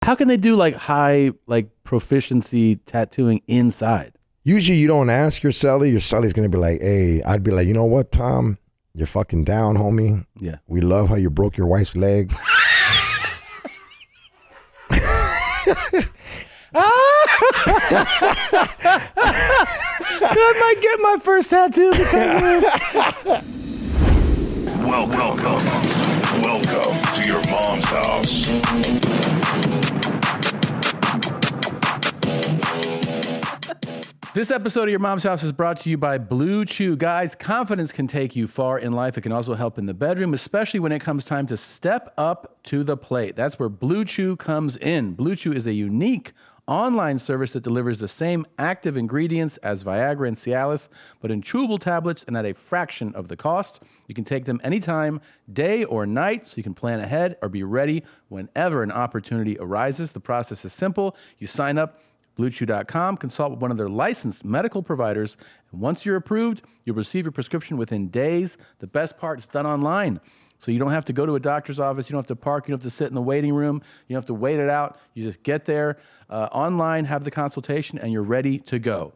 How can they do like high, like proficiency tattooing inside? Usually you don't ask your cellie. Your cellie's going to be like, hey, I'd be like, you know what, Tom? You're fucking down, homie. Yeah. We love how you broke your wife's leg. I might get my first tattoo because of this. Welcome to your mom's house. This episode of Your Mom's House is brought to you by Blue Chew. Guys, confidence can take you far in life. It can also help in the bedroom, especially when it comes time to step up to the plate. That's where Blue Chew comes in. Blue Chew is a unique online service that delivers the same active ingredients as Viagra and Cialis, but in chewable tablets and at a fraction of the cost. You can take them anytime, day or night, so you can plan ahead or be ready whenever an opportunity arises. The process is simple. You sign up, BlueChew.com, consult with one of their licensed medical providers, and once you're approved, you'll receive your prescription within days. The best part is done online. So you don't have to go to a doctor's office. You don't have to park. You don't have to sit in the waiting room. You don't have to wait it out. You just get there online, have the consultation, and you're ready to go.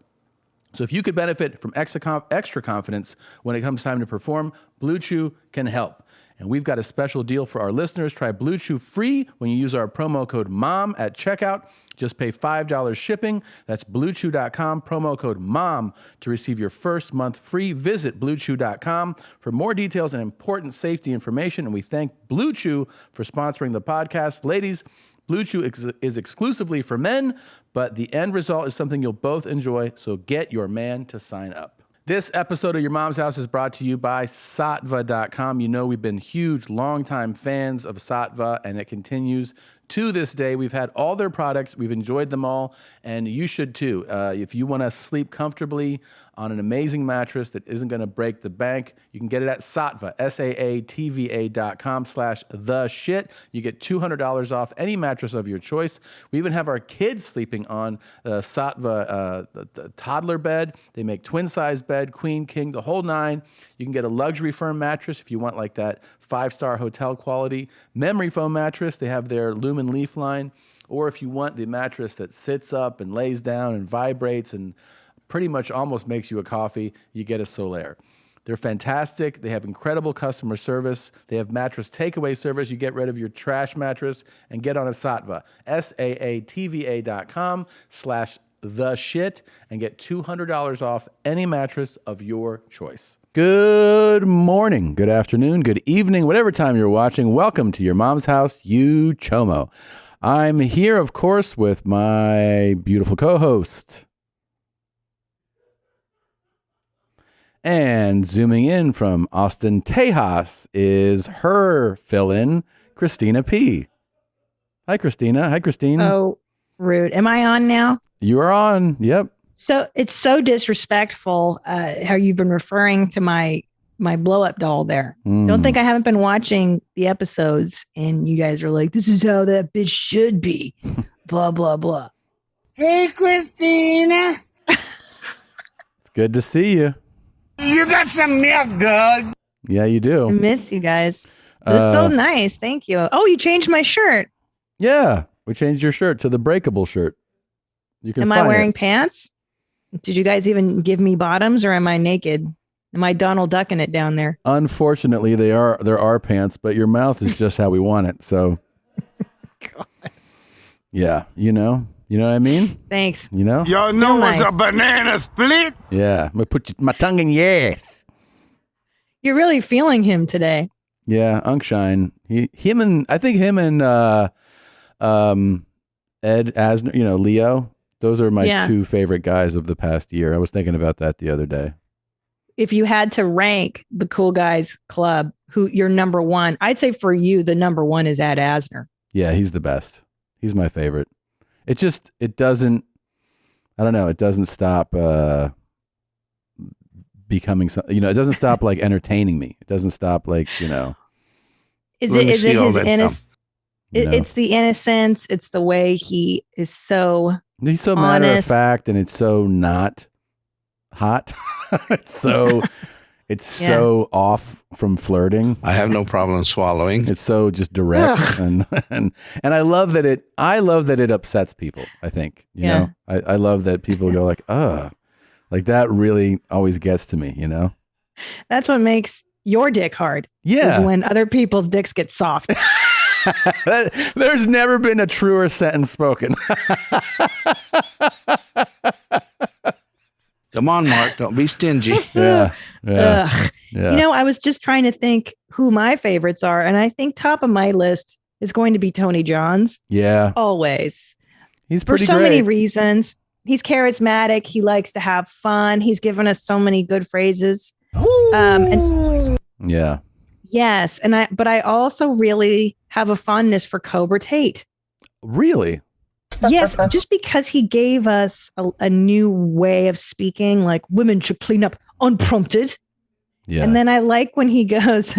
So if you could benefit from extra confidence when it comes time to perform, Blue Chew can help. And we've got a special deal for our listeners. Try Blue Chew free when you use our promo code MOM at checkout. Just pay $5 shipping. That's BlueChew.com, promo code MOM to receive your first month free. Visit BlueChew.com for more details and important safety information. And we thank Blue Chew for sponsoring the podcast. Ladies, Blue Chew is exclusively for men, but the end result is something you'll both enjoy, so get your man to sign up. This episode of Your Mom's House is brought to you by Saatva.com. You know we've been huge, longtime fans of Saatva, and it continues to this day. We've had all their products. We've enjoyed them all, and you should too. If you want to sleep comfortably on an amazing mattress that isn't going to break the bank, you can get it at Saatva, SAATVA.com/theshit. You get $200 off any mattress of your choice. We even have our kids sleeping on Saatva the toddler bed. They make twin-size bed, queen, king, the whole nine. You can get a luxury firm mattress if you want like that 5-star hotel quality. Memory foam mattress, they have their Lumen Leaf line. Or if you want the mattress that sits up and lays down and vibrates and pretty much almost makes you a coffee, you get a Solaire. They're fantastic. They have incredible customer service. They have mattress takeaway service. You get rid of your trash mattress and get on a Saatva. SAATVA.com/theshit and get $200 off any mattress of your choice. Good morning, good afternoon, good evening, whatever time you're watching. Welcome to Your Mom's House, you chomo. I'm here, of course, with my beautiful co-host. And zooming in from Austin, Tejas, is her fill-in, Christina P. Hi, Christina. Hi, Christine. Oh, rude. Am I on now? You are on. Yep. So it's so disrespectful how you've been referring to my blow-up doll there. Don't think I haven't been watching the episodes and you guys are like, this is how that bitch should be. Blah, blah, blah. Hey, Christina. It's good to see you. You got some milk, Doug. Yeah, you do. I miss you guys. It's so nice. Thank you. Oh, you changed my shirt. Yeah, we changed your shirt to the breakable shirt. You can. Am I wearing pants? Did you guys even give me bottoms or am I naked? Am I Donald Ducking it down there? Unfortunately, there are pants, but your mouth is just how we want it. So, God. Yeah, you know what I mean? Thanks. You know? Y'all know it's a banana split? Yeah, I'm gonna put my tongue in your ass. You're really feeling him today. Yeah, Unkshine. I think him and Ed Asner, Leo. Those are my two favorite guys of the past year. I was thinking about that the other day. If you had to rank the Cool Guys Club, who you're number one, I'd say for you, the number one is Ed Asner. Yeah, he's the best. He's my favorite. It doesn't stop becoming, it doesn't stop like entertaining me. It doesn't stop like, Is it his innocence? It's the innocence. It's the way he's so honest. Matter of fact, and it's so not hot. It's so off from flirting. I have no problem swallowing. It's so just direct, and I love that it. I love that it upsets people. I think you know. I love that people go like, like that really always gets to me. You know. That's what makes your dick hard. Yeah. Is when other people's dicks get soft. There's never been a truer sentence spoken. Come on, Mark. Don't be stingy. Yeah. You know, I was just trying to think who my favorites are. And I think top of my list is going to be Tony Johns. Yeah. Always. He's for pretty so great. many reasons. He's charismatic. He likes to have fun. He's given us so many good phrases. Yeah. Yes. But I also really have a fondness for Cobra Tate. Really? Yes, just because he gave us a new way of speaking, like women should clean up unprompted. Yeah. And then I like when he goes,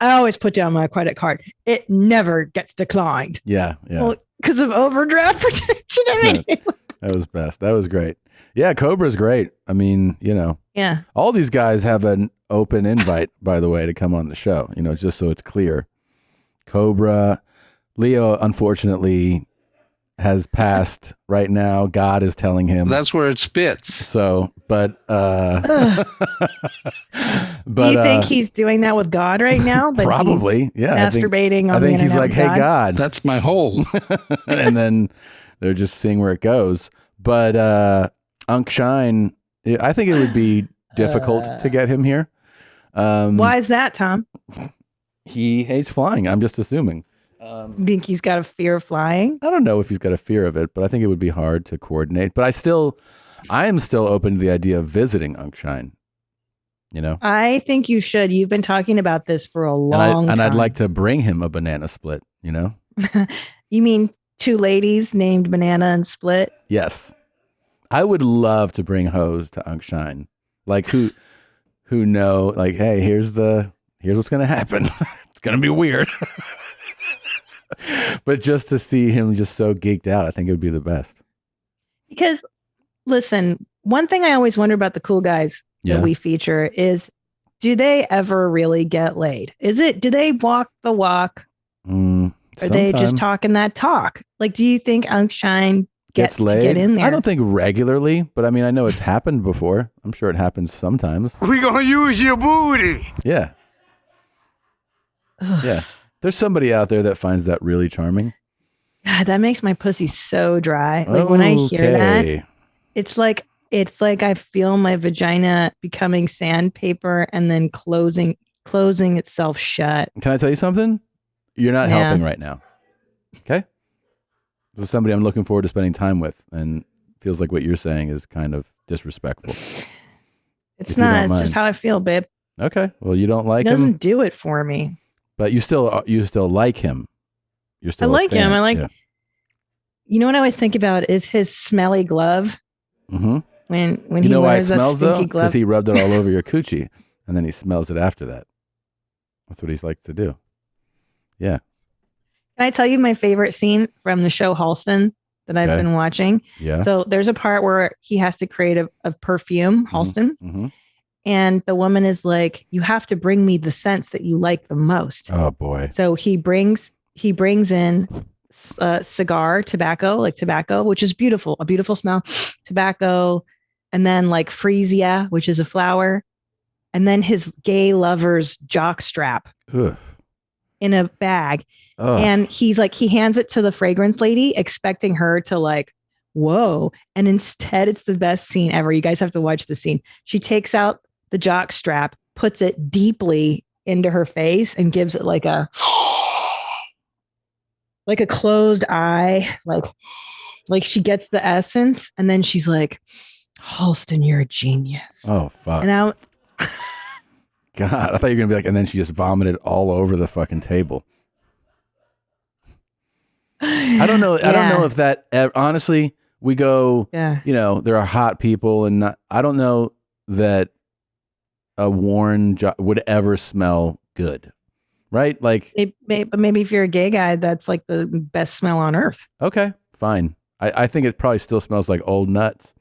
I always put down my credit card. It never gets declined. Yeah. Yeah. Well, because of overdraft protection. That was best. That was great. Yeah. Cobra's great. I mean, you know, all these guys have an open invite, by the way, to come on the show, you know, just so it's clear. Cobra, Leo, unfortunately, has passed right now. God is telling him that's where it spits. So, but do you think he's doing that with God right now? That probably, yeah. Masturbating I think he's like, hey, God, that's my hole. And then they're just seeing where it goes. But Unk Shine, I think it would be difficult to get him here. Why is that, Tom? He hates flying. I'm just assuming. Think he's got a fear of flying? I don't know if he's got a fear of it, but I think it would be hard to coordinate. But I am still open to the idea of visiting Unk Shine. You know, I think you should. You've been talking about this for a long time. And I'd like to bring him a banana split. You know, you mean two ladies named Banana and Split? Yes, I would love to bring hoes to Unk Shine. Like who know? Like, hey, here's what's gonna happen. It's gonna be weird. But just to see him just so geeked out, I think it would be the best. Because, listen, one thing I always wonder about the cool guys that we feature is, do they ever really get laid? Do they walk the walk? Are they just talking that talk? Like, do you think Unk Shine gets laid? To get in there? I don't think regularly, but I mean, I know it's happened before. I'm sure it happens sometimes. We gonna use your booty. Yeah. Yeah. There's somebody out there that finds that really charming. God, that makes my pussy so dry. Like when I hear that, it's like I feel my vagina becoming sandpaper and then closing itself shut. Can I tell you something? You're not helping right now. Okay? This is somebody I'm looking forward to spending time with, and feels like what you're saying is kind of disrespectful. It's not. It's just how I feel, babe. Okay. Well, you don't like him. It doesn't do it for me. But you still like him. You're still. I like him. I like. Yeah. You know what I always think about is his smelly glove. Mm-hmm. When he wears a stinky glove, because he rubbed it all over your coochie, and then he smells it after that. That's what he likes to do. Yeah. Can I tell you my favorite scene from the show Halston that I've been watching? Yeah. So there's a part where he has to create a perfume, Halston. Mm-hmm. And the woman is like, you have to bring me the scents that you like the most. Oh boy. So he brings in tobacco, which is beautiful, a beautiful smell, tobacco, and then like freesia, which is a flower, and then his gay lover's jock strap in a bag. Ugh. And he's like, he hands it to the fragrance lady, expecting her to like, whoa. And instead, it's the best scene ever. You guys have to watch the scene. She takes out the jock strap, puts it deeply into her face, and gives it like a closed eye, like she gets the essence, and then she's like, Halston, you're a genius. Oh fuck. And I God, I thought you were gonna be like, and then she just vomited all over the fucking table. I don't know. I don't know if that honestly. We go, you know, there are hot people, and I don't know that a worn would ever smell good, right? Like, but maybe if you're a gay guy, that's like the best smell on earth. Okay, fine. I think it probably still smells like old nuts.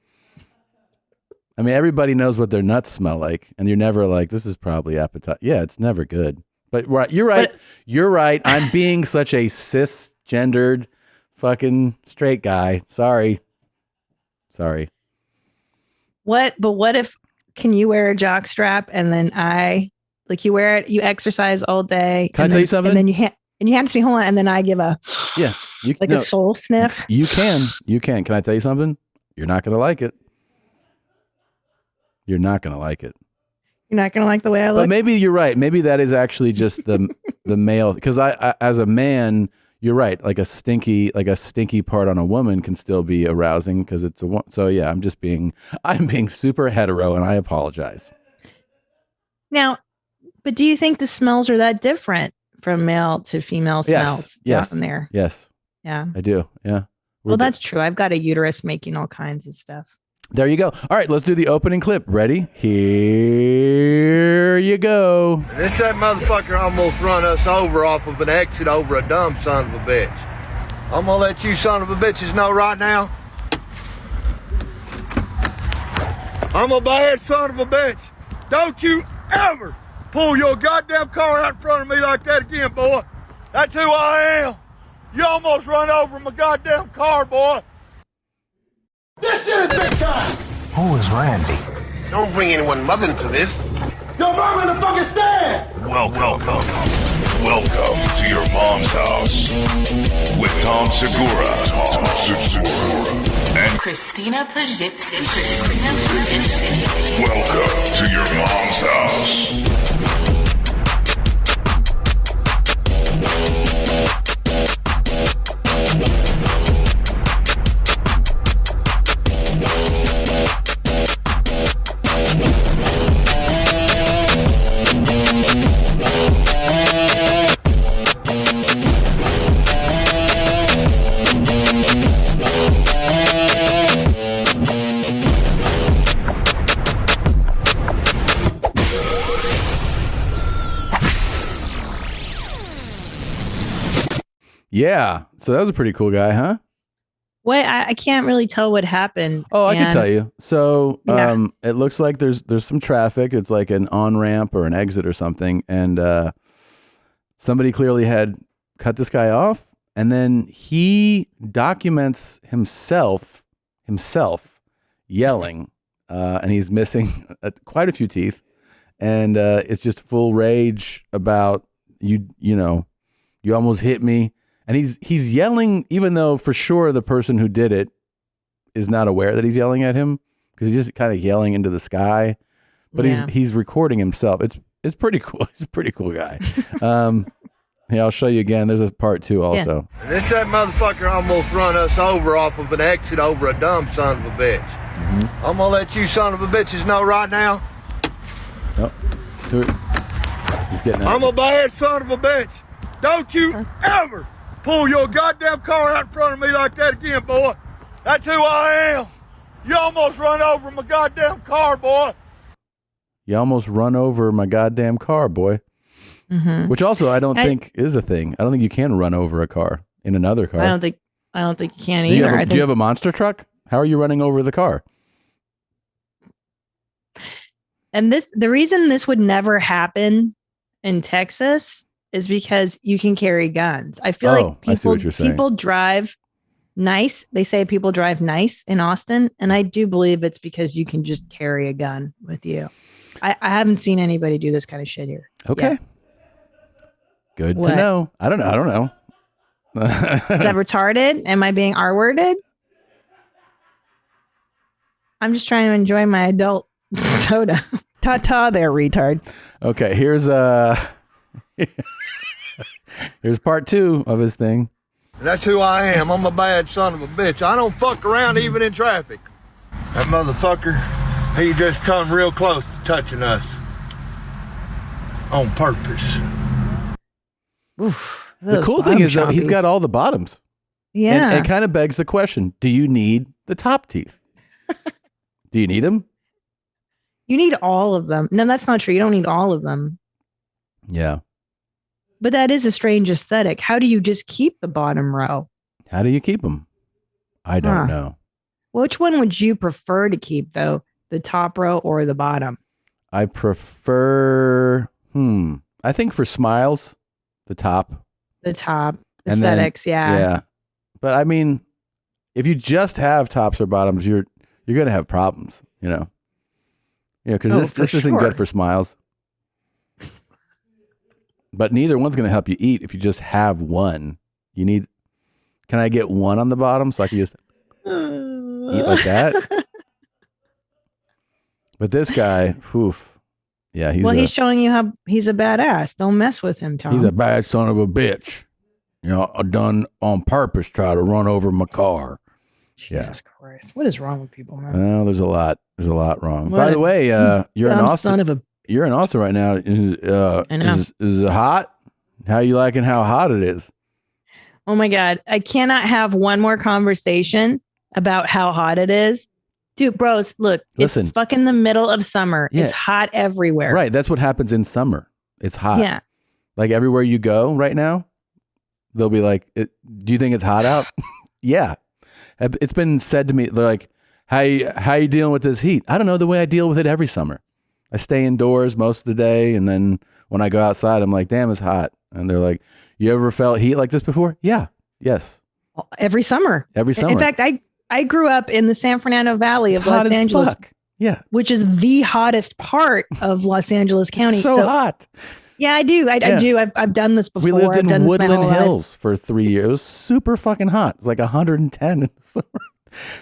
I mean, everybody knows what their nuts smell like, and you're never like, this is probably appetite. Yeah, it's never good. But you're right. You're right. I'm being such a cisgendered fucking straight guy. Sorry. What if, can you wear a jock strap and then you wear it, you exercise all day. Can I tell you something? And then you hand it to me, hold on, and then I give a a soul sniff. You can. Can I tell you something? You're not going to like it. You're not going to like it. You're not going to like the way I look. But maybe you're right. Maybe that is actually just the male. Because I, as a man, you're right. Like a stinky part on a woman can still be arousing because it's a one. So yeah, I'm being super hetero, and I apologize. Now, but do you think the smells are that different from male to female smells down there? Yes. Yeah. I do. Yeah. Well, that's true. I've got a uterus making all kinds of stuff. There you go. All right, let's do the opening clip. Ready? Here you go. This that motherfucker almost run us over off of an exit over a dumb son of a bitch. I'm gonna let you son of a bitches know right now. I'm a bad son of a bitch. Don't you ever pull your goddamn car out in front of me like that again, boy. That's who I am. You almost run over my goddamn car, boy. This shit is big time. Who is Randy? Don't bring anyone mother into this. Your mom in the fucking stand. Welcome to your mom's house with Tom Segura. And Christina Pajitsin. welcome to your mom's house. Yeah. So that was a pretty cool guy, huh? Wait, I can't really tell what happened. Oh, I can tell you. So it looks like there's some traffic. It's like an on-ramp or an exit or something. And somebody clearly had cut this guy off. And then he documents himself yelling. And he's missing quite a few teeth. And it's just full rage about, you almost hit me. And he's yelling, even though for sure the person who did it is not aware that he's yelling at him, because he's just kind of yelling into the sky. But he's recording himself. It's pretty cool. He's a pretty cool guy. Yeah, I'll show you again. There's a part 2 also. Yeah. This that motherfucker almost run us over off of an exit over a dumb son of a bitch. Mm-hmm. I'm gonna let you son of a bitches know right now. Oh, he's getting out. I'm a bad son of a bitch. Don't you ever pull your goddamn car out in front of me like that again, boy. That's who I am. You almost run over my goddamn car, boy. You almost run over my goddamn car, boy. Mm-hmm. Which also I don't think is a thing. I don't think you can run over a car in another car. I don't think you can either. Do you have a monster truck? How are you running over the car? And the reason this would never happen in Texas is because you can carry guns. I feel like people drive nice. They say people drive nice in Austin. And I do believe it's because you can just carry a gun with you. I haven't seen anybody do this kind of shit here. Okay. Yet. Good to know. I don't know. Is that retarded? Am I being R-worded? I'm just trying to enjoy my adult soda. Ta-ta there, retard. Okay, here's part 2 of his thing. That's who I am. I'm a bad son of a bitch. I don't fuck around even in traffic. That motherfucker, he just come real close to touching us. On purpose. Oof, the cool thing is, though, he's got all the bottoms. Yeah. And it kind of begs the question, do you need the top teeth? Do you need them? You need all of them. No, that's not true. You don't need all of them. Yeah. But that is a strange aesthetic. How do you just keep the bottom row? How do you keep them? I don't know. Which one would you prefer to keep, though? the top row or the bottom? I prefer, I think for smiles, the top. The top. And then- Aesthetics, yeah. Yeah. But I mean, if you just have tops or bottoms, you're going to have problems, you know? Yeah, because this isn't good for smiles. But neither one's going to help you eat if you just have one. You need, can I get one on the bottom so I can just eat like that? But this guy, yeah, he's showing you how he's a badass. Don't mess with him, Tom. He's a bad son of a bitch. You know, I done on purpose try to run over my car. Jesus Christ. What is wrong with people, man? Well, there's a lot wrong. By the way, you're in Austin. Son of a... You're in Austin right now. I know. Is it hot? How you liking how hot it is? Oh my God. I cannot have one more conversation about how hot it is. Dude, bros, look, Listen. It's fucking the middle of summer. Yeah. It's hot everywhere. Right. That's what happens in summer. It's hot. Yeah. Like everywhere you go right now, they'll be like, do you think it's hot out? Yeah. It's been said to me, they're like, how you dealing with this heat? I don't know, the way I deal with it every summer. I stay indoors most of the day, and then when I go outside, I'm like, damn, it's hot. And they're like, you ever felt heat like this before? Yeah. Yes. Every summer. Every summer. In fact, I grew up in the San Fernando Valley of Los Angeles. Fuck. Yeah. Which is the hottest part of Los Angeles County. It's so hot. Yeah, I do. I do. I've done this before. We lived I've done in this my Woodland whole life. Hills for 3 years. It was super fucking hot. It was like 110 in the summer.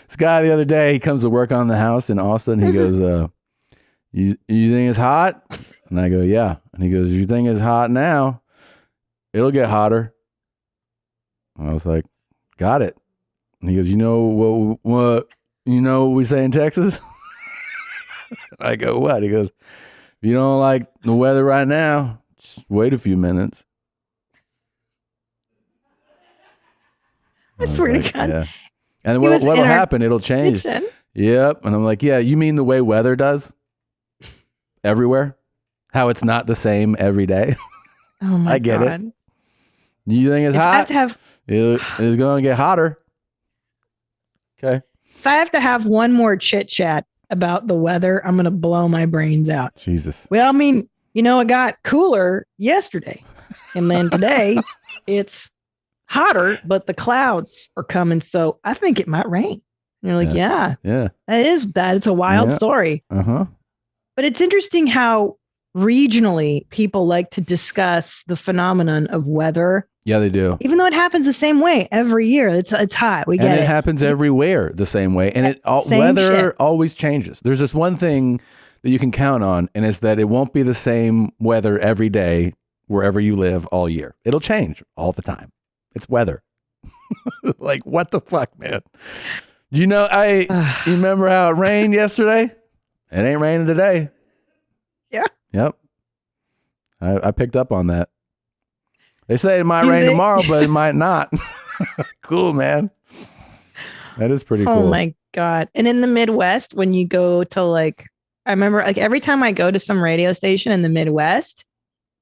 This guy the other day, he comes to work on the house in Austin. He goes, you think it's hot? And I go, yeah. And he goes, you think it's hot now? It'll get hotter. And I was like, got it. And he goes, you know what we say in Texas? I go, what? He goes, if you don't like the weather right now, just wait a few minutes. I swear to God. Yeah. And what'll happen? It'll change. Kitchen. Yep. And I'm like, yeah, you mean the way weather does everywhere? How it's not the same every day? Oh my God. I get it. You think it's hot? I have to have, it's going to get hotter. Okay. if I have to have one more chit chat about the weather, I'm going to blow my brains out. Jesus. Well, I mean, it got cooler yesterday. And then today it's hotter, but the clouds are coming. So I think it might rain. And you're like, yeah, that is a wild story. Uh-huh. But it's interesting how regionally people like to discuss the phenomenon of weather. Yeah, they do. Even though it happens the same way every year. It's hot. We get it. And it happens everywhere the same way. And weather always changes. There's this one thing that you can count on, and it's that it won't be the same weather every day wherever you live all year. It'll change all the time. It's weather. Like, what the fuck, man? Do you know, you remember how it rained yesterday? It ain't raining today. Yeah. Yep. I picked up on that. They say it might rain tomorrow, but it might not. Cool, man. That is pretty cool. Oh my God. And in the Midwest, when you go to I remember every time I go to some radio station in the Midwest,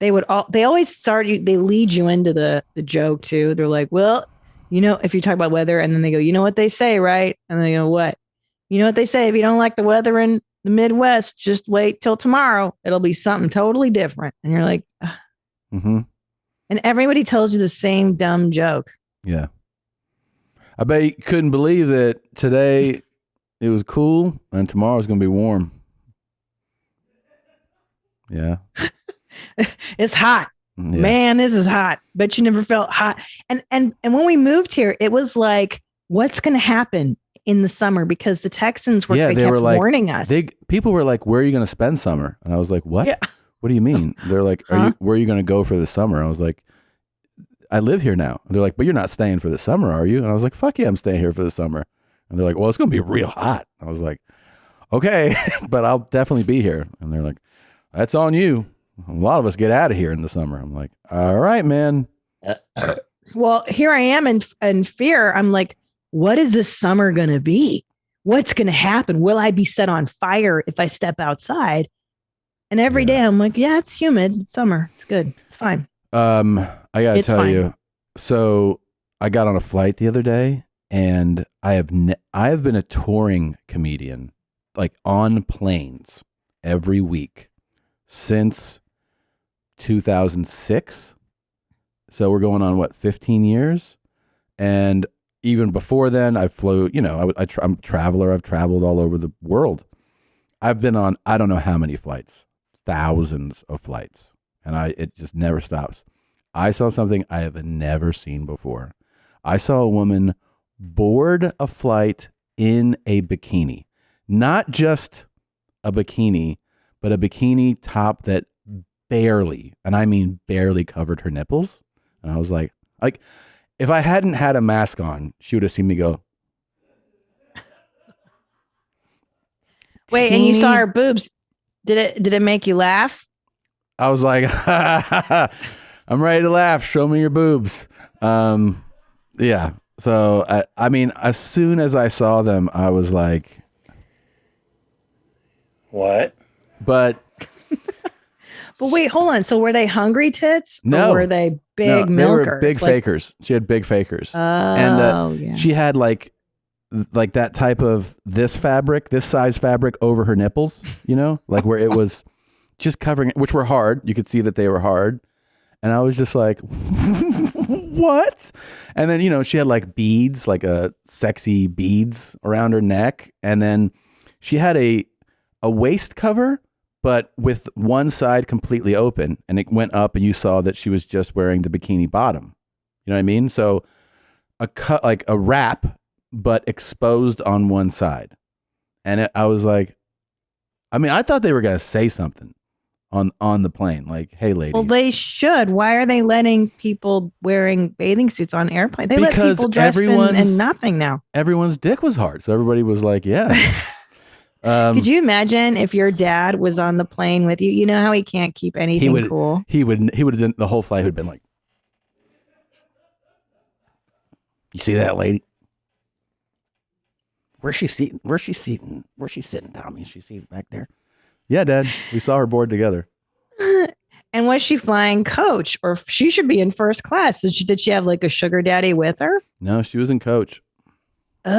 they always they lead you into the joke too. They're like, well, if you talk about weather, and then they go, you know what they say, right? And they go, what? You know what they say? If you don't like the weather in the Midwest, just wait till tomorrow. It'll be something totally different. And you're like, mm-hmm. And everybody tells you the same dumb joke. Yeah. I bet you couldn't believe that today it was cool and tomorrow's going to be warm. Yeah. It's hot. Yeah. Man, this is hot. Bet you never felt hot. And when we moved here, it was like, what's going to happen in the summer? Because the Texans were, they kept warning us. People were like, where are you going to spend summer? And I was like, what? Yeah. What do you mean? They're like, where are you going to go for the summer? I was like, I live here now. And they're like, but you're not staying for the summer, are you? And I was like, fuck yeah, I'm staying here for the summer. And they're like, well, it's going to be real hot. I was like, okay, but I'll definitely be here. And they're like, that's on you. A lot of us get out of here in the summer. I'm like, all right, man. Well, here I am in fear. I'm like, what is this summer going to be? What's going to happen? Will I be set on fire if I step outside? And every day I'm like, yeah, it's humid. It's summer. It's good. It's fine. I got to tell you. So I got on a flight the other day, and I have been a touring comedian like on planes every week since 2006. So we're going on 15 years, and even before then, I flew. I'm a traveler. I've traveled all over the world. I've been on I don't know how many flights, thousands of flights, and it just never stops. I saw something I have never seen before. I saw a woman board a flight in a bikini, not just a bikini, but a bikini top that barely, and I mean barely, covered her nipples. And I was like, if I hadn't had a mask on, she would have seen me go. Wait, and you saw her boobs. Did it make you laugh? I was like, I'm ready to laugh. Show me your boobs. Yeah. So, I mean, as soon as I saw them, I was like, what? But wait, hold on. So were they hungry tits? No. Or were they big milkers? They were big fakers. She had big fakers. And she had like that type of this size fabric over her nipples, like where it was just covering it, which were hard. You could see that they were hard. And I was just like, what? And then, she had like beads, like sexy beads around her neck. And then she had a waist cover, but with one side completely open, and it went up and you saw that she was just wearing the bikini bottom. You know what I mean? So like a wrap, but exposed on one side. And I was like, I thought they were going to say something on the plane. Like, hey, lady. Well, they should. Why are they letting people wearing bathing suits on airplanes? They let people dressed in nothing now. Everyone's dick was hard. So everybody was like, yeah. Could you imagine if your dad was on the plane with you? You know how he can't keep anything cool? He would have done the whole flight. Would have been like, you see that lady? Where's she sitting? Tommy? Is she sitting back there? Yeah, Dad. We saw her board together. And was she flying coach, or she should be in first class? Did she have like a sugar daddy with her? No, she was in coach. She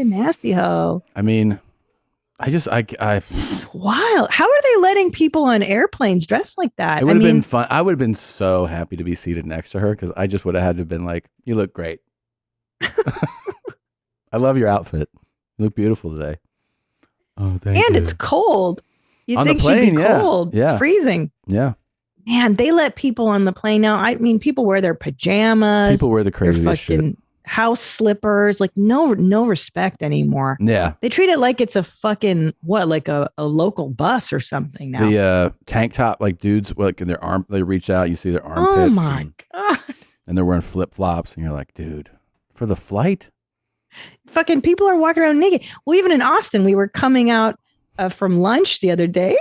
a nasty hoe. I mean, It's wild. How are they letting people on airplanes dress like that? It would have been fun. I would have been so happy to be seated next to her because I just would have had to have been like, you look great. I love your outfit. You look beautiful today. Oh, thank you. And it's cold. You'd on think the plane, she'd be cold. Yeah. It's freezing. Yeah. Man, they let people on the plane now. I mean, people wear their pajamas. People wear the craziest shit. House slippers, like no respect anymore. Yeah. They treat it like it's a fucking like a local bus or something now. The tank top, like dudes, like in their arm, they reach out, you see their armpits. Oh my God. And they're wearing flip flops, and you're like, dude, for the flight? Fucking people are walking around naked. Well, even in Austin, we were coming out from lunch the other day.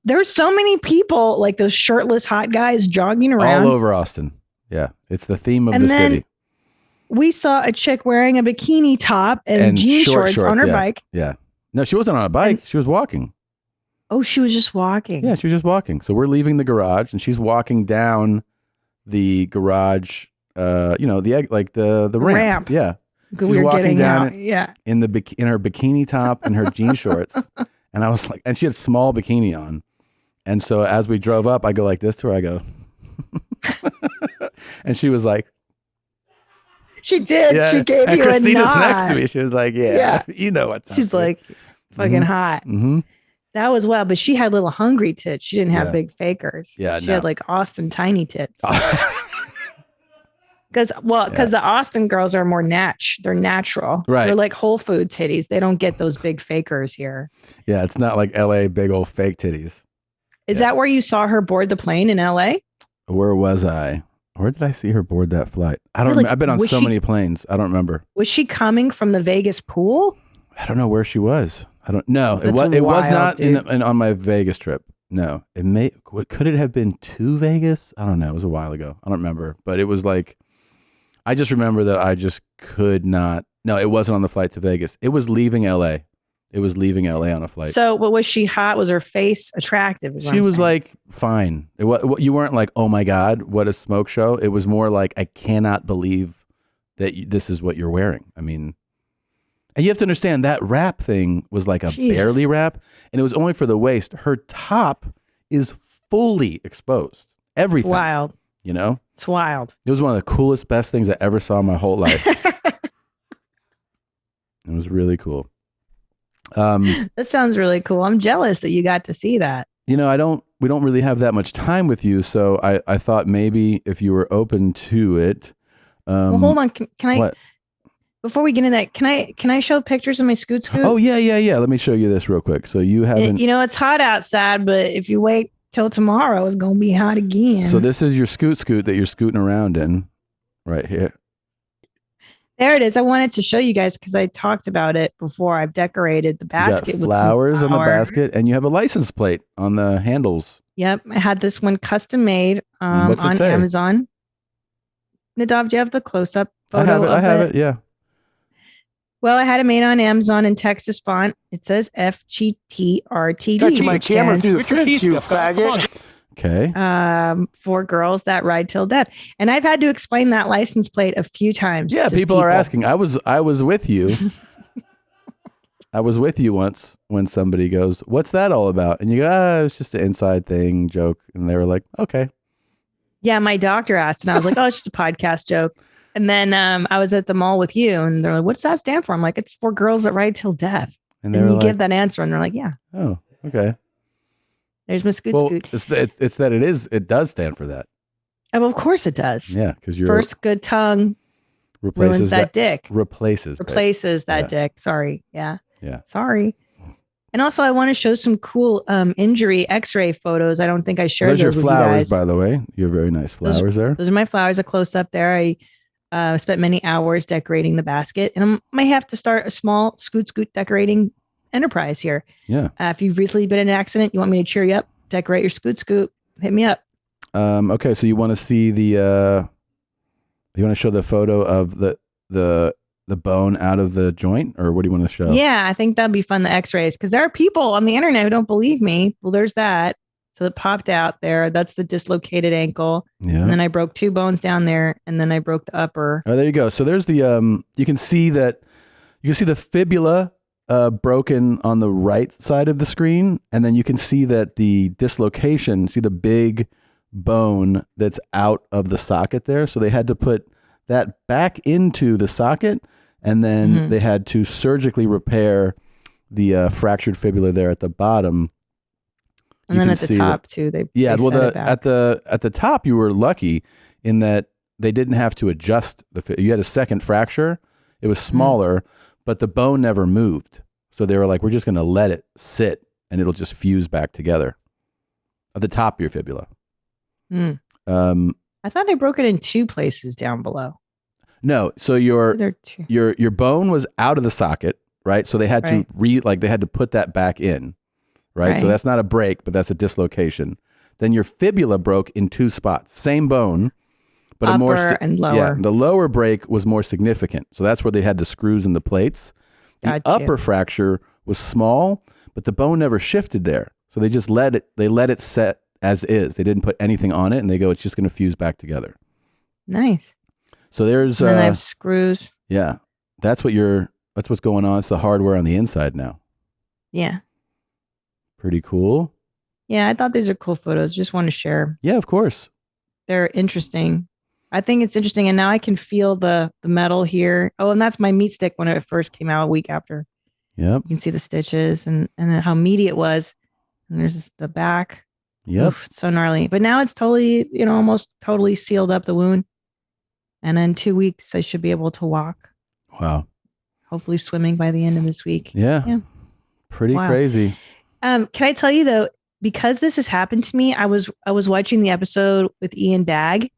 There were so many people, like those shirtless hot guys jogging around. All over Austin. Yeah. It's the theme of the city. We saw a chick wearing a bikini top and jean shorts on her bike. Yeah. No, she wasn't on a bike. She was walking. Oh, she was just walking. Yeah, she was just walking. So we're leaving the garage, and she's walking down the garage, the ramp. Yeah. She's walking down it in her bikini top and her jean shorts. And I was like, and she had small bikini on. And so as we drove up, I go like this to her. I go, and she was like, she did. Yeah. She gave you Christina's a nod. Next to me. She was like, yeah. You know what time. She's like, fucking hot. Mm-hmm. That was wild. But she had little hungry tits. She didn't have big fakers. Yeah. She had like Austin tiny tits. Because the Austin girls are more they're natural. Right. They're like Whole Food titties. They don't get those big fakers here. Yeah. It's not like LA big old fake titties. Is that where you saw her board the plane in LA? Where was I? Where did I see her board that flight? I don't remember. I've been on so many planes. I don't remember. Was she coming from the Vegas pool? I don't know where she was. I don't know. That's it was not in on my Vegas trip. No. Could it have been to Vegas? I don't know. It was a while ago. I don't remember. But it was like, I just remember that I just could not. No, it wasn't on the flight to Vegas. It was leaving LA. It was leaving LA on a flight. So, but was she hot? Was her face attractive? She was like fine. You weren't like, oh my God, what a smoke show. It was more like, I cannot believe that this is what you're wearing. I mean, And you have to understand that wrap thing was like a Jesus. barely wrap, and it was only for the waist. Her top is fully exposed. Everything. It's wild. You know? It's wild. It was one of the coolest, best things I ever saw in my whole life. It was really cool. That sounds really cool. I'm jealous that you got to see that. You know, we don't really have that much time with you, so I thought maybe if you were open to it. Well, hold on. Can I? What? Before we get into that, can I show pictures of my scoot? Oh yeah. Let me show you this real quick. So you haven't. You know, it's hot outside, but if you wait till tomorrow, it's gonna be hot again. So this is your scoot that you're scooting around in, right here. There it is. I wanted to show you guys because I talked about it before. I've decorated the basket you got with flowers some on the basket, and you have a license plate on the handles. Yep, I had this one custom made What's it on say? Amazon. Nadav, do you have the close-up I photo? have it. Yeah. Well, I had it made on Amazon in Texas font. It says FGTRTD. Touch my camera through the fence, you faggot. Okay. For girls that ride till death. And I've had to explain that license plate a few times. Yeah, to people are asking. I was with you. I was with you once when somebody goes, "What's that all about?" And you go, "It's just an inside thing, joke." And they were like, "Okay." Yeah, my doctor asked, and I was like, "Oh, it's just a podcast joke." And then I was at the mall with you, and they're like, "What's that stand for?" I'm like, "It's for girls that ride till death." And you like, give that answer, and they're like, "Yeah." Oh, okay. There's my scoot. It's that it does stand for that. Oh, well, of course it does. Yeah, because your first good tongue ruins that dick. Replaces that dick. Sorry. Yeah. Yeah. Sorry. And also, I want to show some cool injury X-ray photos. I don't think I shared those. Those Your with flowers, you guys. by the way. You have very nice flowers there. Those are my flowers. A close up there. I spent many hours decorating the basket, and I might have to start a small scoot decorating enterprise here. Yeah. If you've recently been in an accident, you want me to cheer you up, decorate your scoot, hit me up. Okay, so you want to see you want to show the photo of the bone out of the joint, or what do you want to show? Yeah, I think that'd be fun. The X-rays, because there are people on the internet who don't believe me. Well, there's that. So it popped out there. That's the dislocated ankle. Yeah. And then I broke 2 bones down there, and then I broke the upper. Oh, there you go. So there's the you can see the fibula broken on the right side of the screen, and then you can see that the dislocation, see the big bone that's out of the socket there. So they had to put that back into the socket, and then they had to surgically repair the fractured fibula there at the bottom. And then at the top too, they at the top you were lucky in that they didn't have to adjust you had a second fracture. It was smaller, but the bone never moved. So they were like, we're just going to let it sit and it'll just fuse back together at the top of your fibula. I thought I broke it in 2 places down below. No, so your bone was out of the socket, right? So they had to they had to put that back in, right? So that's not a break, but that's a dislocation. Then your fibula broke in 2 spots, same bone, but upper and lower. Yeah, the lower break was more significant. So that's where they had the screws and the plates. The upper fracture was small, but the bone never shifted there. So they just let it set as is. They didn't put anything on it, and they go, it's just going to fuse back together. Nice. So there's and then I have screws. Yeah. That's what's going on. It's the hardware on the inside now. Yeah. Pretty cool. Yeah, I thought these are cool photos. Just want to share. Yeah, of course. They're interesting. I think it's interesting. And now I can feel the metal here. Oh, and that's my meat stick when it first came out a week after. Yep. You can see the stitches and then how meaty it was. And there's the back. Yep. Oof, it's so gnarly. But now it's totally, almost totally sealed up the wound. And in 2 weeks, I should be able to walk. Wow. Hopefully swimming by the end of this week. Yeah. Pretty crazy. Can I tell you though, because this has happened to me, I was watching the episode with Ian Bagg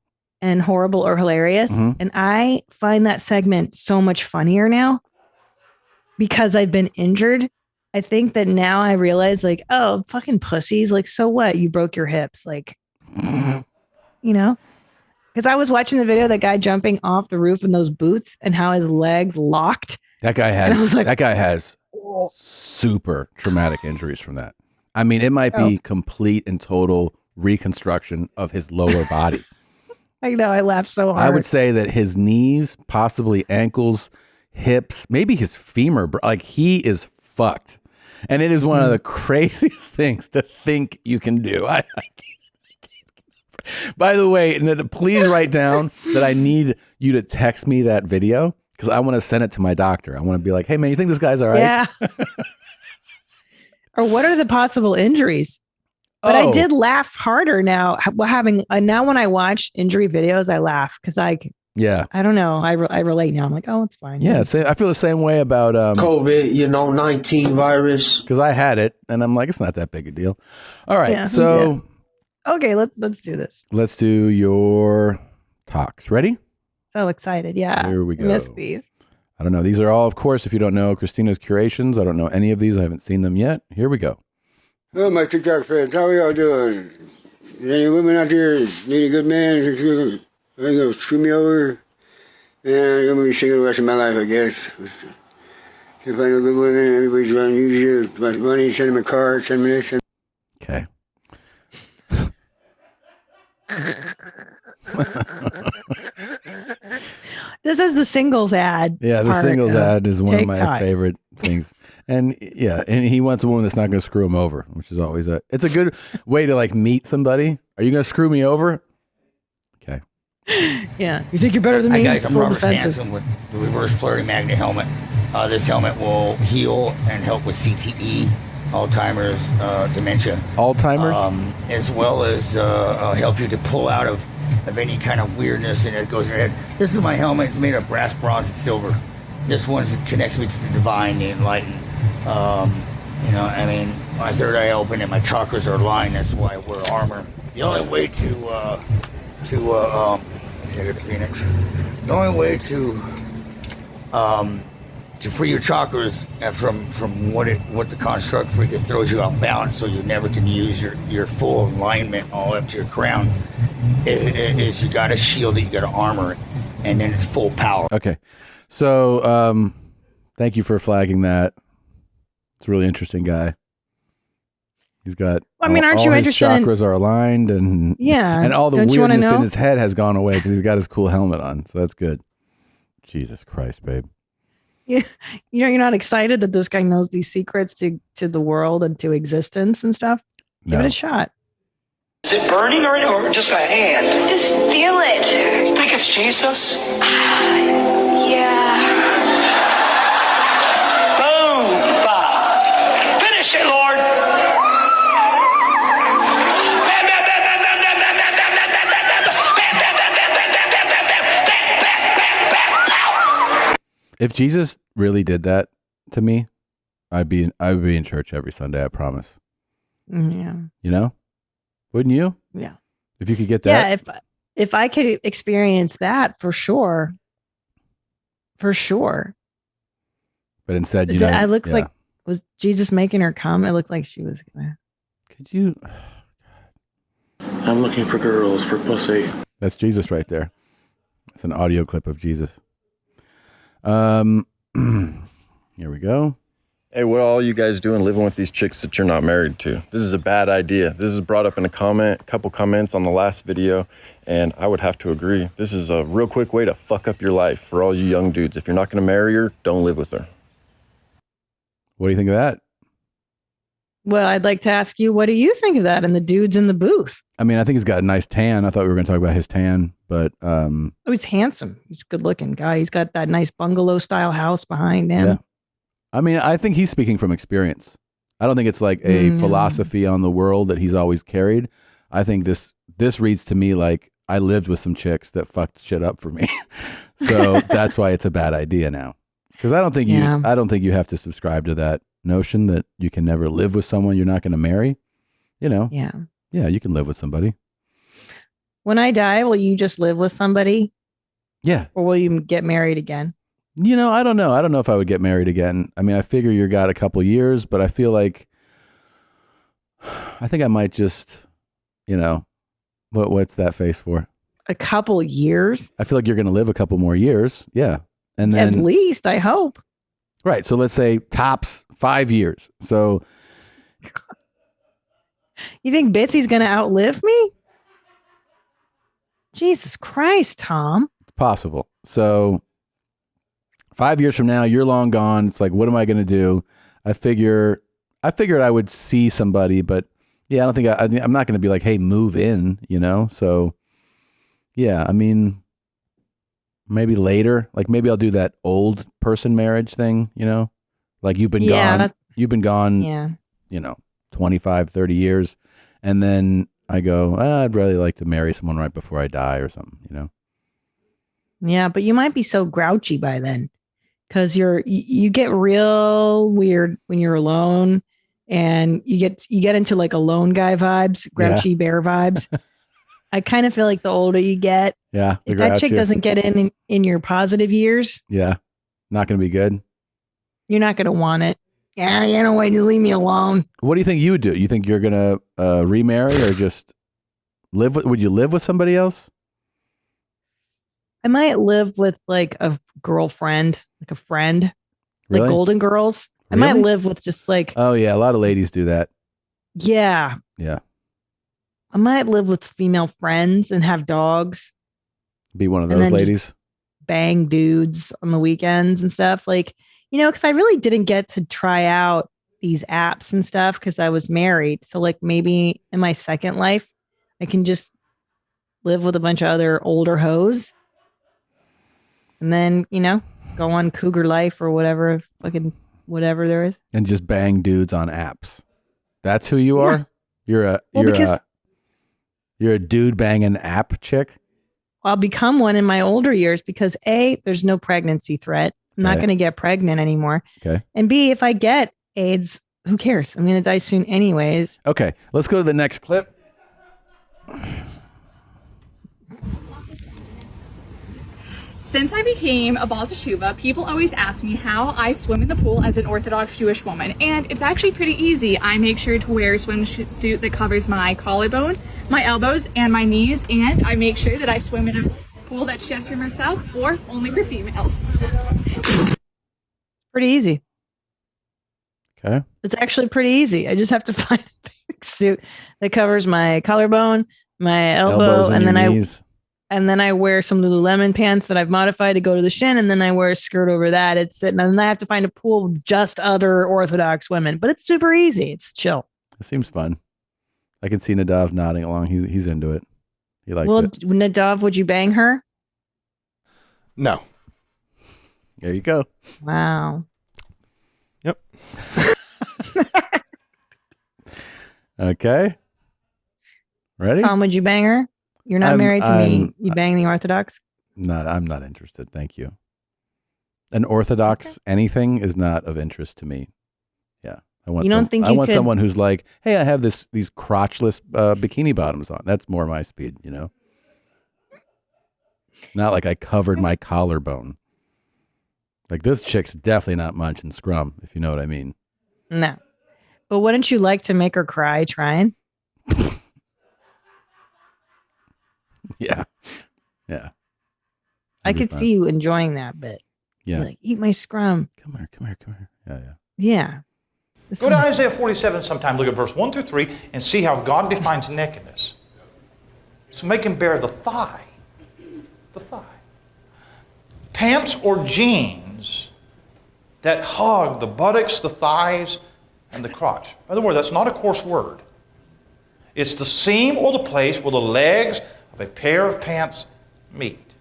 and Horrible or Hilarious. And I find that segment so much funnier now because I've been injured. I think that now I realize oh, fucking pussies. So what? You broke your hips. Because I was watching the video of that guy jumping off the roof in those boots and how his legs locked. That guy has super traumatic injuries from that. I mean, it might be complete and total reconstruction of his lower body. I know. I laughed so hard. I would say that his knees, possibly ankles, hips, maybe his femur. Like he is fucked. And it is one of the craziest things to think you can do. By the way, please write down that I need you to text me that video because I want to send it to my doctor. I want to be like, hey, man, you think this guy's all right? Yeah. Or what are the possible injuries? But I did laugh harder now. Now when I watch injury videos, I laugh because I don't know. I relate now. I'm like, oh, it's fine. Yeah, I feel the same way about COVID, 19 virus. Because I had it, and I'm like, it's not that big a deal. All right, okay, let's do this. Let's do your talks. Ready? So excited. Yeah. Here we go. I missed these. I don't know. These are all, of course, if you don't know, Christina's curations. I don't know any of these. I haven't seen them yet. Here we go. Oh, my TikTok fans, how are y'all doing? Any women out there need a good man? They're going to screw me over? And I'm going to be single the rest of my life, I guess. If I know good women, everybody's around you. About money, send them a card, send me this. Okay. This is the singles ad. Yeah, the singles ad is one of my favorite things. And and he wants a woman that's not going to screw him over, which is always it's a good way to like meet somebody. Are you going to screw me over? Okay. Yeah. You think you're better than me? Hi guys, I'm Robert Hansen with the reverse polarity magnet helmet. This helmet will heal and help with CTE, Alzheimer's, dementia. Alzheimer's? As well as help you to pull out of any kind of weirdness and it goes in your head. This is my helmet. It's made of brass, bronze, and silver. This one connects me to the divine, the enlightened. My third eye open and my chakras are aligned. That's why I wear armor. The only way to free your chakras from what the construct freaking throws you off balance, so you never can use your full alignment all up to your crown. Is you got to shield it, you got to armor it, and then it's full power. Okay, so thank you for flagging that. It's a really interesting guy. He's got. Aren't you his interested? Chakras are aligned, and and all the weirdness in his head has gone away because he's got his cool helmet on. So that's good. Jesus Christ, babe. Yeah, you're not excited that this guy knows these secrets to the world and to existence and stuff. Give it a shot. Is it burning or just a hand? Just feel it. You think it's Jesus? Yeah. Boom! Finish it, Lord! If Jesus really did that to me, I would be in church every Sunday. I promise. Yeah. You know, wouldn't you? Yeah. If you could get that. Yeah. If I could experience that, for sure. For sure. But instead, it looks like, was Jesus making her come? It looked like she was gonna. Could you? I'm looking for girls for pussy. That's Jesus right there. That's an audio clip of Jesus. Here we go. Hey, what are all you guys doing living with these chicks that you're not married to? This is a bad idea. This is brought up in a couple comments on the last video, and I would have to agree. This is a real quick way to fuck up your life for all you young dudes. If you're not going to marry her, don't live with her. What do you think of that? Well, I'd like to ask you, what do you think of that and the dudes in the booth? I mean, I think he's got a nice tan. I thought we were going to talk about his tan, but he's handsome. He's a good-looking guy. He's got that nice bungalow-style house behind him. Yeah. I mean, I think he's speaking from experience. I don't think it's like a philosophy on the world that he's always carried. I think this reads to me like I lived with some chicks that fucked shit up for me. So that's why it's a bad idea now. Because I don't think you have to subscribe to that notion that you can never live with someone you're not going to marry. You know? Yeah. Yeah, you can live with somebody. When I die, will you just live with somebody? Yeah. Or will you get married again? You know, I don't know. I don't know if I would get married again. I mean, I figure you got a couple years, but I feel like I think I might just, what's that face for? A couple years? I feel like you're going to live a couple more years. Yeah. And then at least, I hope. Right. So let's say tops 5 years. So you think Bitsy's going to outlive me? Jesus Christ, Tom. It's possible. So 5 years from now, you're long gone. It's like, what am I going to do? I figured I would see somebody, but yeah, I don't think I'm not going to be like, hey, move in, you know? So yeah, I mean, maybe later, like maybe I'll do that old person marriage thing, you know? Like you've been gone, Yeah. you know, 25, 30 years. And then I go, I'd really like to marry someone right before I die or something, you know? Yeah, but you might be so grouchy by then because you get real weird when you're alone and you get into like alone guy vibes, grouchy bear vibes. I kind of feel like the older you get, Yeah. if that chick doesn't get in your positive years, yeah, not going to be good. You're not going to want it. Yeah, you know what? You leave me alone. What do you think you would do? You think you're going to remarry or just live with, would you live with somebody else? I might live with like a girlfriend, like a friend, Really? like Golden Girls. I might live with just like, oh yeah, a lot of ladies do that. Yeah. Yeah. I might live with female friends and have dogs. Be one of And those then just ladies. Bang dudes on the weekends and stuff. Like, you know, because I really didn't get to try out these apps and stuff because I was married. So like maybe in my second life, I can just live with a bunch of other older hoes. And then, you know, go on Cougar Life or whatever there is. And just bang dudes on apps. That's who you are? You're a dude banging app chick? I'll become one in my older years because A, there's no pregnancy threat. I'm not going to get pregnant anymore. Okay. And B, if I get AIDS, who cares? I'm going to die soon anyways. Okay. Let's go to the next clip. Since I became a Baal Teshuva, people always ask me how I swim in the pool as an Orthodox Jewish woman, and it's actually pretty easy. I make sure to wear a swimsuit that covers my collarbone, my elbows, and my knees, and I make sure that I swim in a pool that's just for myself or only for females. Pretty easy. Okay. It's actually pretty easy. I just have to find a suit that covers my collarbone, my elbow, and then knees. And then I wear some Lululemon pants that I've modified to go to the shin. And then I wear a skirt over that. And then I have to find a pool with just other Orthodox women. But it's super easy. It's chill. It seems fun. I can see Nadav nodding along. He's into it. He likes it. Nadav, would you bang her? No. There you go. Wow. Yep. Okay. Ready? Tom, would you bang her? You're not married to me. You bang the Orthodox? No, I'm not interested. Thank you. An Orthodox anything is not of interest to me. Yeah. I want someone who's like, hey, I have these crotchless bikini bottoms on. That's more my speed, you know? Not like I covered my collarbone. Like this chick's definitely not munching scrum, if you know what I mean. No. But wouldn't you like to make her cry trying? Yeah. Yeah. I could see you enjoying that bit. Yeah. You're like, eat my scrum. Come here. Yeah. Yeah. Go to Isaiah 47 sometime, look at verse 1 through 3, and see how God defines nakedness. So make him bare the thigh. The thigh. Pants or jeans that hug the buttocks, the thighs, and the crotch. In other words, that's not a coarse word. It's the seam or the place where the legs of a pair of pants meet.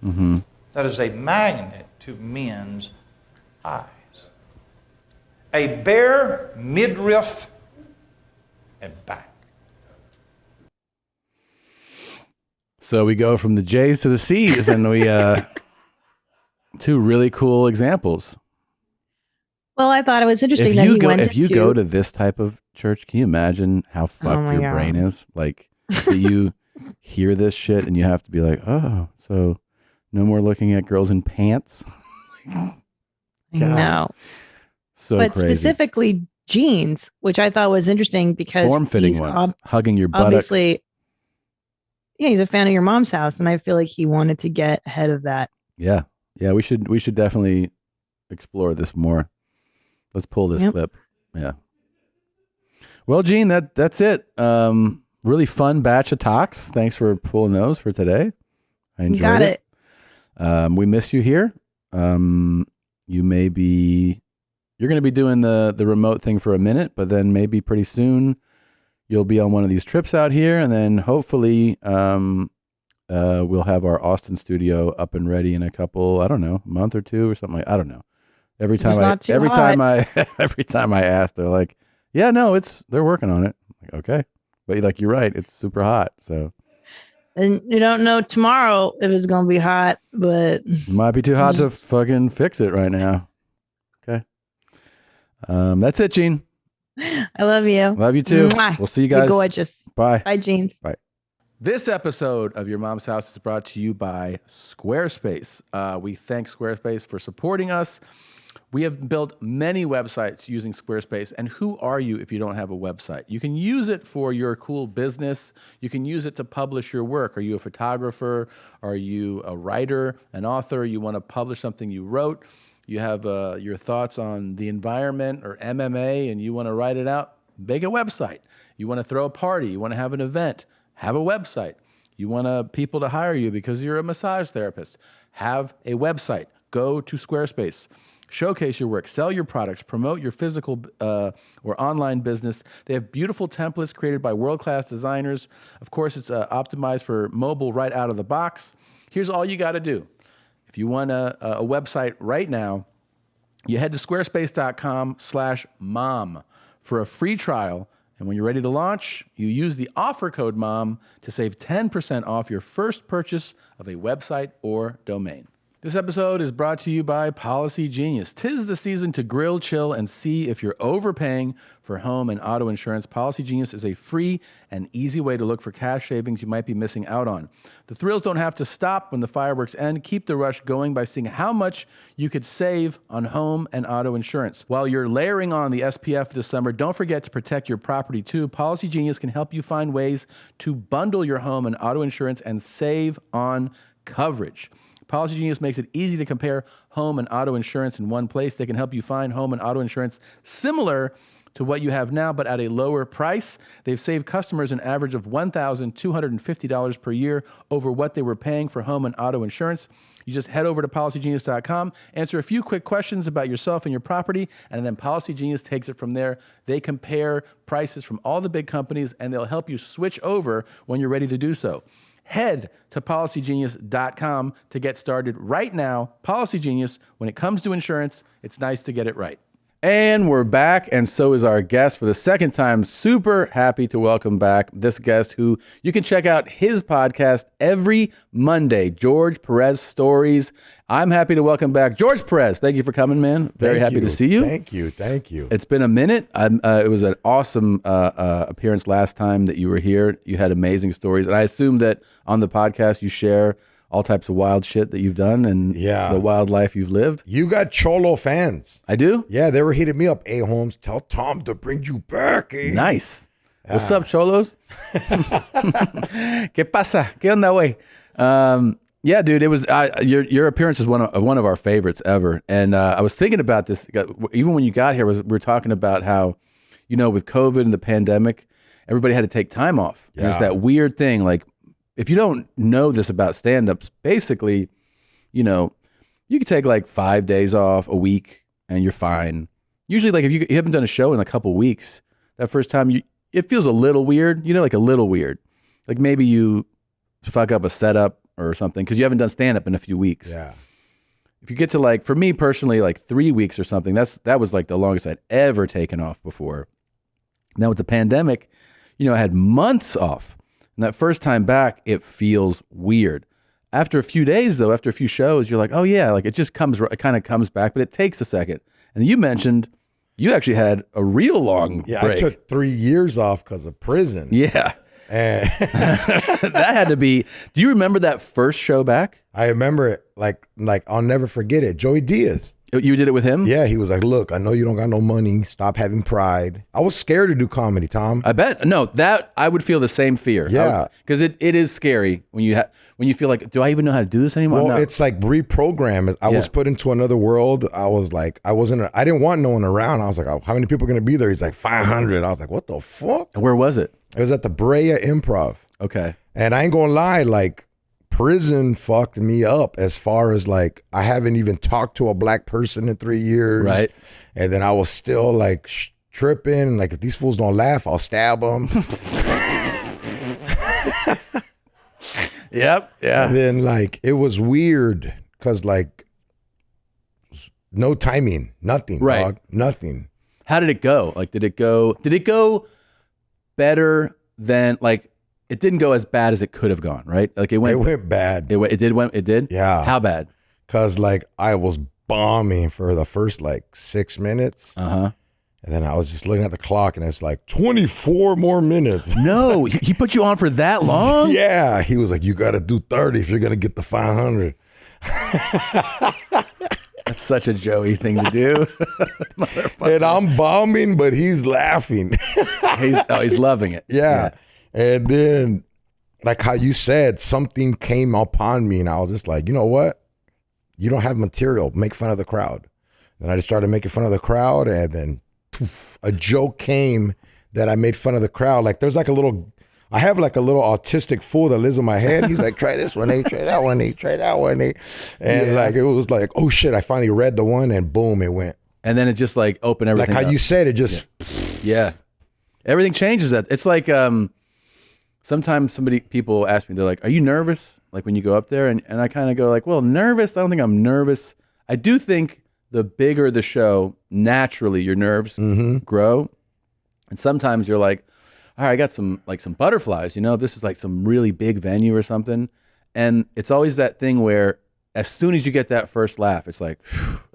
Mm-hmm. That is a magnet to men's eyes. A bare midriff and back. So we go from the J's to the C's, and we two really cool examples. Well, I thought it was interesting that he went if you go to this type of church, can you imagine how fucked your brain is? Like, that you hear this shit and you have to be like, oh, so no more looking at girls in pants? No. So but crazy. Specifically jeans, which I thought was interesting because form-fitting ones, hugging your buttocks. Obviously, yeah, he's a fan of your mom's house, and I feel like he wanted to get ahead of that. Yeah. We should definitely explore this more. Let's pull this clip. Yeah. Well, Gene, that's it. Really fun batch of talks. Thanks for pulling those for today. I enjoyed it. We miss you here. you're going to be doing the remote thing for a minute, but then maybe pretty soon you'll be on one of these trips out here, and then hopefully we'll have our Austin studio up and ready in a couple, I don't know, month or two or something. I don't know. Every time I ask, they're like, "Yeah, no, they're working on it." I'm like, okay, but like you're right, it's super hot. So, and you don't know tomorrow if it's gonna be hot, but it might be too hot to fucking fix it right now. Okay, that's it, Gene. I love you. Love you too. Mwah. We'll see you guys. You're gorgeous. Bye. Bye, Jeans. Bye. This episode of Your Mom's House is brought to you by Squarespace. We thank Squarespace for supporting us. We have built many websites using Squarespace, and who are you if you don't have a website? You can use it for your cool business. You can use it to publish your work. Are you a photographer? Are you a writer, an author? You want to publish something you wrote? You have your thoughts on the environment or MMA, and you want to write it out? Make a website. You want to throw a party? You want to have an event? Have a website. You want people to hire you because you're a massage therapist? Have a website. Go to Squarespace. Showcase your work, sell your products, promote your physical or online business. They have beautiful templates created by world-class designers. Of course, it's optimized for mobile right out of the box. Here's all you got to do. If you want a website right now, you head to squarespace.com/mom for a free trial. And when you're ready to launch, you use the offer code MOM to save 10% off your first purchase of a website or domain. This episode is brought to you by Policy Genius. 'Tis the season to grill, chill, and see if you're overpaying for home and auto insurance. Policy Genius is a free and easy way to look for cash savings you might be missing out on. The thrills don't have to stop when the fireworks end. Keep the rush going by seeing how much you could save on home and auto insurance. While you're layering on the SPF this summer, don't forget to protect your property too. Policy Genius can help you find ways to bundle your home and auto insurance and save on coverage. Policy Genius makes it easy to compare home and auto insurance in one place. They can help you find home and auto insurance similar to what you have now, but at a lower price. They've saved customers an average of $1,250 per year over what they were paying for home and auto insurance. You just head over to policygenius.com, answer a few quick questions about yourself and your property, and then Policy Genius takes it from there. They compare prices from all the big companies, and they'll help you switch over when you're ready to do so. Head to policygenius.com to get started right now. Policy Genius, when it comes to insurance, it's nice to get it right. And we're back, and so is our guest for the second time. Super happy to welcome back this guest who you can check out his podcast every Monday, George Perez Stories. I'm happy to welcome back George Perez. Thank you for coming, man. Very happy to see you. Thank you. It's been a minute. It was an awesome appearance last time that you were here. You had amazing stories, and I assume that on the podcast you share all types of wild shit that you've done and the wild life you've lived. You got Cholo fans. I do? Yeah, they were hitting me up. Hey, Holmes, tell Tom to bring you back. Eh? Nice. What's up, Cholos? ¿Qué pasa? ¿Qué onda, güey? Yeah, dude, it was your appearance is one of our favorites ever. And I was thinking about this, even when you got here, we were talking about how, with COVID and the pandemic, everybody had to take time off. Yeah. There's that weird thing, like, if you don't know this about stand-ups, basically, you can take like 5 days off a week and you're fine. Usually, like if you haven't done a show in a couple weeks, that first time, it feels a little weird, like a little weird. Like maybe you fuck up a setup or something because you haven't done stand-up in a few weeks. Yeah. If you get to like, for me personally, like 3 weeks or something, that was like the longest I'd ever taken off before. Now with the pandemic, I had months off. And that first time back, it feels weird. After a few days, though, after a few shows, you're like, oh yeah, like it kind of comes back, but it takes a second. And you mentioned you actually had a real long break. I took 3 years off because of prison. Yeah. And that had to be, do you remember that first show back? I remember it like I'll never forget it. Joey Diaz. You did it with him? Yeah, he was like, look, I know you don't got no money. Stop having pride. I was scared to do comedy, Tom. I bet. No, that I would feel the same fear. Yeah. Because it is scary when you feel like, do I even know how to do this anymore? Well, it's like reprogram. I was put into another world. I was like, I didn't want no one around. I was like, oh, how many people are going to be there? He's like, 500. I was like, what the fuck? And where was it? It was at the Brea Improv. Okay. And I ain't going to lie, like, prison fucked me up as far as like I haven't even talked to a black person in 3 years. Right. And then I was still like tripping. Like if these fools don't laugh, I'll stab them. Yep. Yeah. And then like it was weird because like no timing, nothing, right. dog, nothing. How did it go? Like, did it go better than like? It didn't go as bad as it could have gone, right? Like it went bad. It did. Yeah. How bad? Cause like I was bombing for the first like 6 minutes. Uh-huh. And then I was just looking at the clock and it's like 24 more minutes. No, he put you on for that long? Yeah. He was like, you got to do 30 if you're going to get the 500. That's such a Joey thing to do. And I'm bombing, but he's laughing. He's loving it. Yeah. And then, like how you said, something came upon me and I was just like, you know what? You don't have material. Make fun of the crowd. Then I just started making fun of the crowd and then poof, a joke came that I made fun of the crowd. Like there's like I have like a little autistic fool that lives in my head. He's like, try this one, try that one, try that one, And like, it was like, oh shit, I finally read the one and boom, it went. And then it just like opened everything Like how up. you said, it just. Yeah. Everything changes that. It's like, sometimes people ask me, they're like, are you nervous? Like when you go up there and I kind of go like, well, nervous. I don't think I'm nervous. I do think the bigger the show, naturally your nerves grow. And sometimes you're like, all right, I got some butterflies, this is like some really big venue or something. And it's always that thing where as soon as you get that first laugh, it's like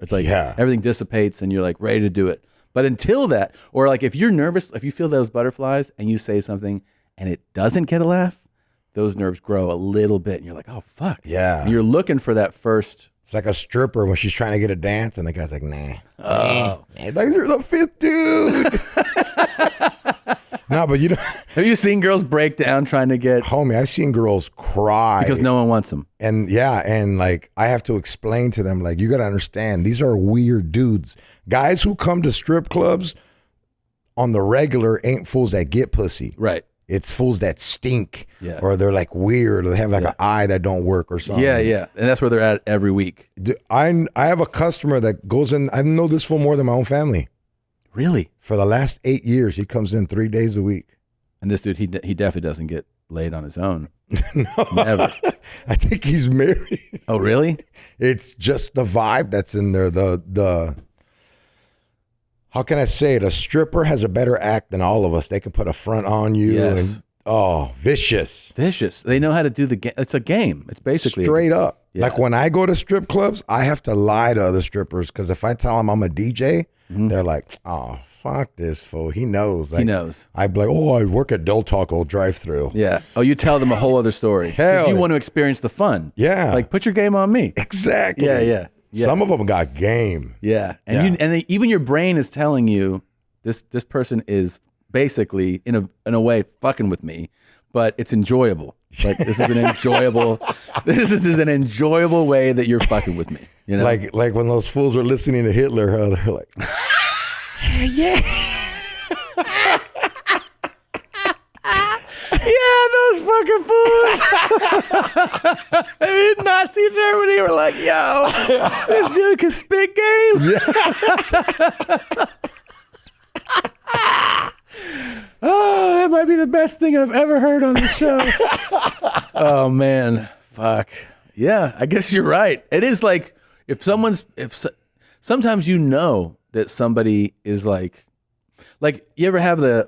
everything dissipates and you're like ready to do it. But until that, or like if you're nervous, if you feel those butterflies and you say something and it doesn't get a laugh, those nerves grow a little bit and you're like, oh, fuck. Yeah. And you're looking for that first. It's like a stripper when she's trying to get a dance and the guy's like, nah. Oh. Like, you're the fifth dude. No, but you know. Have you seen girls break down trying to get. Homie, I've seen girls cry. Because no one wants them. And yeah, and like I have to explain to them, like, you got to understand, these are weird dudes. Guys who come to strip clubs on the regular ain't fools that get pussy. Right. It's fools that stink. Yeah. Or they're like weird or they have like an eye that don't work or something. Yeah, yeah. And that's where they're at every week. I have a customer that goes in, I know this for more than my own family. Really? For the last 8 years, he comes in 3 days a week. And this dude, he definitely doesn't get laid on his own. No. Never. I think he's married. Oh, really? It's just the vibe that's in there. The how can I say it? A stripper has a better act than all of us. They can put a front on you. Yes. And, vicious. Vicious. They know how to do the game. It's a game. It's basically straight up. Yeah. Like when I go to strip clubs, I have to lie to other strippers because if I tell them I'm a DJ, they're like, oh, fuck this fool. He knows. Like, he knows. I'd be like, oh, I work at Del Taco drive-thru. Yeah. Oh, you tell them a whole other story. Hell. You want to experience the fun. Yeah. Like, put your game on me. Exactly. Yeah. Some of them got game. Yeah. And even your brain is telling you this person is basically in a way fucking with me, but it's enjoyable. Like this is an enjoyable way that you're fucking with me. You know? Like when those fools were listening to Hitler, they're like, yeah. Yeah, those fucking fools. Nazi Germany were like, yo, this dude can spit game. Yeah. Oh, that might be the best thing I've ever heard on the show. Oh man, fuck. Yeah, I guess you're right. It is like sometimes you know that somebody is like you ever have a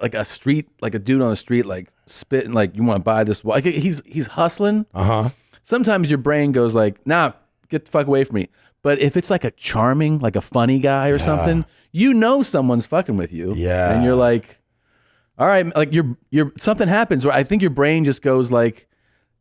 dude on the street like spitting like you want to buy this, like he's hustling. Sometimes your brain goes like, nah, get the fuck away from me. But if it's like a charming, like a funny guy or something, you know someone's fucking with you. Yeah. And you're like, all right, like you're something happens where I think your brain just goes like,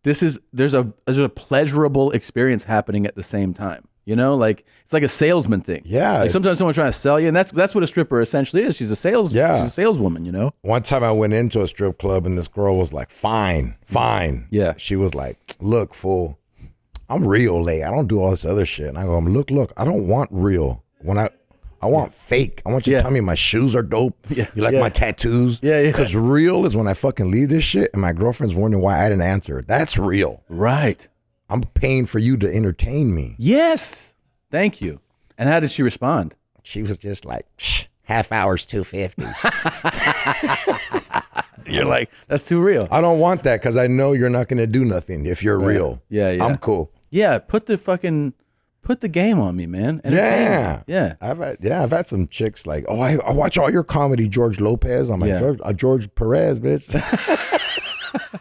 there's a pleasurable experience happening at the same time. You know, like it's like a salesman thing. Yeah. Like sometimes someone's trying to sell you, and that's what a stripper essentially is. She's a saleswoman, you know? One time I went into a strip club and this girl was like, fine. Yeah. She was like, look, fool, I'm real late. I don't do all this other shit. And I go, look, I don't want real. I want fake. I want you to tell me my shoes are dope. Yeah. You like my tattoos? Yeah. Because real is when I fucking leave this shit and my girlfriend's wondering why I didn't answer. That's real. Right. I'm paying for you to entertain me. Yes. Thank you. And how did she respond? She was just like, half hour's $250. You're like, that's too real. I don't want that because I know you're not going to do nothing if you're Right. real. Yeah. I'm cool. Yeah. Put the game on me, man. Yeah. Yeah. I've had some chicks like, oh, I watch all your comedy, George Lopez. I'm like, George Perez, bitch.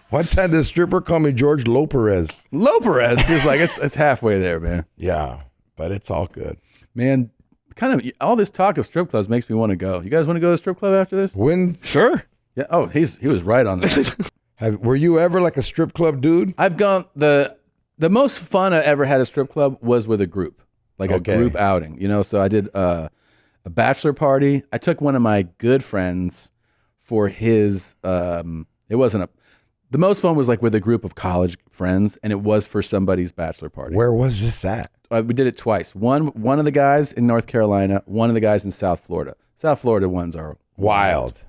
One time this stripper called me George Lopez. Lopez. He was like, it's halfway there, man. Yeah, but it's all good. Man, kind of all this talk of strip clubs makes me want to go. You guys want to go to a strip club after this? Sure. Yeah. Oh, he was right on that. Were you ever like a strip club dude? I've gone the most fun I ever had at a strip club was with a group, like a group outing. You know, so I did a bachelor party. I took one of my good friends for his. It wasn't the most fun was like with a group of college friends, and it was for somebody's bachelor party. Where was this at? We did it twice. One of the guys in North Carolina, one of the guys in South Florida. South Florida ones are wild.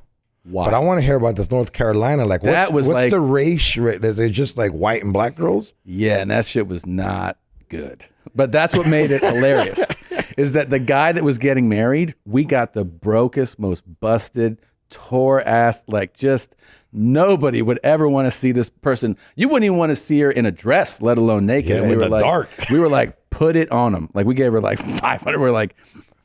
But I want to hear about this North Carolina. Like, what's the race? Is it just like white and black girls? Yeah, and that shit was not good. But that's what made it hilarious. Is that the guy that was getting married? We got the brokest, most busted, tore ass. Like, just nobody would ever want to see this person. You wouldn't even want to see her in a dress, let alone naked. Yeah, and we in were the like, dark. We were like, put it on him. Like, we gave her like 500. We're like,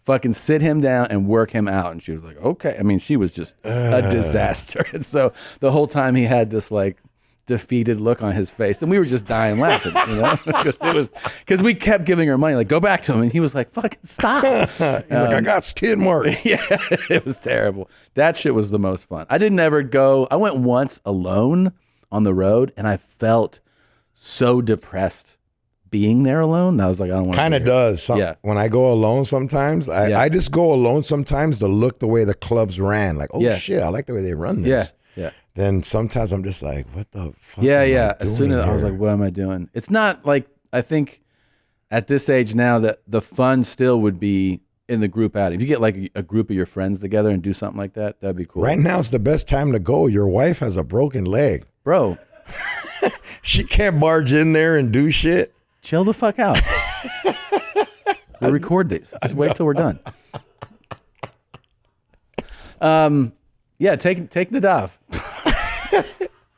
fucking sit him down and work him out. And she was like, okay. I mean, she was just a disaster. And so the whole time he had this like defeated look on his face, and we were just dying laughing, you know, because we kept giving her money, like, go back to him. And he was like, fucking stop. He's like, I got skid marks. Yeah, it was terrible. That shit was the most fun. I didn't ever go. I went once alone on the road, and I felt so depressed being there alone. I was like, I don't want to. Kind of does. When I go alone sometimes, I just go alone sometimes to look the way the clubs ran. Like, oh shit, I like the way they run this. Yeah. Then sometimes I'm just like, what the fuck? Yeah. As soon as I was like, what am I doing? It's not like, I think at this age now that the fun still would be in the group outing. If you get like a group of your friends together and do something like that, that'd be cool. Right now is the best time to go. Your wife has a broken leg. Bro. She can't barge in there and do shit. Chill the fuck out. We'll record these. Just wait till we're done. Yeah, take Nadav.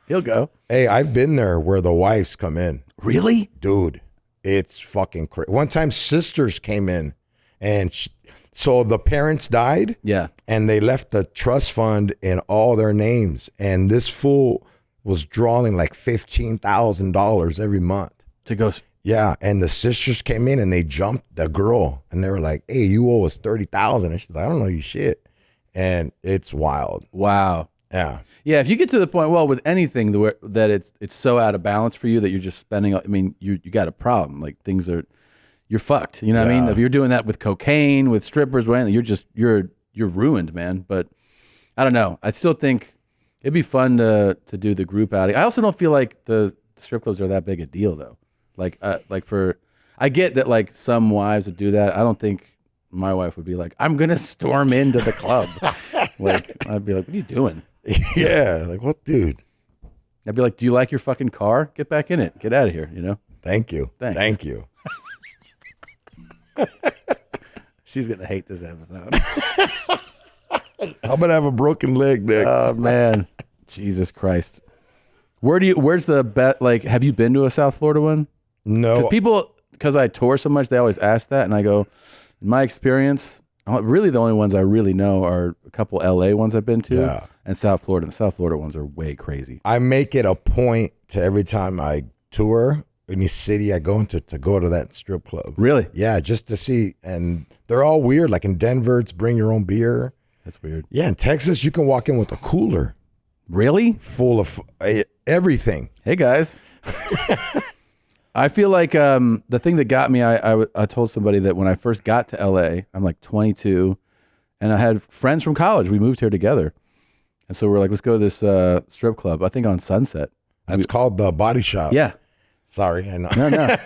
He'll go. Hey, I've been there where the wives come in. Really? Dude, it's fucking crazy. One time sisters came in, and so the parents died. Yeah. And they left the trust fund in all their names. And this fool was drawing like $15,000 every month. To go. Yeah, and the sisters came in and they jumped the girl, and they were like, "Hey, you owe us $30,000." And she's like, "I don't know you shit," and it's wild. Wow. Yeah. Yeah. If you get to the point, well, with anything that it's so out of balance for you that you're just spending. I mean, you got a problem. Like you're fucked. You know what I mean? If you're doing that with cocaine, with strippers, with anything, you're ruined, man. But I don't know. I still think it'd be fun to do the group outing. I also don't feel like the strip clubs are that big a deal though. I get that like some wives would do that. I don't think my wife would be like, I'm gonna storm into the club. Like, I'd be like, what are you doing? Yeah, like what, dude? I'd be like, do you like your fucking car? Get back in it. Get out of here. You know. Thank you. Thanks. Thank you. She's gonna hate this episode. I'm gonna have a broken leg next. Oh man, Jesus Christ. Where's the bet? Like, have you been to a South Florida one? No. Because I tour so much, they always ask that, and I go, in my experience, really the only ones I really know are a couple LA ones I've been to, and South Florida. The South Florida ones are way crazy. I make it a point to every time I tour any city I go into to go to that strip club. Really? Yeah, just to see. And they're all weird. Like in Denver, it's bring your own beer. That's weird. Yeah, in Texas, you can walk in with a cooler. Really? Full of everything. Hey, guys. I feel like the thing that got me, I told somebody that when I first got to LA, I'm like 22, and I had friends from college. We moved here together. And so we're like, let's go to this strip club, I think on Sunset. That's called the Body Shop. Yeah. Sorry, I know. No.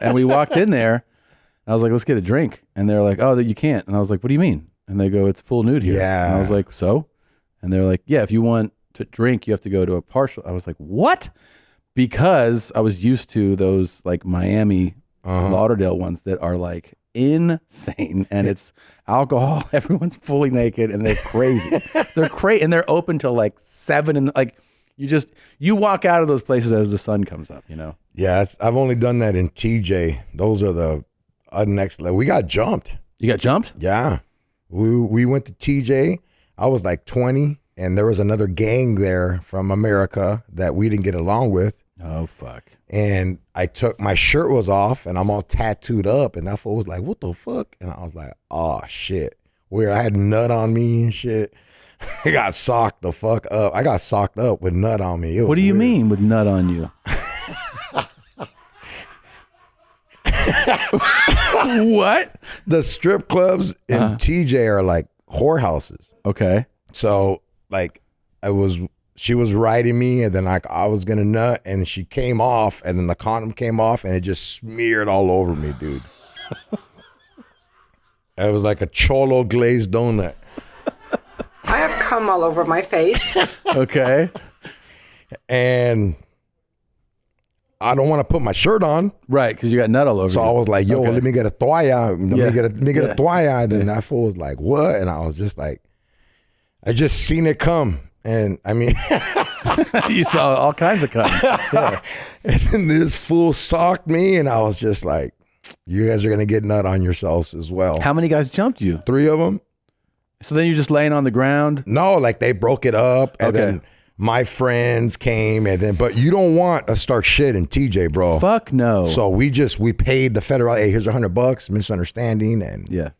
And we walked in there, and I was like, let's get a drink. And they're like, oh, you can't. And I was like, what do you mean? And they go, it's full nude here. Yeah. And I was like, so? And they're like, yeah, if you want to drink, you have to go to a partial. I was like, what? because I was used to those like Miami, Lauderdale ones that are like insane, and it's alcohol. Everyone's fully naked, and they're crazy. They're crazy, and they're open till like 7, and like you walk out of those places as the sun comes up. You know. Yeah, I've only done that in TJ. Those are the next level. We got jumped. You got jumped? Yeah, we went to TJ. I was like 20, and there was another gang there from America that we didn't get along with. Oh, fuck. And my shirt was off, and I'm all tattooed up, and that fool was like, what the fuck? And I was like, oh, shit. Weird. I had nut on me and shit. I got socked the fuck up. I got socked up with nut on me. What do you mean with nut on you? What? The strip clubs in TJ are like whorehouses. Okay. So, like, she was riding me, and then I was gonna nut, and she came off, and then the condom came off, and it just smeared all over me, dude. It was like a cholo glazed donut. I have cum all over my face. Okay. And I don't want to put my shirt on. Right, because you got nut all over So you. I was like, yo, Okay. let me get a toalla. Let me get a toalla. And then that fool was like, what? And I was just like, I just seen it come. And I mean, you saw all kinds of cum. Yeah. And then this fool socked me, and I was just like, you guys are going to get nut on yourselves as well. How many guys jumped you? 3 of them. So then you're just laying on the ground? No, like they broke it up, and then my friends came, and then, but you don't want to start shit in TJ, bro. Fuck no. So we paid the federal, hey, here's $100, misunderstanding, and yeah.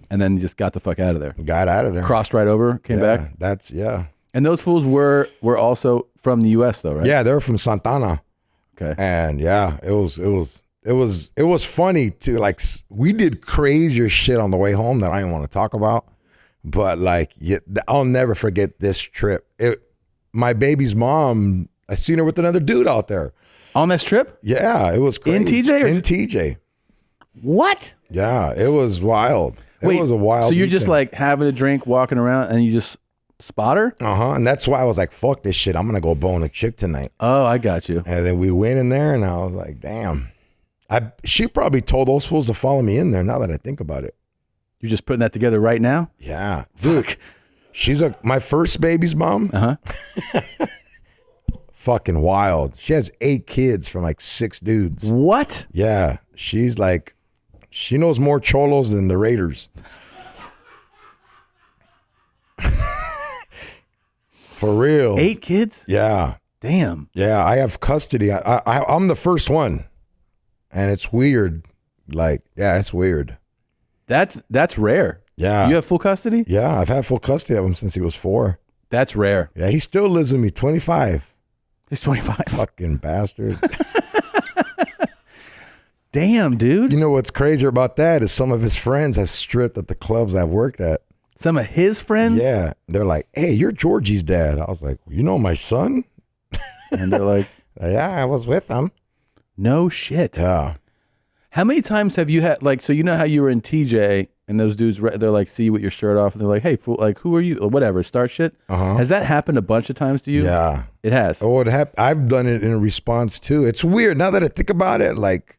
And then just got the fuck out of there. Got out of there. Crossed right over, came back? Yeah. And those fools were also from the U.S. though, right? Yeah, they're from Santana. Okay. And yeah, it was funny too. Like, we did crazier shit on the way home that I didn't want to talk about. But like, I'll never forget this trip. My baby's mom, I seen her with another dude out there. On this trip? Yeah, it was crazy. In TJ? In TJ. What? Yeah, it was wild. It was a wild So you're just weekend. like having a drink, walking around, and you just spot her? And that's why I was like, fuck this shit. I'm going to go bone a chick tonight. Oh, I got you. And then we went in there, and I was like, damn. She probably told those fools to follow me in there now that I think about it. You're just putting that together right now? Yeah. Dude, she's my first baby's mom. Fucking wild. She has 8 kids from like 6 dudes. What? Yeah. She's like, she knows more cholos than the Raiders. For real. 8 kids? Yeah. Damn. Yeah, I have custody. I'm the first one. And it's weird. Like, yeah, it's weird. That's rare. Yeah. You have full custody? Yeah, I've had full custody of him since he was 4. That's rare. Yeah, he still lives with me, 25. He's 25. Fucking bastard. Damn, dude. You know what's crazier about that is some of his friends have stripped at the clubs I've worked at. Some of his friends? Yeah. They're like, hey, you're Georgie's dad. I was like, you know my son? And they're like, yeah, I was with him. No shit. Yeah. How many times have you had, like, so you know how you were in TJ and those dudes, they're like, see you with your shirt off, and they're like, hey, fool, like, who are you? Or whatever, start shit. Has that happened a bunch of times to you? Yeah. It has. Oh, I've done it in response too. It's weird. Now that I think about it, like,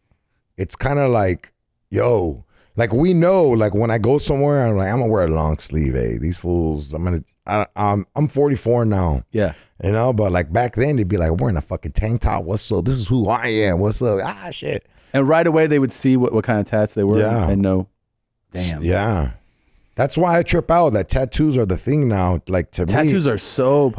it's kind of like, yo, like we know, like when I go somewhere, I'm like, I'm gonna wear a long sleeve. Hey, these fools, I'm 44 now. Yeah. You know, but like back then, they'd be like, I'm wearing a fucking tank top. What's up? This is who I am. What's up? Ah, shit. And right away, they would see what kind of tats they were and know, damn. Yeah. That's why I trip out that tattoos are the thing now. Like, to me. Tattoos are so,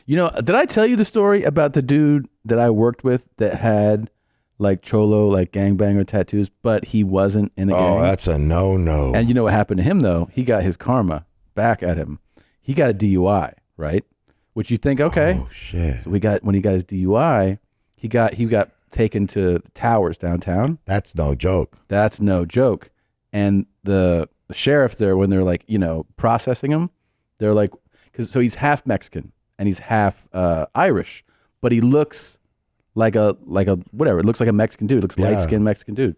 you know, did I tell you the story about the dude that I worked with that had like cholo, like gangbanger tattoos, but he wasn't in a gang? Oh, that's a no-no. And you know what happened to him though? He got his karma back at him. He got a DUI, right? Which you think, okay. Oh, shit. So when he got his DUI, he got taken to the towers downtown. That's no joke. That's no joke. And the sheriff there, when they're like, you know, processing him, they're like, so he's half Mexican and he's half Irish, but he looks like a whatever. It looks like a Mexican dude. Looks light skinned Mexican dude,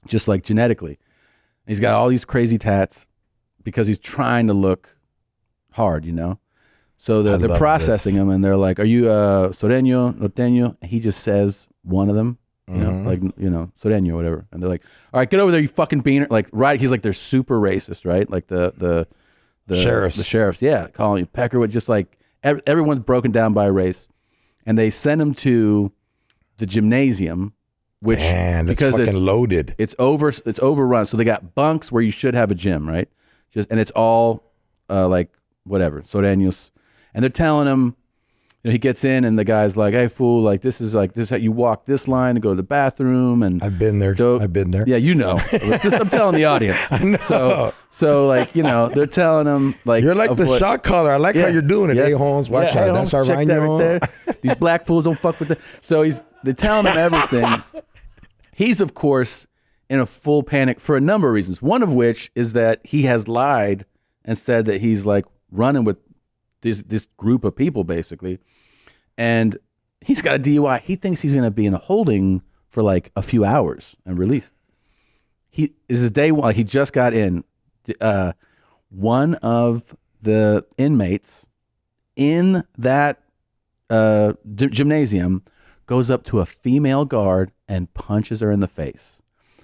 just like genetically. And he's got all these crazy tats because he's trying to look hard, you know. So they're processing him, and they're like, "Are you Soreño, Norteño?" And he just says one of them, you know, like Soreño, whatever. And they're like, "All right, get over there, you fucking beaner!" Like, right? He's like, they're super racist, right? Like the sheriffs, yeah, calling you Peckerwood, just like everyone's broken down by race, and they send him to the gymnasium, which because it's fucking loaded. It's overrun. So they got bunks where you should have a gym, right? And it's all like whatever, Soreños. And they're telling him, you know, he gets in and the guy's like, "Hey fool, like this is how you walk this line to go to the bathroom." And I've been there. I've been there. Yeah, you know. I'm telling the audience. I know. So like, you know, they're telling him like, you're like the shot caller. I like how you're doing it. Hey Holmes, watch out. That's our check that right there. These black fools don't fuck with that. So they're telling him everything. He's of course in a full panic for a number of reasons. One of which is that he has lied and said that he's like running with this group of people basically, and he's got a DUI. He thinks he's going to be in a holding for like a few hours and released. This is day one. He just got in. One of the inmates in that gymnasium goes up to a female guard and punches her in the face.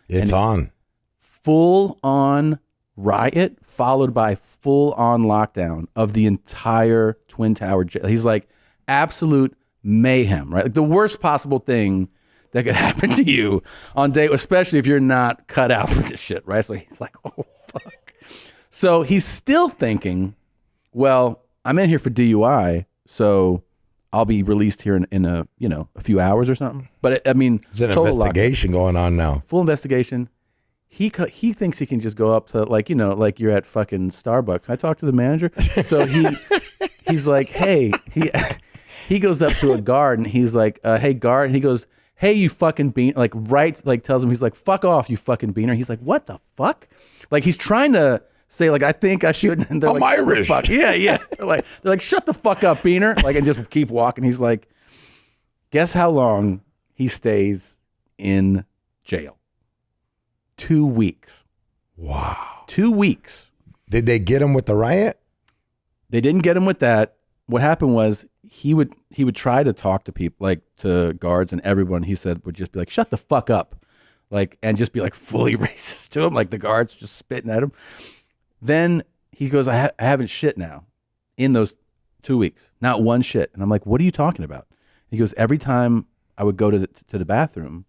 It's on. Full on riot followed by full on lockdown of the entire Twin Tower jail. He's like absolute mayhem, right? Like the worst possible thing that could happen to you on day, especially if you're not cut out for this shit, right? So he's like, oh fuck. So he's still thinking, well, I'm in here for DUI, so I'll be released here in a few hours or something. But I mean, there's an investigation going on now. Full investigation. He thinks he can just go up to like you're at fucking Starbucks. I talked to the manager, so he's like, hey, he goes up to a guard and he's like, hey guard, and he goes, hey you fucking beaner, tells him, he's like, fuck off you fucking beaner. He's like, what the fuck? Like he's trying to say like, I think I shouldn't. And they're I'm like, Irish. Fuck. Yeah. They're like, shut the fuck up, beaner. Like, and just keep walking. He's like, guess how long he stays in jail? 2 weeks. Wow. 2 weeks. Did they get him with the riot? They didn't get him with that. What happened was he would try to talk to people, like to guards and everyone, he said, would just be like, shut the fuck up. Like, and just be like fully racist to him. Like the guards just spitting at him. Then he goes, I haven't shit now in those 2 weeks. Not one shit. And I'm like, what are you talking about? He goes, every time I would go to the bathroom,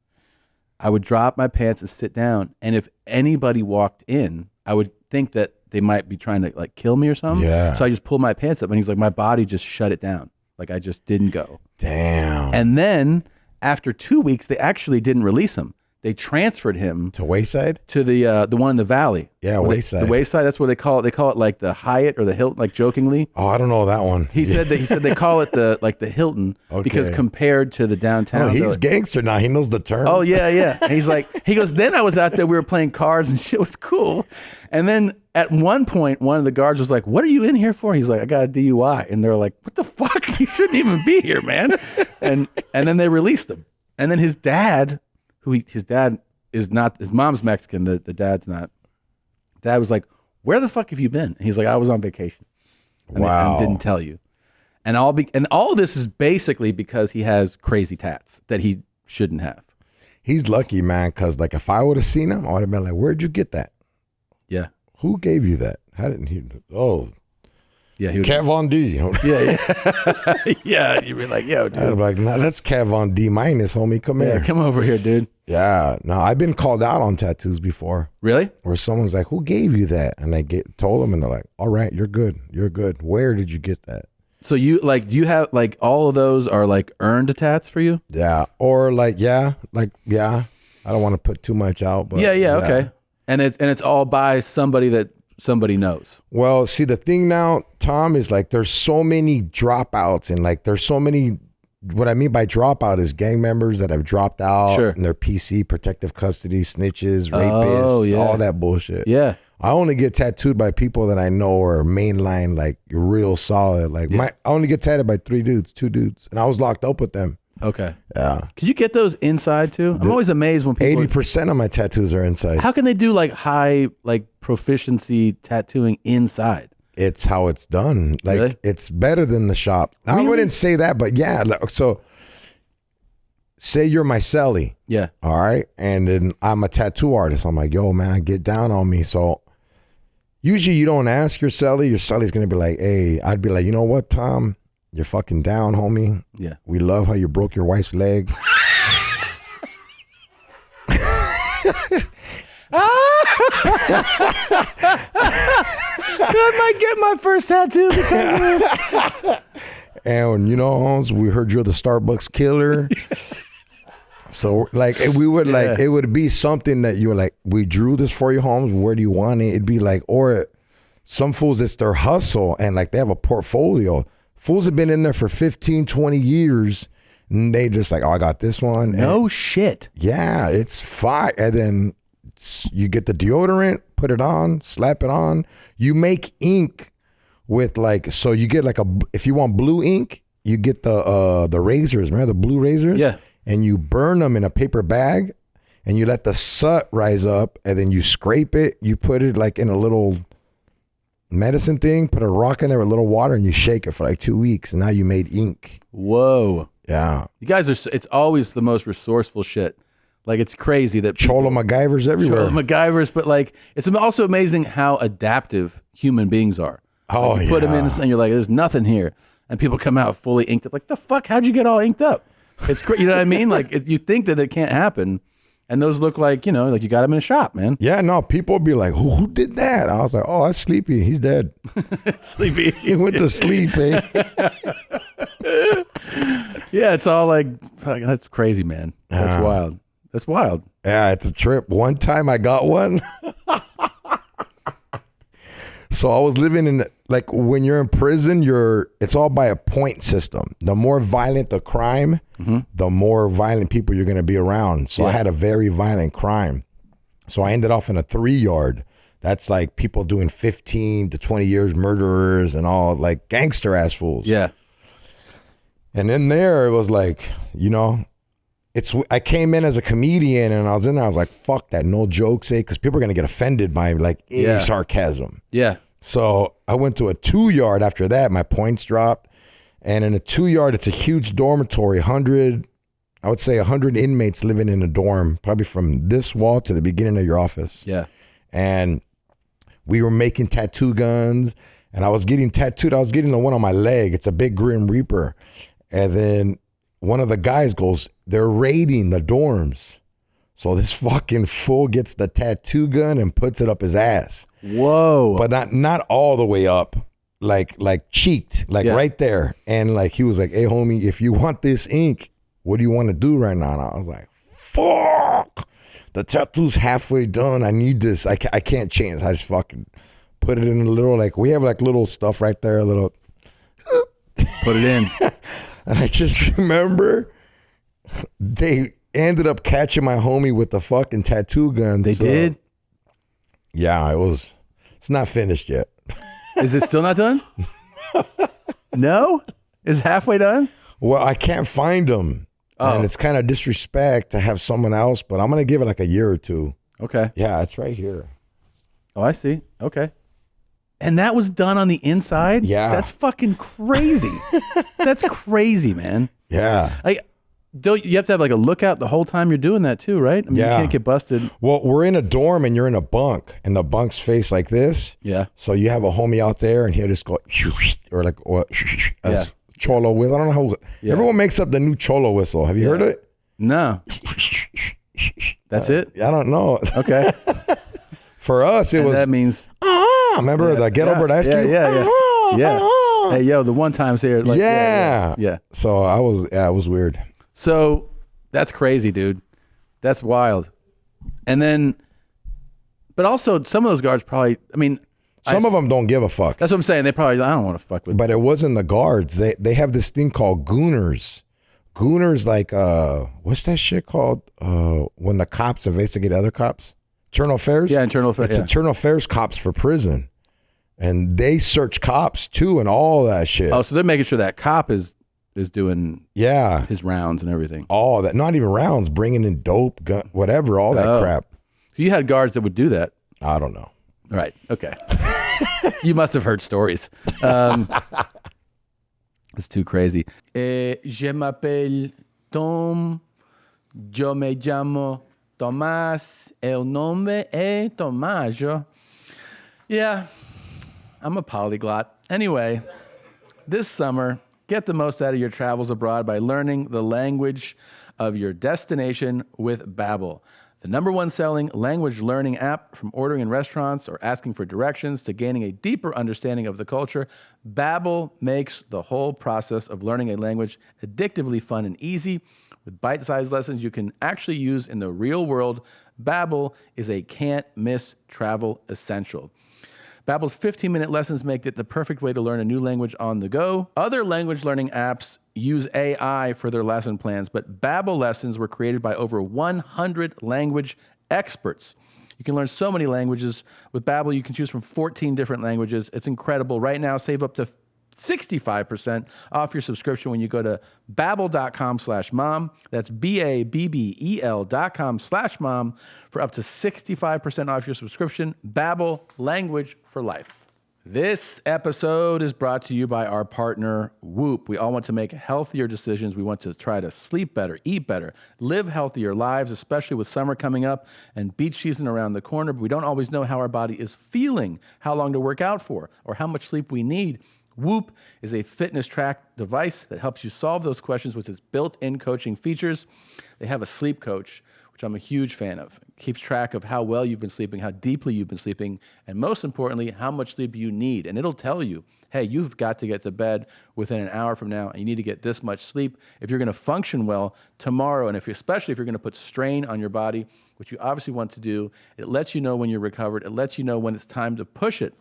I would drop my pants and sit down. And if anybody walked in, I would think that they might be trying to like kill me or something. Yeah. So I just pulled my pants up and he's like, my body just shut it down. Like I just didn't go. Damn. And then after 2 weeks, they actually didn't release him. They transferred him to Wayside, to the one in the Valley. Yeah, Wayside. The Wayside. That's what they call it. They call it like the Hyatt or the Hilton, like jokingly. Oh, I don't know that one. He said they call it the Hilton because compared to the downtown. Oh, he's gangster now. He knows the term. Oh yeah. And he goes. Then I was out there. We were playing cards and shit was cool. And then at one point, one of the guards was like, "What are you in here for?" He's like, "I got a DUI." And they're like, "What the fuck? You shouldn't even be here, man." And then they released him. And then his dad, his dad is not, his mom's Mexican, the dad's not. Dad was like, where the fuck have you been? And he's like, I was on vacation. And didn't tell you. And all of this is basically because he has crazy tats that he shouldn't have. He's lucky, man, because like if I would have seen him, I would have been like, where'd you get that? Yeah. Who gave you that? How didn't he? Oh. Yeah, he was, Kat Von D. Yeah. Yeah, you'd be like, yo, dude. I'd be like, nah, that's Kat Von D minus, homie. Come here. Come over here, dude. Yeah. No, I've been called out on tattoos before. Really? Where someone's like, who gave you that? And I told them, and they're like, all right, you're good. You're good. Where did you get that? So you have like all of those are like earned tats for you? Yeah. Or yeah. I don't want to put too much out, but yeah, okay. And it's all by somebody that somebody knows. Well, see, the thing now, Tom, is like there's so many dropouts and like there's so many, what I mean by dropout is gang members that have dropped out in their PC, protective custody, snitches, rapists, all that bullshit. Yeah. I only get tattooed by people that I know are mainline, like real solid. Like I only get tattooed by 2 dudes, and I was locked up with them. Okay. Yeah. Could you get those inside too? I'm always amazed when people 80% of my tattoos are inside. How can they do like high like proficiency tattooing inside? it's how it's done. Like Really? it's better than the shop. I Really? wouldn't say that, but yeah. So say you're my celly. Yeah. All right. And then I'm a tattoo artist. I'm like, yo, man, get down on me. So usually you don't ask your celly. Your celly's going to be like, hey, I'd be like, you know what, Tom? You're fucking down, homie. Yeah. We love how you broke your wife's leg. I might get my first tattoo because of this. And you know, Holmes, we heard you're the Starbucks killer. So like we would like it would be something that you were like, we drew this for you, Holmes. Where do you want it? It'd be like, or some fools, it's their hustle and like they have a portfolio. Fools have been in there for 15, 20 years and they just like, oh, I got this one. No shit. Yeah, it's fire. And then you get the deodorant, put it on, slap it on. You make ink with like, so you get like if you want blue ink, you get the razors, remember the blue razors? Yeah. And you burn them in a paper bag and you let the soot rise up and then you scrape it. You put it like in a little medicine thing, put a rock in there with a little water and you shake it for like 2 weeks. And now you made ink. Whoa. Yeah. You guys it's always the most resourceful shit. Like it's crazy that Cholo MacGyvers everywhere. Cholo MacGyvers, but like it's also amazing how adaptive human beings are. Oh, like you put them in and you're like, there's nothing here. And people come out fully inked up. Like, the fuck? How'd you get all inked up? It's great. You know what I mean? Like, you think that it can't happen. And those look like, you know, like you got them in a shop, man. Yeah, no, people be like, who did that? I was like, oh, that's Sleepy. He's dead. Sleepy. He went to sleep, eh? Yeah, it's all like, fuck, that's crazy, man. That's wild. That's wild. Yeah, it's a trip. One time I got one. So I was living in, like, when you're in prison, it's all by a point system. The more violent the crime, the more violent people you're going to be around. So I had a very violent crime. So I ended off in a 3-yard. That's like people doing 15 to 20 years, murderers and all, like gangster ass fools. Yeah. And in there, it was like, you know, I came in as a comedian and I was in there, I was like, fuck that, no jokes, because people are going to get offended by like any sarcasm. Yeah. So I went to a 2-yard after that, my points dropped. And in a 2-yard, it's a huge dormitory, 100 inmates living in a dorm, probably from this wall to the beginning of your office. Yeah. And we were making tattoo guns and I was getting tattooed. I was getting the one on my leg. It's a big Grim Reaper. And then one of the guys goes, they're raiding the dorms. So this fucking fool gets the tattoo gun and puts it up his ass. Whoa. But not all the way up, like cheeked, like right there. And like he was like, hey homie, if you want this ink, what do you want to do right now? And I was like, fuck, the tattoo's halfway done. I need this. I can't change. I just fucking put it in a little, like we have like little stuff right there, a little. Put it in. And I just remember they ended up catching my homie with the fucking tattoo gun. They did? Yeah, it's not finished yet. Is it still not done? No? Is it halfway done? Well, I can't find them. Oh. And it's kind of disrespect to have someone else, but I'm going to give it like a year or two. Okay. Yeah, it's right here. Oh, I see. Okay. And that was done on the inside? Yeah. That's fucking crazy. That's crazy, man. Yeah. You have to have like a lookout the whole time you're doing that too, right? I mean, you can't get busted. Well, we're in a dorm and you're in a bunk and the bunk's face like this. Yeah. So you have a homie out there and he'll just go, or like, Cholo whistle. I don't know how. Everyone makes up the new Cholo whistle. Have you heard it? No. That's it? I don't know. Okay. For us, it was. That means. Remember the Ghetto Burlesque? Yeah. Hey, yo, the one times here. Like, yeah. So it was weird. So that's crazy, dude. That's wild. And then, but also some of those guards probably, I mean. Some of them don't give a fuck. That's what I'm saying. They probably, I don't want to fuck with. But it wasn't the guards. They have this thing called gooners. Gooners, like, what's that shit called? When the cops investigate other cops? Internal affairs? Yeah, internal affairs. It's internal affairs cops for prison. And they search cops too and all that shit. Oh, so they're making sure that cop is doing his rounds and everything. All that. Not even rounds, bringing in dope, gun, whatever, all that crap. So you had guards that would do that? I don't know. Right. Okay. You must have heard stories. It's too crazy. Je m'appelle Tom. Yo me llamo Tomás. El nombre es Tomajo. Yeah, I'm a polyglot. Anyway, this summer, get the most out of your travels abroad by learning the language of your destination with Babbel, the #1 selling language learning app. From ordering in restaurants or asking for directions to gaining a deeper understanding of the culture, Babbel makes the whole process of learning a language addictively fun and easy. With bite-sized lessons you can actually use in the real world, Babbel is a can't-miss travel essential. Babbel's 15-minute lessons make it the perfect way to learn a new language on the go. Other language learning apps use AI for their lesson plans, but Babbel lessons were created by over 100 language experts. You can learn so many languages. With Babbel, you can choose from 14 different languages. It's incredible. Right now, save up to 65% off your subscription when you go to babbel.com/mom. That's BABBEL.com/mom for up to 65% off your subscription. Babbel, language for life. This episode is brought to you by our partner, Whoop. We all want to make healthier decisions. We want to try to sleep better, eat better, live healthier lives, especially with summer coming up and beach season around the corner. But we don't always know how our body is feeling, how long to work out for, or how much sleep we need. Whoop is a fitness track device that helps you solve those questions with its built-in coaching features. They have a sleep coach, which I'm a huge fan of. It keeps track of how well you've been sleeping, how deeply you've been sleeping, and most importantly, how much sleep you need. And it'll tell you, hey, you've got to get to bed within an hour from now, and you need to get this much sleep if you're going to function well tomorrow, and especially if you're going to put strain on your body, which you obviously want to do. It lets you know when you're recovered. It lets you know when it's time to push it.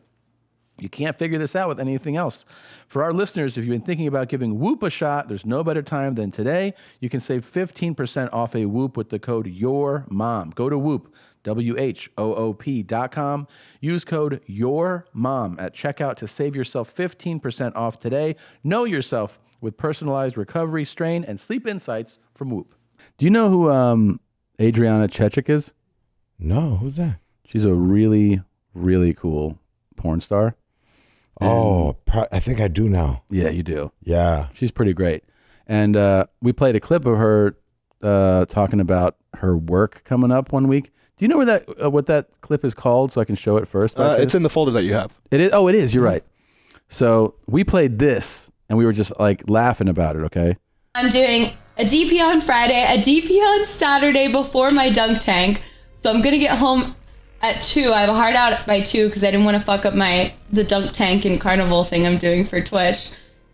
You can't figure this out with anything else. For our listeners, if you've been thinking about giving Whoop a shot, there's no better time than today. You can save 15% off a Whoop with the code YOURMOM. Go to Whoop, WHOOP.com. Use code YOURMOM at checkout to save yourself 15% off today. Know yourself with personalized recovery, strain, and sleep insights from Whoop. Do you know who Adriana Chechik is? No, who's that? She's a really, really cool porn star. Oh, I think I do now. Yeah, you do. Yeah. She's pretty great. And we played a clip of her talking about her work coming up one week. Do you know where that what that clip is called, so I can show it first? It's in the folder that you have. It is. Oh, it is. You're right. So we played this, and we were just like laughing about it. Okay. I'm doing a DP on Friday, a DP on Saturday before my dunk tank. So I'm gonna get home at 2. I have a hard out by 2 because I didn't want to fuck up the dunk tank and carnival thing I'm doing for Twitch.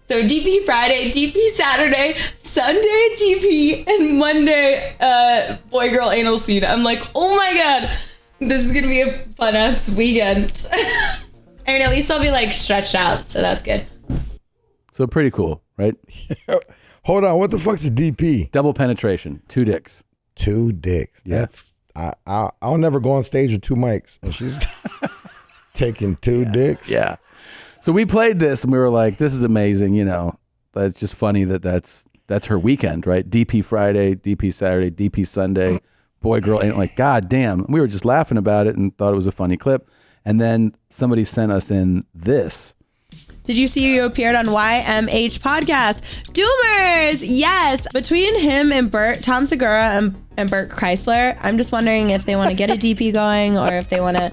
So DP Friday, DP Saturday, Sunday DP, and Monday boy girl anal scene. I'm like, oh my god, this is gonna be a fun ass weekend. I mean, at least I'll be like stretched out, so that's good. So pretty cool, right? Hold on, what the fuck's a DP? Double penetration, 2 dicks. 2 dicks. Yeah. That's I'll never go on stage with 2 mics, and she's taking 2 dicks. Yeah. So we played this, and we were like, "This is amazing." You know, that's just funny that's her weekend, right? DP Friday, DP Saturday, DP Sunday, boy, girl, and like, god damn. We were just laughing about it and thought it was a funny clip. And then somebody sent us in this. Did you see you appeared on YMH podcast? Doomers! Yes! Between him and Bert, Tom Segura and Bert Chrysler, I'm just wondering if they want to get a DP going or if they want to,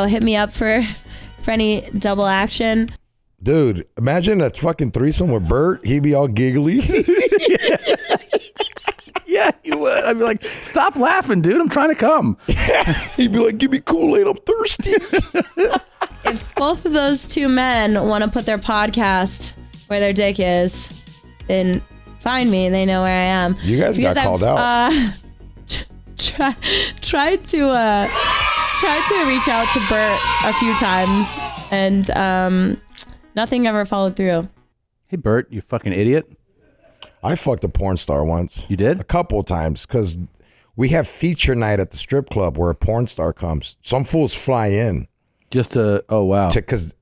hit me up for any double action. Dude, imagine a fucking threesome with Bert. He'd be all giggly. Yeah, you would. I'd be like, stop laughing, dude. I'm trying to come. He'd be like, give me Kool-Aid. I'm thirsty. If both of those 2 men want to put their podcast where their dick is, then find me. They know where I am. You guys got called out. Tried to reach out to Bert a few times, and nothing ever followed through. Hey, Bert, you fucking idiot. I fucked a porn star once. You did? A couple of times, because we have feature night at the strip club where a porn star comes. Some fools fly in. Just to, oh, wow. Because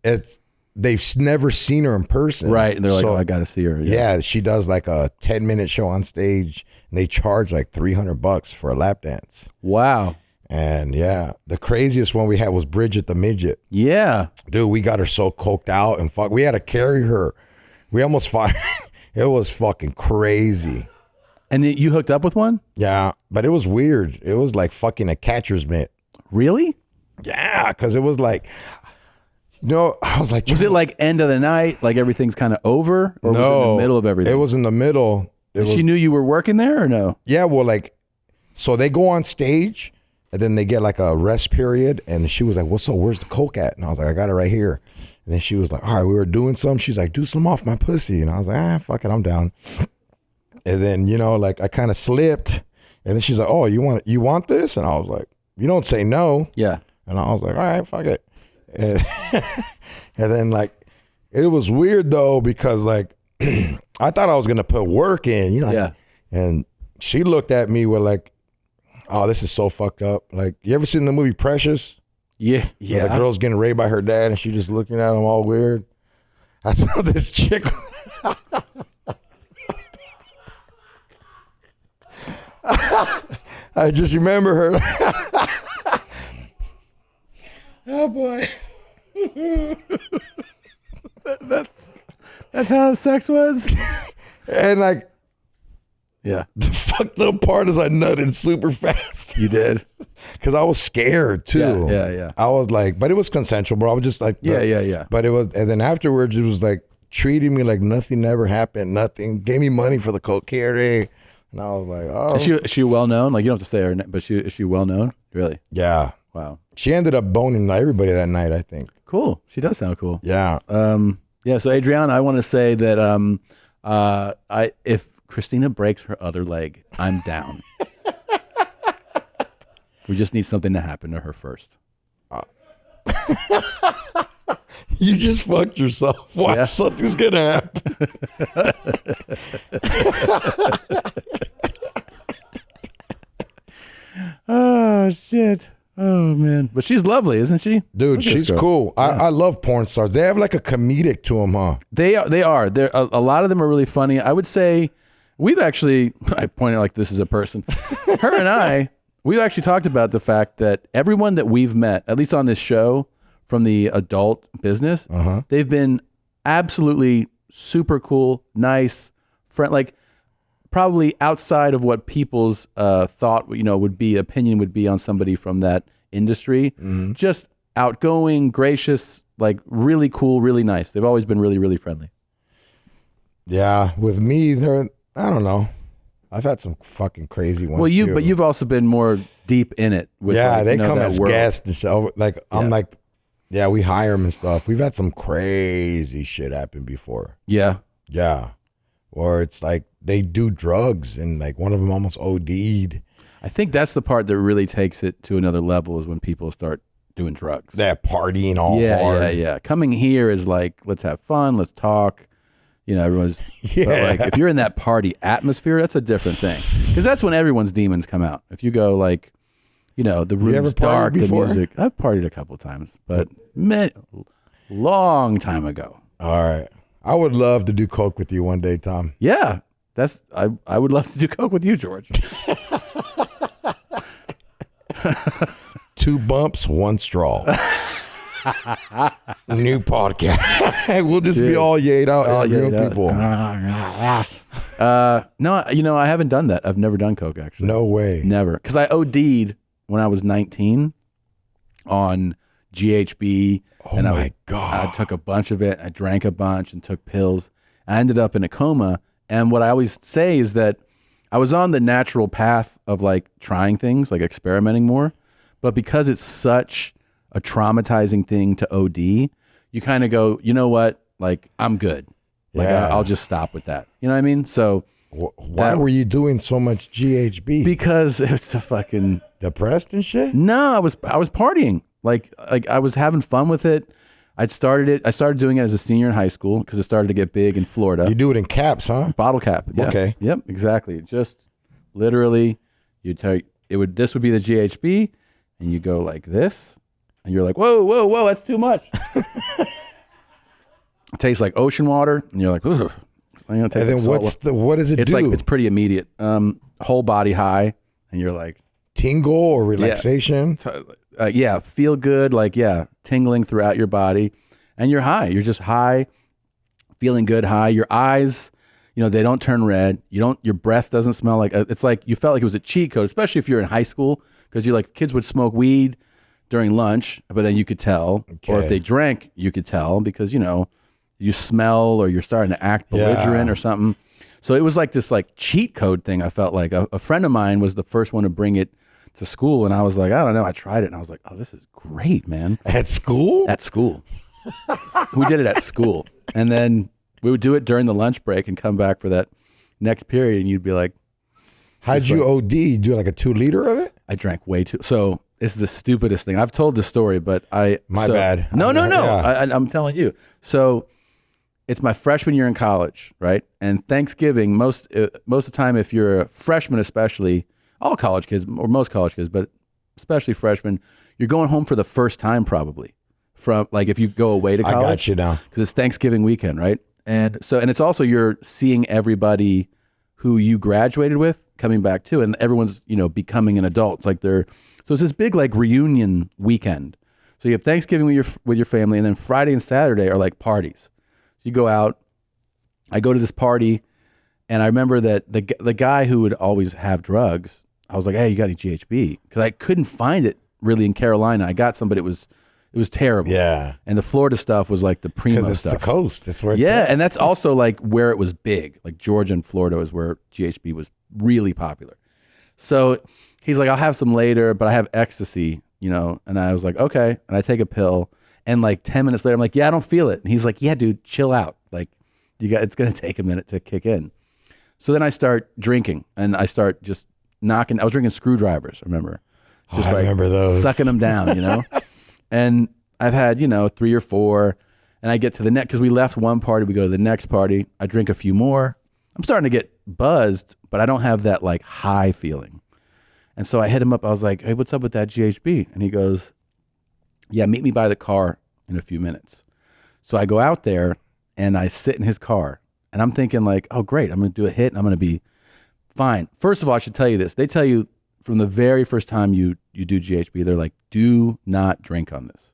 they've never seen her in person. Right, and they're like, oh, I got to see her. Yeah, she does like a 10-minute show on stage, and they charge like $300 for a lap dance. Wow. And yeah, the craziest one we had was Bridget the midget. Yeah. Dude, we got her so coked out and fuck. We had to carry her. We almost fought. It was fucking crazy. And you hooked up with one? Yeah, but it was weird. It was like fucking a catcher's mitt. Really? Yeah, because it was like, I was like, was it like end of the night, like everything's kind of over, or was it in the middle of everything? It was in the middle. She knew you were working there, or no? Yeah, well, like, so they go on stage, and then they get like a rest period, and she was like, where's the coke at? And I was like, I got it right here. And then she was like, all right, we were doing some. She's like, do some off my pussy. And I was like, fuck it, I'm down. And then, like I kind of slipped. And then she's like, oh, you want this? And I was like, you don't say no. Yeah. And I was like, all right, fuck it. And, and then like, it was weird though, because like, I thought I was going to put work in, Yeah. And she looked at me with like, oh, this is so fucked up. Like, you ever seen the movie Precious? Yeah. Where the girl's getting raped by her dad and she's just looking at him all weird. I saw this chick. I just remember her. Oh boy. That's how sex was. And like, yeah, the fucked up part is I nutted super fast. You did? Because I was scared too. Yeah. I was like, but it was consensual, bro. I was just like, yeah. But it was, and then afterwards, it was like treating me like nothing ever happened. Nothing. Gave me money for the coke carry. And I was like, oh. Is she well known? Like, you don't have to say her name, but is she well known? Really? Yeah. Wow. She ended up boning everybody that night, I think. Cool. She does sound cool. Yeah. Yeah. So Adriana, I want to say that if Christina breaks her other leg, I'm down. We just need something to happen to her first. You just fucked yourself. Why? Yeah. Something's gonna happen. Oh shit. Oh man. But she's lovely, isn't she? Dude, she's cool. I love porn stars. They have like a comedic to them, huh? They are. They're a lot of them are really funny. I would say we've actually, I point out like this is a person. Her and we've actually talked about the fact that everyone that we've met, at least on this show, from the adult business, they've been absolutely super cool, nice, like probably outside of what people's thought, opinion would be on somebody from that industry. Just outgoing, gracious, like really cool, really nice. They've always been really, really friendly. Yeah, with me, I don't know. I've had some fucking crazy ones. Well, too. But you've also been more deep in it. With they come as world. guests and shit. Like I'm like, yeah, we hire them and stuff. We've had some crazy shit happen before. Yeah. Or it's like they do drugs and like one of them almost OD'd. I think that's the part that really takes it to another level is when people start doing drugs. They're partying all hard. Yeah. Coming here is like, let's have fun, let's talk. Everyone's but like if you're in that party atmosphere, that's a different thing. Because that's when everyone's demons come out. If you go like, the room's dark, the music. I've partied a couple times, but long time ago. All right. I would love to do coke with you one day, Tom. Yeah. I would love to do coke with you, George. 2 bumps, 1 straw. New podcast. We'll just be all yayed out and real people. No, I haven't done that. I've never done coke, actually. No way. Never. Because I OD'd when I was 19 on GHB. Oh my God. I took a bunch of it. I drank a bunch and took pills. I ended up in a coma. And what I always say is that I was on the natural path of like trying things, like experimenting more. But because it's such a traumatizing thing to OD, you kind of go, you know what? Like, I'm good. Like, I'll just stop with that. You know what I mean? So why were you doing so much GHB? Because it's a fucking depressed and shit? No, I was partying. Like I was having fun with it. I started doing it as a senior in high school because it started to get big in Florida. You do it in caps, huh? Bottle cap. Yeah. Okay. Yep, exactly. Just literally this would be the GHB and you go like this and you're like, whoa, that's too much. It tastes like ocean water and you're like, ooh. And then what does it do? It's pretty immediate. Whole body high and you're like, tingle or relaxation. Yeah, feel good, like tingling throughout your body, and you're high. You're just high, feeling good, high. Your eyes, they don't turn red. Your breath doesn't smell like. It's like you felt like it was a cheat code, especially if you're in high school, because you're like kids would smoke weed during lunch, but then you could tell, or if they drank, you could tell because you smell or you're starting to act belligerent or something. So it was like this cheat code thing. I felt like a friend of mine was the first one to bring it to school, and I was like, I don't know. I tried it, and I was like, oh, this is great, man. At school? At school. We did it at school, and then we would do it during the lunch break and come back for that next period, and you'd be like, how'd you OD? You do like a 2-liter of it? I drank way too. So it's the stupidest thing. I've told the story, but My bad. No. Yeah. I'm telling you. So it's my freshman year in college, right? And Thanksgiving, most of the time, if you're a freshman, especially all college kids or most college kids, but especially freshmen, you're going home for the first time probably. From like if you go away to college, I got you now, because it's Thanksgiving weekend, right? And it's also you're seeing everybody who you graduated with coming back too, and everyone's becoming an adult. It's like so it's this big like reunion weekend. So you have Thanksgiving with your family, and then Friday and Saturday are like parties. You go out, I go to this party, and I remember that the guy who would always have drugs, I was like, hey, you got any GHB? Because I couldn't find it really in Carolina. I got some, but it was terrible. Yeah. And the Florida stuff was like the primo Because it's stuff. the coast. That's where it's Yeah, at. and that's also like where it was big. Like Georgia and Florida is where GHB was really popular. So he's like, I'll have some later, but I have ecstasy, and I was like, okay. And I take a pill. And like 10 minutes later, I'm like, yeah, I don't feel it. And he's like, yeah, dude, chill out. Like it's going to take a minute to kick in. So then I start drinking and I start just knocking. I was drinking screwdrivers, remember? Just I remember those. Sucking them down, And I've had, 3 or 4. And I get to the next, because we left one party, we go to the next party. I drink a few more. I'm starting to get buzzed, but I don't have that like high feeling. And so I hit him up. I was like, hey, what's up with that GHB? And he goes, yeah, meet me by the car in a few minutes. So I go out there and I sit in his car and I'm thinking like, oh great, I'm going to do a hit and I'm going to be fine. First of all, I should tell you this. They tell you from the very first time you do GHB, they're like, do not drink on this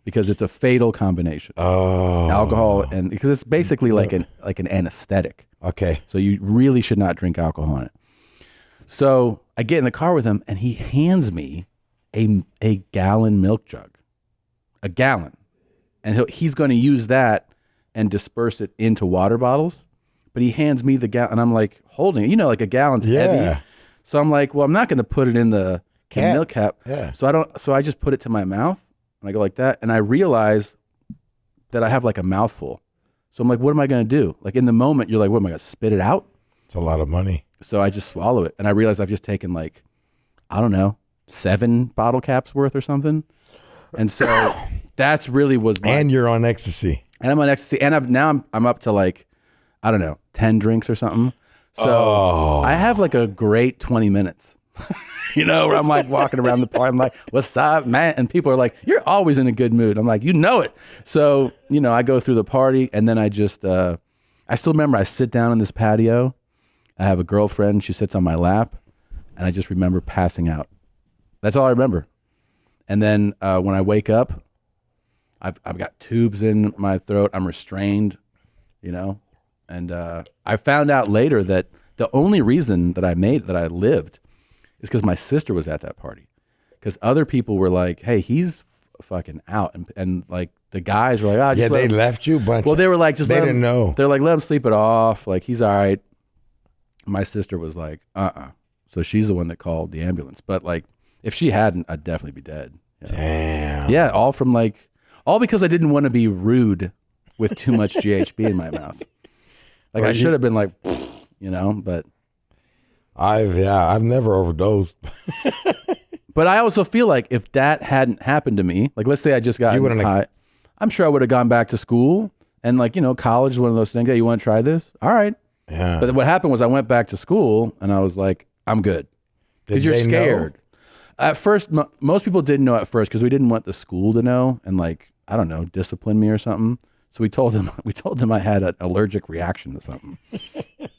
because it's a fatal combination. Oh. Alcohol and because it's basically like an anesthetic. Okay. So you really should not drink alcohol on it. So I get in the car with him and he hands me a gallon milk jug. A gallon. And he's going to use that and disperse it into water bottles. But he hands me the gallon, and I'm like holding it. Like a gallon's heavy. So I'm like, well, I'm not going to put it in the milk cap. Yeah. So I just put it to my mouth, and I go like that, and I realize that I have like a mouthful. So I'm like, what am I going to do? Like in the moment, you're like, what am I going to spit it out? It's a lot of money. So I just swallow it, and I realize I've just taken like, I don't know, 7 bottle caps worth or something. And so that's really was my... And you're on ecstasy. And I'm on ecstasy. And I'm up to like, I don't know, 10 drinks or something. So I have like a great 20 minutes, where I'm like walking around the park. I'm like, what's up, man? And people are like, you're always in a good mood. I'm like, it. So, I go through the party and then I just, I still remember I sit down on this patio. I have a girlfriend. She sits on my lap and I just remember passing out. That's all I remember. And then when I wake up, I've got tubes in my throat. I'm restrained, And I found out later that the only reason that I lived is because my sister was at that party. Because other people were like, hey, he's fucking out. And like the guys were like, just they left you? Well, they were like, they didn't know. They're like, let him sleep it off. Like, he's all right. My sister was like, So she's the one that called the ambulance. But like, if she hadn't, I'd definitely be dead. Damn. Yeah, all because I didn't want to be rude with too much GHB in my mouth. Like I should have been like, but I've never overdosed. But I also feel like if that hadn't happened to me, like let's say I just got high, I'm sure I would have gone back to school and like, college is one of those things. Hey, you want to try this? All right. Yeah. But what happened was I went back to school and I was like, I'm good. Because you're scared. Know? At first, most people didn't know at first because we didn't want the school to know and like, I don't know, discipline me or something. So we told them I had an allergic reaction to something,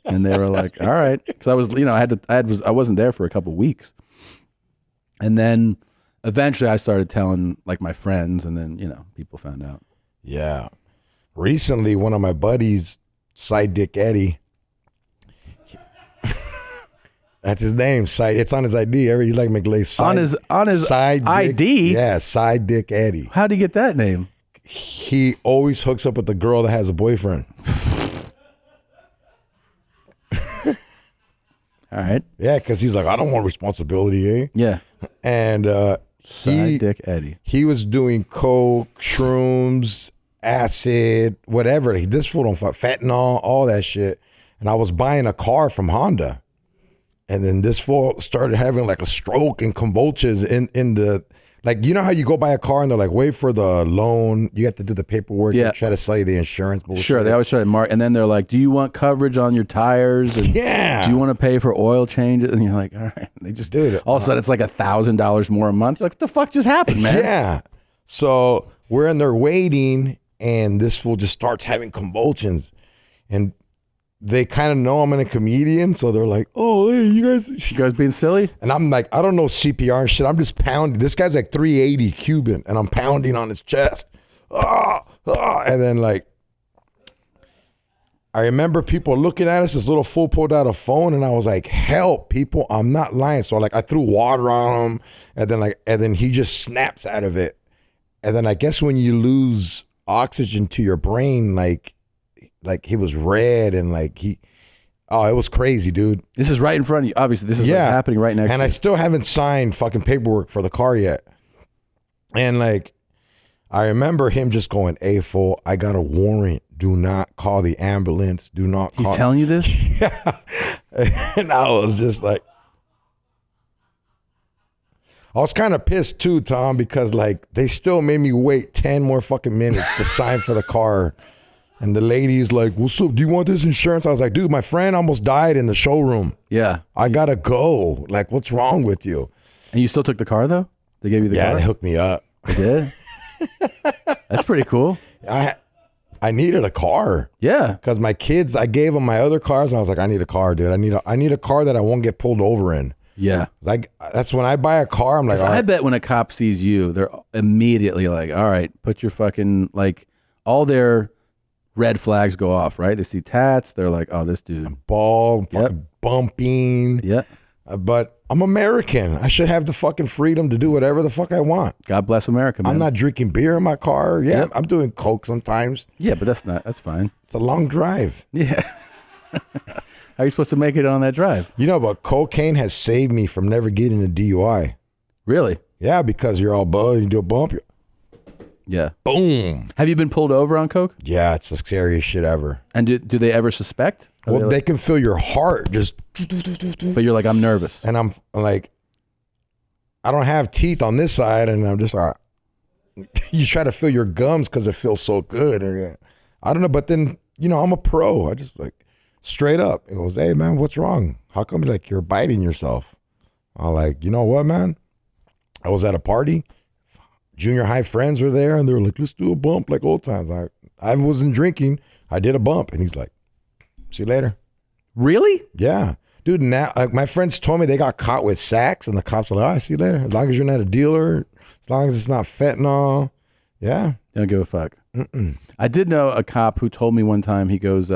and they were like, "All right," because I was, I wasn't there for a couple of weeks, And then eventually I started telling like my friends, and then, people found out. Yeah. Recently, one of my buddies, Side Dick Eddie, that's his name. It's on his ID. He's like McLeay. On his Side ID? Dick, yeah, Side Dick Eddie. How'd he get that name? He always hooks up with the girl that has a boyfriend. All right. Yeah, because he's like, I don't want responsibility, eh? Yeah. And Side Dick Eddie. He was doing coke, shrooms, acid, whatever. This fool don't fuck, fentanyl, all that shit. And I was buying a car from Honda. And then this fool started having like a stroke and convulsions in the, like, you know how you go buy a car and they're like, wait for the loan. You have to do the paperwork. Yeah. They try to sell you the insurance bullshit. Sure, they always try to mark, and then they're like, "Do you want coverage on your tires? And yeah. Do you want to pay for oil changes?" And you're like, "All right." They just do it. All of a sudden, it's like $1,000 more a month. You're like, "What the fuck just happened, man?" Yeah. So we're in there waiting, and this fool just starts having convulsions, and they kind of know I'm a comedian, so they're like, "Oh, hey, you guys being silly?" And I'm like, I don't know CPR and shit. I'm just pounding. This guy's like 380 Cuban, and I'm pounding on his chest. And then like, I remember people looking at us. This little fool pulled out a phone, and I was like, "Help, people! I'm not lying." So like, I threw water on him, and then he just snaps out of it. And then I guess when you lose oxygen to your brain, like he was red, and it was crazy, dude. This is right in front of you. Obviously, this is like happening right next to you. And I still haven't signed fucking paperwork for the car yet. And like, I remember him just going, "Hey, fool, I got a warrant. Do not call the ambulance. Do not call." He's telling you this? Yeah. And I was just like, I was kind of pissed too, Tom, because like they still made me wait 10 more fucking minutes to sign for the car. And the lady's like, "What's up? Do you want this insurance?" I was like, "Dude, my friend almost died in the showroom. Yeah. I gotta go. Like, what's wrong with you?" And you still took the car though? They gave you the car? Yeah, they hooked me up. They did? That's pretty cool. I needed a car. Yeah. Because my kids, I gave them my other cars. And I was like, I need a car, dude. I need a car that I won't get pulled over in. Yeah. Like, that's when I buy a car, I'm like, I bet when a cop sees you, they're immediately like, all right, put your fucking, like, all their red flags go off, right? They see tats. They're like, oh, this dude. Bald, fucking bumping. Yeah. But I'm American. I should have the fucking freedom to do whatever the fuck I want. God bless America, man. I'm not drinking beer in my car. Yeah, I'm doing coke sometimes. Yeah, but that's fine. It's a long drive. Yeah. How are you supposed to make it on that drive? You know, but cocaine has saved me from never getting a DUI. Really? Yeah, because you're all buzzed, you do a bump. Yeah. Boom. Have you been pulled over on coke? Yeah, it's the scariest shit ever. And do they ever suspect? Well, they can feel your heart just. But you're like, I'm nervous. And I'm like, I don't have teeth on this side, and I'm just all right. You try to feel your gums because it feels so good. And I don't know, but then, you know, I'm a pro. I just like, straight up. It goes, "Hey, man, what's wrong? How come like you're biting yourself?" I'm like, "You know what, man? I was at a party. Junior high friends were there, and they were like, let's do a bump like old times." I wasn't drinking. I did a bump, and he's like, "See you later." Really? Yeah. Dude, now my friends told me they got caught with sacks, and the cops were like, "All right, see you later. As long as you're not a dealer, as long as it's not fentanyl." Yeah. They don't give a fuck. I did know a cop who told me one time, he goes,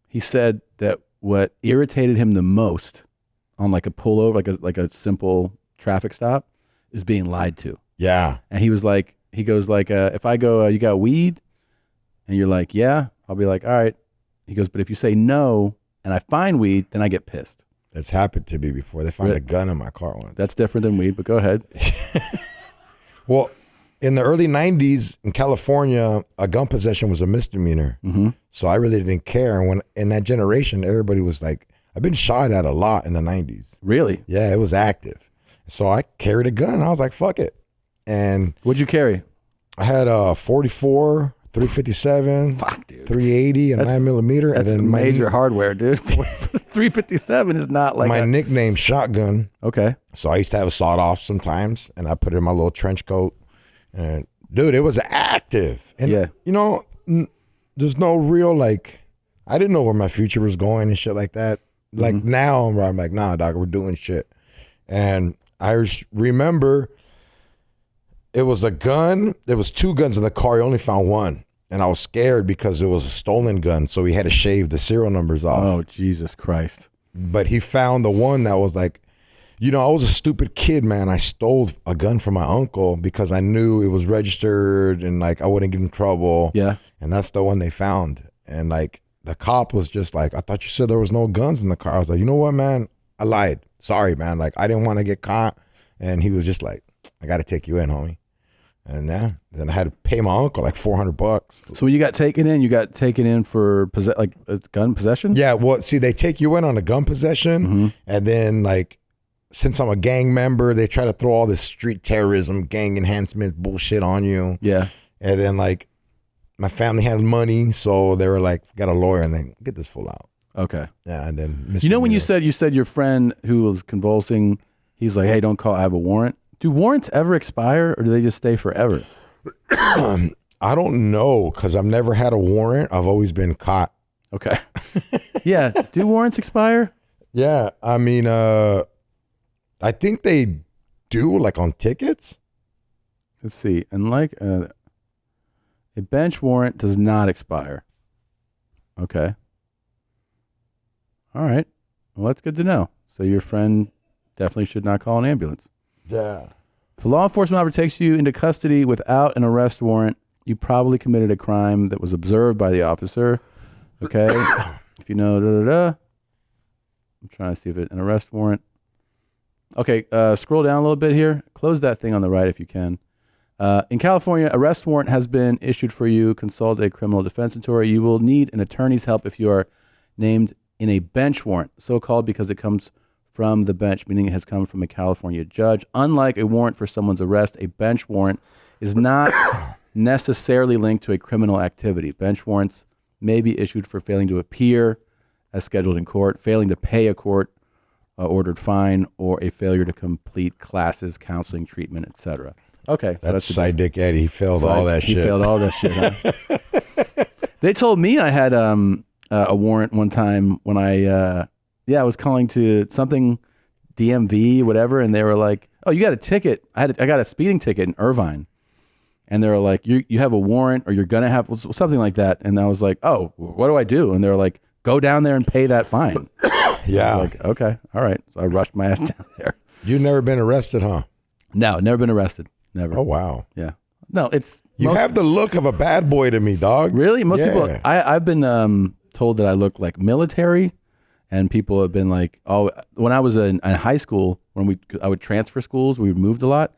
he said that what irritated him the most on like a pullover, like a simple traffic stop, is being lied to. Yeah. And he was like, he goes like, if I go, "You got weed?" And you're like, "Yeah." I'll be like, "All right." He goes, "But if you say no and I find weed, then I get pissed." That's happened to me before. They found a gun in my car once. That's different than weed, but go ahead. Well, in the early 90s in California, a gun possession was a misdemeanor. Mm-hmm. So I really didn't care. And when in that generation, everybody was like, I've been shot at a lot in the 90s. Really? Yeah, it was active. So I carried a gun. I was like, fuck it. And what'd you carry? I had a 44, 357, fuck, dude. 380, and 9mm. That's and then major hardware, dude. 357 is not like my nickname, Shotgun. Okay. So I used to have a sawed off sometimes, and I put it in my little trench coat. And dude, it was active. And you know, there's no real like, I didn't know where my future was going and shit like that. Like now, I'm like, nah, dog, we're doing shit. And I remember it was a gun. There was 2 guns in the car. He only found one. And I was scared because it was a stolen gun. So he had to shave the serial numbers off. Oh, Jesus Christ. But he found the one that was like, you know, I was a stupid kid, man. I stole a gun from my uncle because I knew it was registered and like I wouldn't get in trouble. Yeah. And that's the one they found. And like the cop was just like, I thought you said there was no guns in the car. I was like, you know what, man? I lied. Sorry, man. Like I didn't want to get caught. And he was just like, I got to take you in, homie. And then I had to pay my uncle like $400. So when you got taken in for gun possession? Yeah. Well, see, they take you in on a gun possession, and then like, since I'm a gang member, they try to throw all this street terrorism, gang enhancement bullshit on you. Yeah. And then like, my family had money, so they were like, got a lawyer, and then get this fool out. Okay. Yeah, and then you know when you said your friend who was convulsing, he's like, hey, don't call, I have a warrant. Do warrants ever expire or do they just stay forever? I don't know because I've never had a warrant. I've always been caught. Okay. Yeah. Do warrants expire? Yeah. I mean, I think they do like on tickets. Let's see. And like a bench warrant does not expire. Okay. All right. Well, that's good to know. So your friend definitely should not call an ambulance. Yeah. If a law enforcement officer takes you into custody without an arrest warrant, you probably committed a crime that was observed by the officer. Okay. If you know, I'm trying to see if an arrest warrant. Okay. Scroll down a little bit here. Close that thing on the right if you can. In California, arrest warrant has been issued for you. Consult a criminal defense attorney. You will need an attorney's help if you are named in a bench warrant, so-called because it comes from the bench, meaning it has come from a California judge. Unlike a warrant for someone's arrest, a bench warrant is not necessarily linked to a criminal activity. Bench warrants may be issued for failing to appear as scheduled in court, failing to pay a court-ordered fine, or a failure to complete classes, counseling, treatment, etc. Okay. So that's Side Dick Eddie. He failed all that shit. He failed all that shit, huh? They told me I had a warrant one time when I was calling to something DMV, whatever, and they were like, "Oh, you got a ticket." I got a speeding ticket in Irvine, and they were like, "You have a warrant, or you're gonna have something like that." And I was like, "Oh, what do I do?" And they were like, "Go down there and pay that fine." Yeah. I was like, okay, all right. So I rushed my ass down there. You've never been arrested, huh? No, never been arrested. Never. Oh wow. Yeah. No, it's you have the look of a bad boy to me, dog. Really? Most people. I've been told that I look like military. And people have been like, oh, when I was in high school, I would transfer schools, we moved a lot.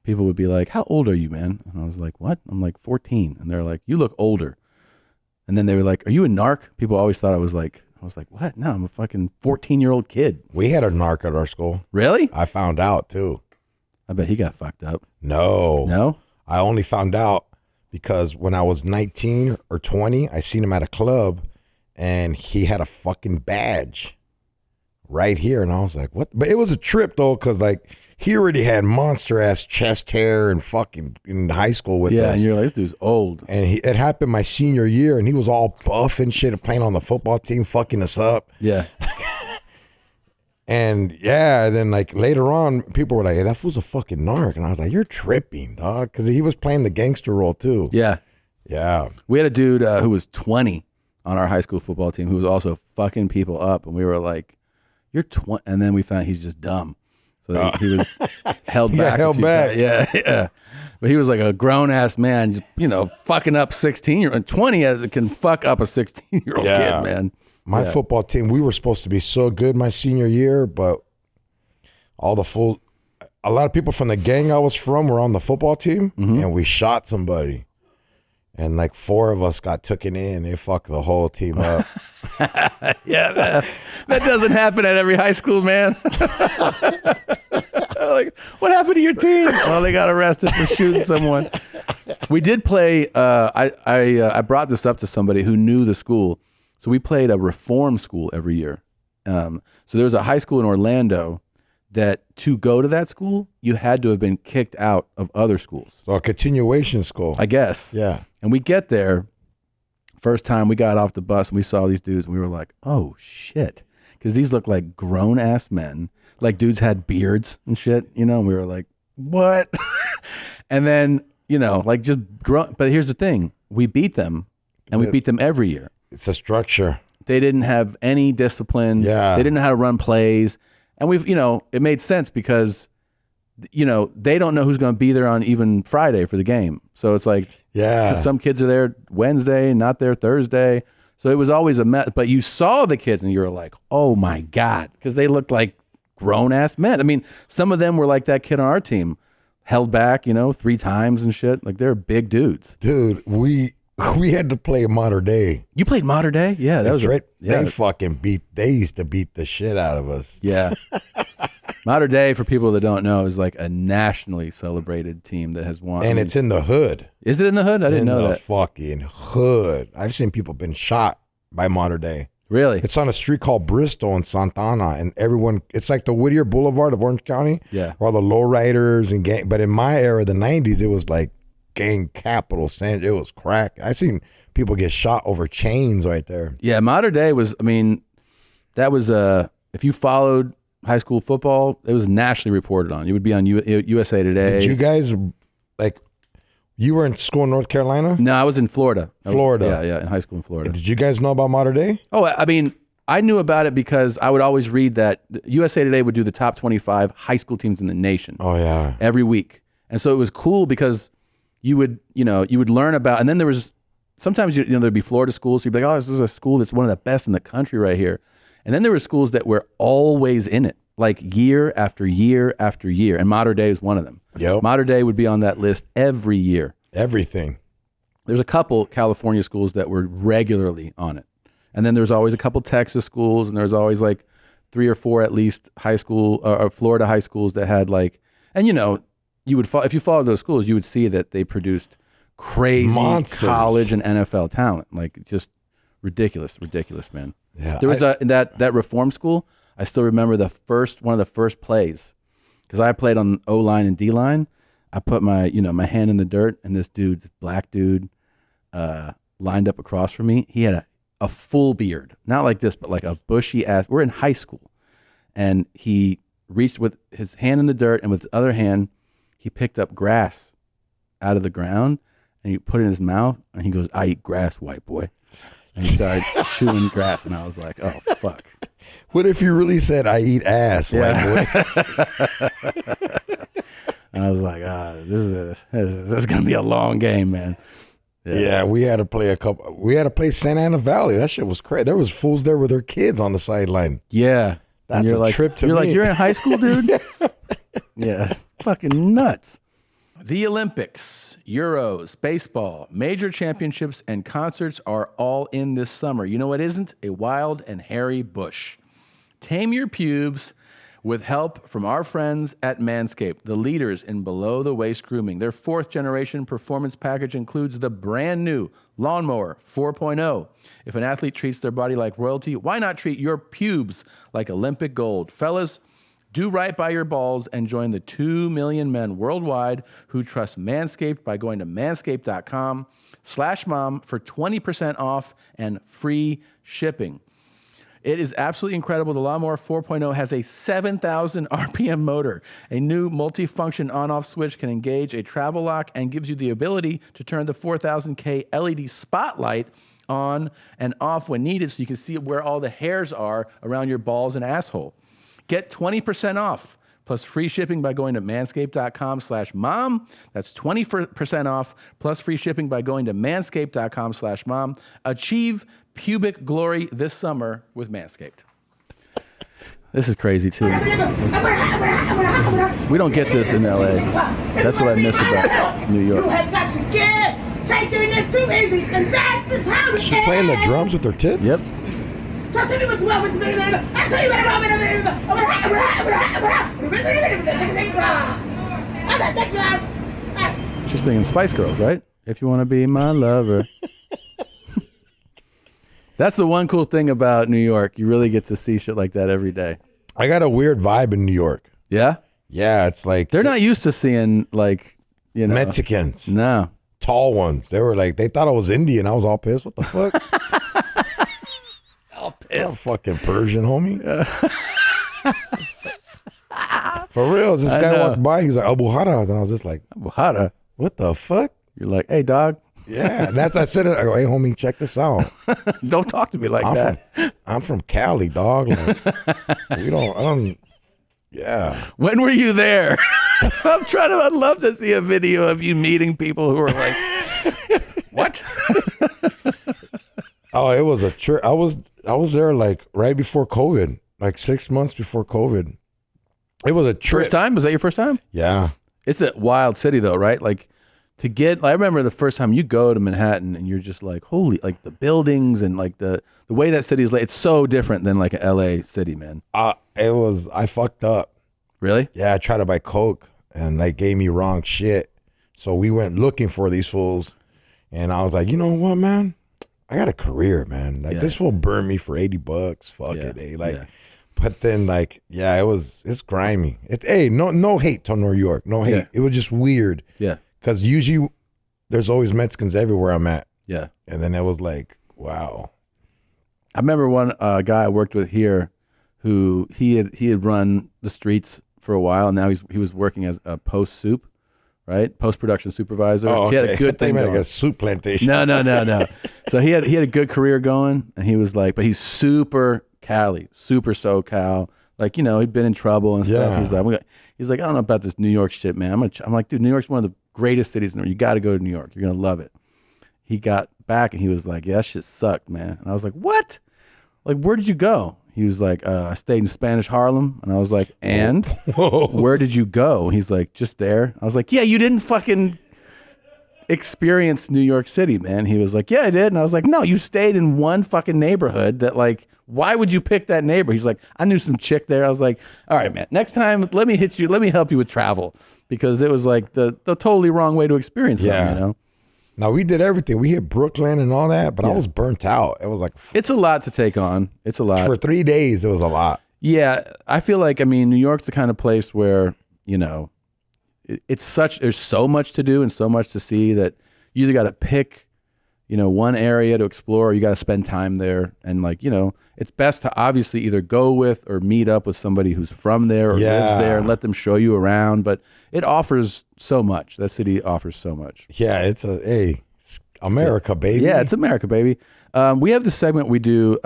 People would be like, how old are you, man? And I was like, what? I'm like 14. And they're like, you look older. And then they were like, are you a narc? People always thought I was like, what? No, I'm a fucking 14-year-old kid. We had a narc at our school. Really? I found out too. I bet he got fucked up. No. I only found out because when I was 19 or 20, I seen him at a club. And he had a fucking badge right here. And I was like, what? But it was a trip, though, because, like, he already had monster-ass chest hair and fucking in high school with us. Yeah, and you're like, this dude's old. And it happened my senior year, and he was all buff and shit, playing on the football team, fucking us up. Yeah. And, then, like, later on, people were like, hey, that fool's a fucking narc. And I was like, you're tripping, dog. Because he was playing the gangster role, too. Yeah. Yeah. We had a dude who was 20. On our high school football team, who was also fucking people up, and we were like, "You're 20," and then we found he's just dumb, so he was held back. Yeah. But he was like a grown ass man, just, fucking up 16-year-old, 20 can fuck up a 16-year-old kid, man. My football team, we were supposed to be so good my senior year, but a lot of people from the gang I was from were on the football team, and we shot somebody. And like 4 of us got taken in. They fucked the whole team up. Yeah, that doesn't happen at every high school, man. Like, what happened to your team? Well, they got arrested for shooting someone. We did play. I brought this up to somebody who knew the school. So we played a reform school every year. So there was a high school in Orlando that to go to that school, you had to have been kicked out of other schools. So a continuation school. I guess. Yeah. And we get there, first time we got off the bus and we saw these dudes and we were like, oh shit. because these look like grown ass men. Like dudes had beards and shit, you know, and we were like, what? And then, you know, like just grown. But here's the thing. We beat them and we beat them every year. It's a structure. They didn't have any discipline. Yeah. They didn't know how to run plays. And we've, you know, it made sense because, you know, they don't know who's going to be there on even Friday for the game. So it's like, some kids are there Wednesday, not there Thursday. So it was always a mess. But you saw the kids and you were like, oh my God, because they looked like grown ass men. I mean, some of them were like that kid on our team, held back, you know, 3 times and shit. Like they're big dudes. Dude, we had to play Modern Day. You played Modern Day? Yeah, that was right. Yeah. They used to beat the shit out of us. Yeah. Modern Day, for people that don't know, is like a nationally celebrated team that has won. And it's in the hood. Is it in the hood? I didn't know that. In the fucking hood. I've seen people been shot by Modern Day. Really? It's on a street called Bristol and Santana, and everyone, it's like the Whittier Boulevard of Orange County. Yeah. Where all the lowriders and gang, but in my era, the 90s, it was like gang capital. It was crack. I seen people get shot over chains right there. Yeah, Modern Day was, I mean, that was, if you followed high school football, it was nationally reported on. You would be on USA Today. Did you guys, like, you were in school in North Carolina? No, I was in Florida. Florida. Yeah, in high school in Florida. Did you guys know about Modern Day? Oh, I mean, I knew about it because I would always read that USA Today would do the top 25 high school teams in the nation. Oh, yeah. Every week. And so it was cool because you would learn about, and then there was, sometimes, there'd be Florida schools. So you'd be like, oh, this is a school that's one of the best in the country right here. And then there were schools that were always in it, like year after year after year. And Modern Day is one of them. Yep. Modern Day would be on that list every year. Everything. There's a couple California schools that were regularly on it. And then there's always a couple Texas schools, and there's always like 3 or 4 at least high school or Florida high schools that had like, and you would if you followed those schools, you would see that they produced crazy monsters. College and NFL talent, like just ridiculous, man. Yeah, there was that reform school. I still remember one of the first plays, because I played on O-line and D-line. I put my hand in the dirt, and this black dude, lined up across from me. He had a full beard, not like this, but like a bushy ass. We're in high school, and he reached with his hand in the dirt, and with his other hand, he picked up grass out of the ground, and he put it in his mouth, and he goes, "I eat grass, white boy." And he started chewing grass, and I was like, "Oh fuck." What if you really said, "I eat ass, white boy"? And I was like, this is gonna be a long game, man. Yeah, we had to play Santa Ana Valley. That shit was crazy. There was fools there with their kids on the sideline. Yeah. That's a trip to me. You're like, you're in high school, dude? Yeah. Fucking nuts. The Olympics, Euros, baseball, major championships, and concerts are all in this summer. You know what isn't? A wild and hairy bush. Tame your pubes with help from our friends at Manscaped, the leaders in below-the-waist grooming. Their 4th-generation performance package includes the brand-new Lawnmower 4.0. If an athlete treats their body like royalty, why not treat your pubes like Olympic gold? Fellas, do right by your balls and join the 2 million men worldwide who trust Manscaped by going to manscaped.com/mom for 20% off and free shipping. It is absolutely incredible. The Lawnmower 4.0 has a 7,000 RPM motor. A new multi-function on-off switch can engage a travel lock and gives you the ability to turn the 4,000K LED spotlight on and off when needed, so you can see where all the hairs are around your balls and asshole. Get 20% off plus free shipping by going to manscaped.com/mom. That's 20% off plus free shipping by going to manscaped.com/mom. Achieve pubic glory this summer with Manscaped. This is crazy too. We don't get this in LA. That's what I miss about New York. You have got to get taking this too easy, and that's just how it is. She playing the drums with her tits? Yep. So tell me what's wrong with me, baby. I tell you what's wrong with me. She's being Spice Girls, right? If you want to be my lover. That's the one cool thing about New York. You really get to see shit like that every day. I got a weird vibe in New York. Yeah? Yeah, it's like... They're not used to seeing, like, Mexicans. No. Tall ones. They were like, they thought I was Indian. I was all pissed. What the fuck? All pissed. Fucking Persian, homie. For real, this guy walked by. He's like, Abu Hara. And I was just like, Abu Hara? What the fuck? You're like, hey, dog. Yeah, and that's I said it. I go, hey, homie, check this out. Don't talk to me like that. I'm from Cali, dog. Like, I don't. Yeah. When were you there? I'd love to see a video of you meeting people who are like, what? Oh, it was a trip. I was there like right before COVID, like 6 months before COVID. It was a trip. First time? Was that your first time? Yeah. It's a wild city though, right? Like I remember the first time you go to Manhattan and you're just like, holy, like the buildings and like the way that city is like, it's so different than like an LA city, man. I fucked up. Really? Yeah, I tried to buy Coke and they gave me wrong shit. So we went looking for these fools and I was like, you know what, man? I got a career, man. Like this fool burned me for $80. Fuck it, eh? Like, but then like, yeah, it's grimy. No hate to New York. No hate. Yeah. It was just weird. Yeah. Because usually there's always Mexicans everywhere I'm at. Yeah. And then it was like, wow. I remember one guy I worked with here who he had run the streets for a while and now he was working as a post-production supervisor. Oh, okay. He had a good thing like going. a soup plantation. No. So he had a good career going and he was like, but he's super Cali, super SoCal. Like, you know, he'd been in trouble and stuff. Yeah. He's like, I don't know about this New York shit, man. I'm like, dude, New York's one of the greatest cities in the world. You got to go to New York. You're going to love it. He got back and he was like, yeah, that shit sucked, man. And I was like, what? Like, where did you go? He was like, I stayed in Spanish Harlem. And I was like, and where did you go? He's like, just there. I was like, yeah, you didn't fucking experience New York City, man. He was like, yeah, I did. And I was like, no, you stayed in one fucking neighborhood that like, why would you pick that neighbor? He's like, I knew some chick there. I was like, all right, man, next time, let me help you with travel. Because it was like the totally wrong way to experience something, you know? Now, we did everything. We hit Brooklyn and all that, but I was burnt out. It was like... It's a lot to take on. It's a lot. For 3 days, it was a lot. Yeah. I feel like, I mean, New York's the kind of place where, you know, there's so much to do and so much to see that you either got to pick, you know, one area to explore or you got to spend time there. And like, you know, it's best to obviously either go with or meet up with somebody who's from there or lives there and let them show you around. But it offers so much. That city offers so much. Yeah, it's America, baby. Yeah, it's America, baby. We have this segment we do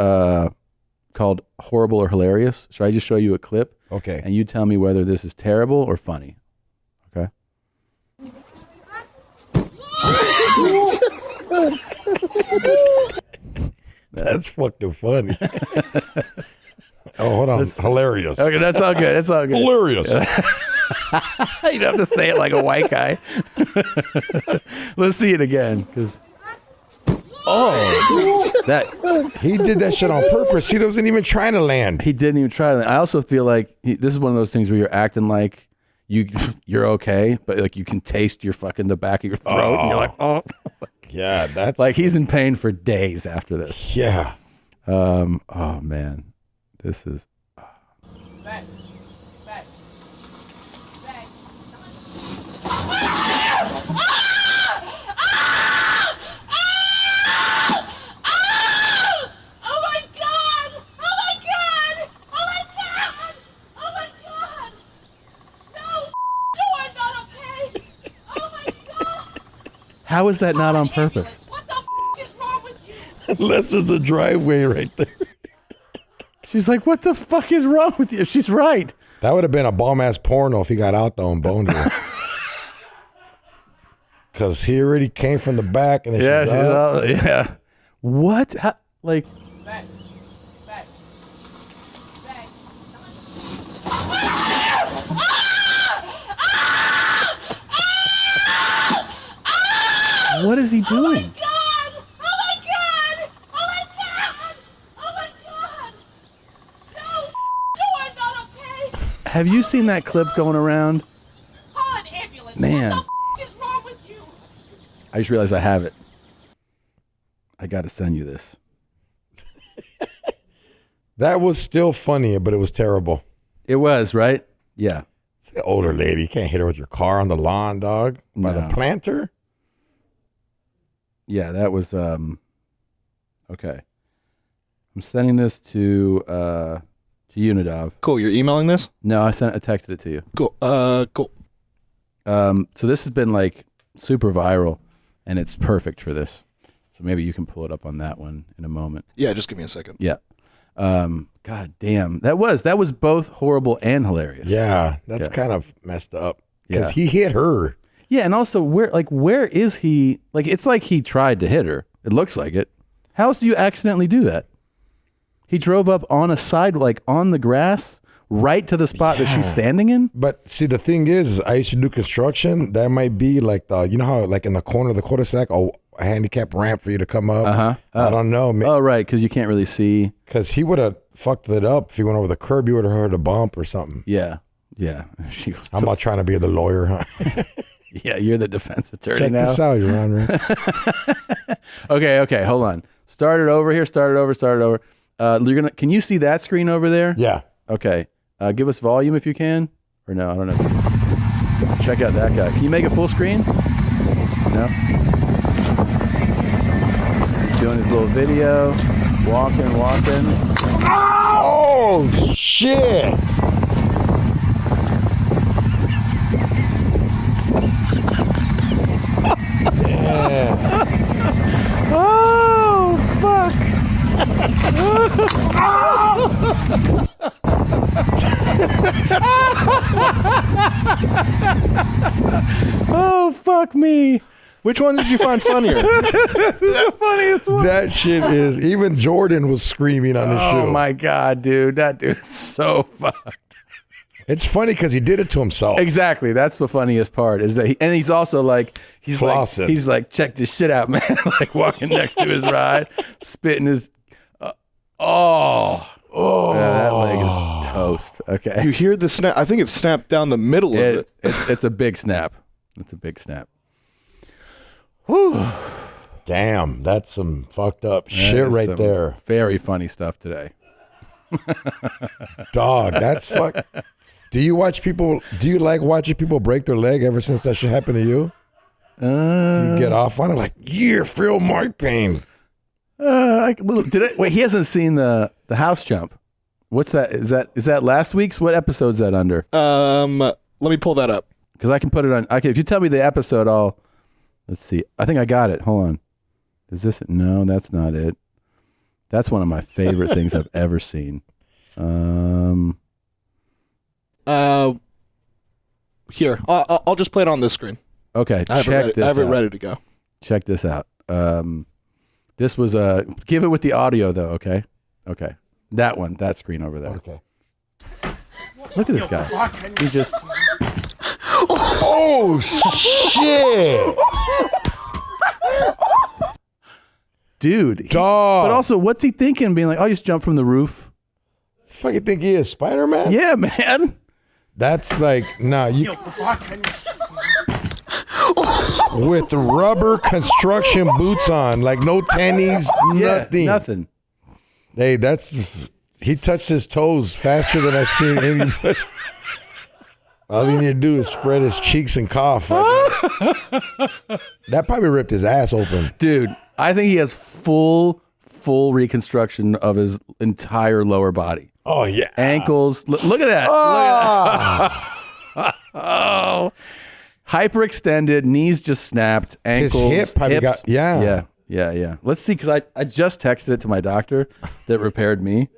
called Horrible or Hilarious. Should I just show you a clip? Okay. And you tell me whether this is terrible or funny. Okay? That's fucking funny. Oh, hold on. Hilarious. Okay, that's all good. It's all good. Hilarious. You don't have to say it like a white guy. Let's see it again. He did that shit on purpose. He wasn't even trying to land. He didn't even try to land. I also feel like this is one of those things where you're acting like you're okay, but like you can taste your fucking the back of your throat, and you're like, oh. Yeah, that's like he's in pain for days after this. Yeah. Oh man, this is. Back. How is that not on purpose? What the is wrong with you? Unless there's a driveway right there. She's like, what the fuck is wrong with you? She's right. That would have been a bomb-ass porno if he got out though and boned her. Because he already came from the back and then she's out. Yeah. What? How, like... Back. What is he doing? Have you seen that clip going around? Man. I just realized I have it. I got to send you this. That was still funny, but it was terrible. It was, right? Yeah. It's an older lady. You can't hit her with your car on the lawn, dog. By the planter. Yeah, that was okay. I'm I'm sending this to Unidov. Cool. You're emailing this? No, I texted it to you. Cool. Cool. So this has been like super viral, and it's perfect for this. So maybe you can pull it up on that one in a moment. Yeah, just give me a second. Yeah. God damn, that was both horrible and hilarious. Yeah, that's kind of messed up because he hit her. Yeah, and also where is he? Like, it's like he tried to hit her. It looks like it. How else do you accidentally do that? He drove up on a side, like on the grass, right to the spot that she's standing in. But see, the thing is, I used to do construction. That might be like you know how like in the corner of the cul-de-sac, a handicap ramp for you to come up. I don't know. Oh, right, because you can't really see. Because he would have fucked it up if he went over the curb. You would have heard a bump or something. Yeah. She goes, I'm not trying to be the lawyer, huh? Yeah, you're the defense attorney Check now. this out, Your Honor. Okay, hold on. Start it over here. Start it over. Can you see that screen over there? Yeah. Okay. Give us volume if you can. Or no, I don't know. Check out that guy. Can you make it full screen? No? He's doing his little video. Walking. Oh, shit. Oh, fuck. Oh, fuck me. Which one did you find funnier? This is the funniest one. That shit is, even Jordan was screaming on the show. Oh my God, dude. That dude is so fucked. It's funny because he did it to himself. Exactly. That's the funniest part is that he's also like, he's like, check this shit out, man. Like walking next to his ride, spitting his, yeah, that leg is toast. Okay. You hear the snap? I think it snapped down the middle of it. It's a big snap. It's a big snap. Whew. Damn, that's some fucked up shit right there. Very funny stuff today. Dog, that's fuck. Do you like watching people break their leg ever since that shit happened to you? Do you get off on it like, yeah, feel my pain? Wait, he hasn't seen the house jump. What's that? Is that last week's? What episode's that under? Let me pull that up. Because I can put it on. If you tell me the episode, let's see. I think I got it. Hold on. Is this? No, that's not it. That's one of my favorite things I've ever seen. Here, I'll just play it on this screen. Okay, I have it ready to go. Check this out. This was give it with the audio though. Okay. That screen over there. Okay. Look at this guy. He just. Oh shit! Dude. Dog. But also, what's he thinking? Being like, I'll just jump from the roof. Fucking think he is Spider-Man? Yeah, man. That's like, nah, you. With rubber construction boots on, like no tennies, nothing. Nothing. Hey, he touched his toes faster than I've seen anybody. All he need to do is spread his cheeks and cough. That probably ripped his ass open. Dude, I think he has full reconstruction of his entire lower body. Oh, yeah. Ankles. Look at that. Oh. Hyperextended, knees just snapped, ankles. His hip probably hips. Yeah. Let's see, because I just texted it to my doctor that repaired me.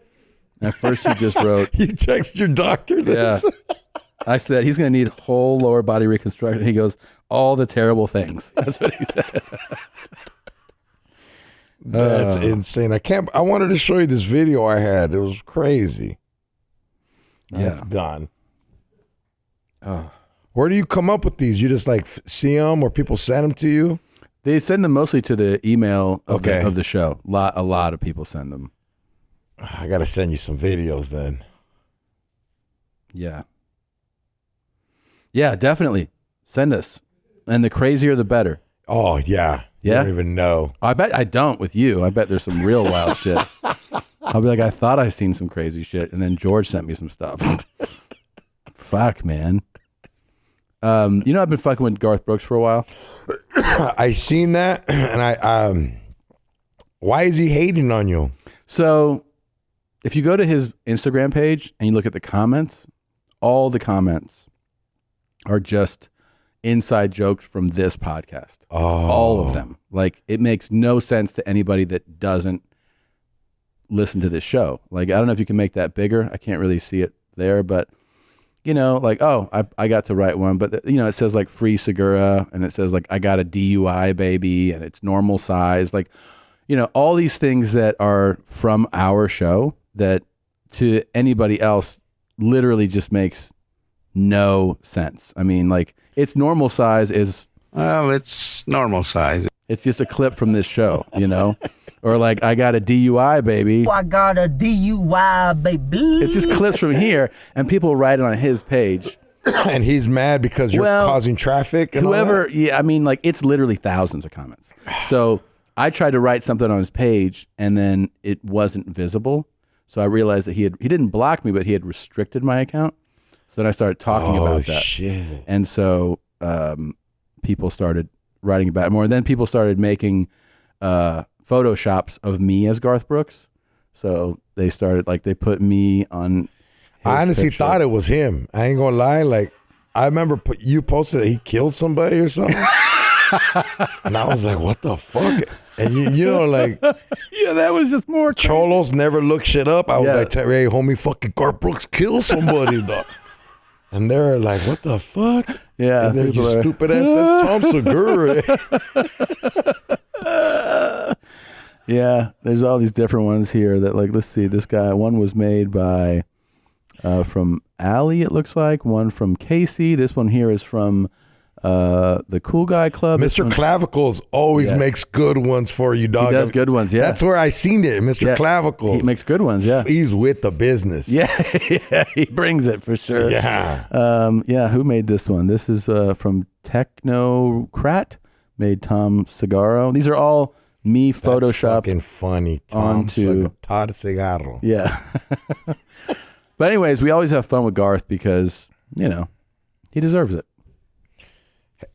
At first he just wrote. You text your doctor this? Yeah. I said, he's going to need whole lower body reconstruction. He goes, all the terrible things. That's what he said. That's insane. I wanted to show you this video I had. It was crazy. That's done. Oh. Where do you come up with these? You just like see them or people send them to you? They send them mostly to the email of the show. A lot of people send them. I got to send you some videos then. Yeah. Yeah, definitely. Send us. And the crazier, the better. Oh, yeah. You don't even know. I bet I don't with you. I bet there's some real wild shit. I'll be like, I thought I seen some crazy shit. And then George sent me some stuff. Fuck, man. I've been fucking with Garth Brooks for a while. I seen that. And why is he hating on you? So if you go to his Instagram page and you look at the comments, all the comments are just inside jokes from this podcast. All of them. Like, it makes no sense to anybody that doesn't listen to this show. Like, I don't know if you can make that bigger. I can't really see it there, but you know, like, oh, I got to write one, but you know, it says like free Segura, and it says like, I got a DUI baby, and it's normal size. Like, you know, all these things that are from our show that to anybody else literally just makes no sense. I mean, like, it's normal size is, well, it's normal size. It's just a clip from this show, you know? Or like, I got a DUI baby. I got a DUI baby. It's just clips from here, and people write it on his page. And he's mad because you're causing traffic and whoever, yeah, I mean, like, it's literally thousands of comments. So I tried to write something on his page, and then it wasn't visible. So I realized that he didn't block me, but he had restricted my account. So then I started talking about that. Shit. And so people started writing about it more. And then people started making photoshops of me as Garth Brooks. So they started, like, they put me on. I honestly thought it was him. I ain't gonna lie. Like, I remember you posted that he killed somebody or something. And I was like, what the fuck? And you know, like, yeah, that was just more crazy. Cholos never look shit up. I was like, hey, homie, fucking Garth Brooks killed somebody, dog. And they're like, what the fuck? Yeah. And they're just stupid ass. That's Tom Segura. Yeah. There's all these different ones here that, like, let's see. This guy, one was made by, from Allie, it looks like. One from Casey. This one here is from the Cool Guy Club. Mr. Clavicles always makes good ones for you, dog. He does good ones, yeah. That's where I seen it, Mr. Clavicles. He makes good ones, yeah. He's with the business. Yeah, yeah, he brings it for sure. Yeah. Yeah, who made this one? This is from Technocrat, made Tom Segura. These are all me photoshopped. That's fucking funny. Todd Segura. Yeah. But anyways, we always have fun with Garth because, you know, he deserves it.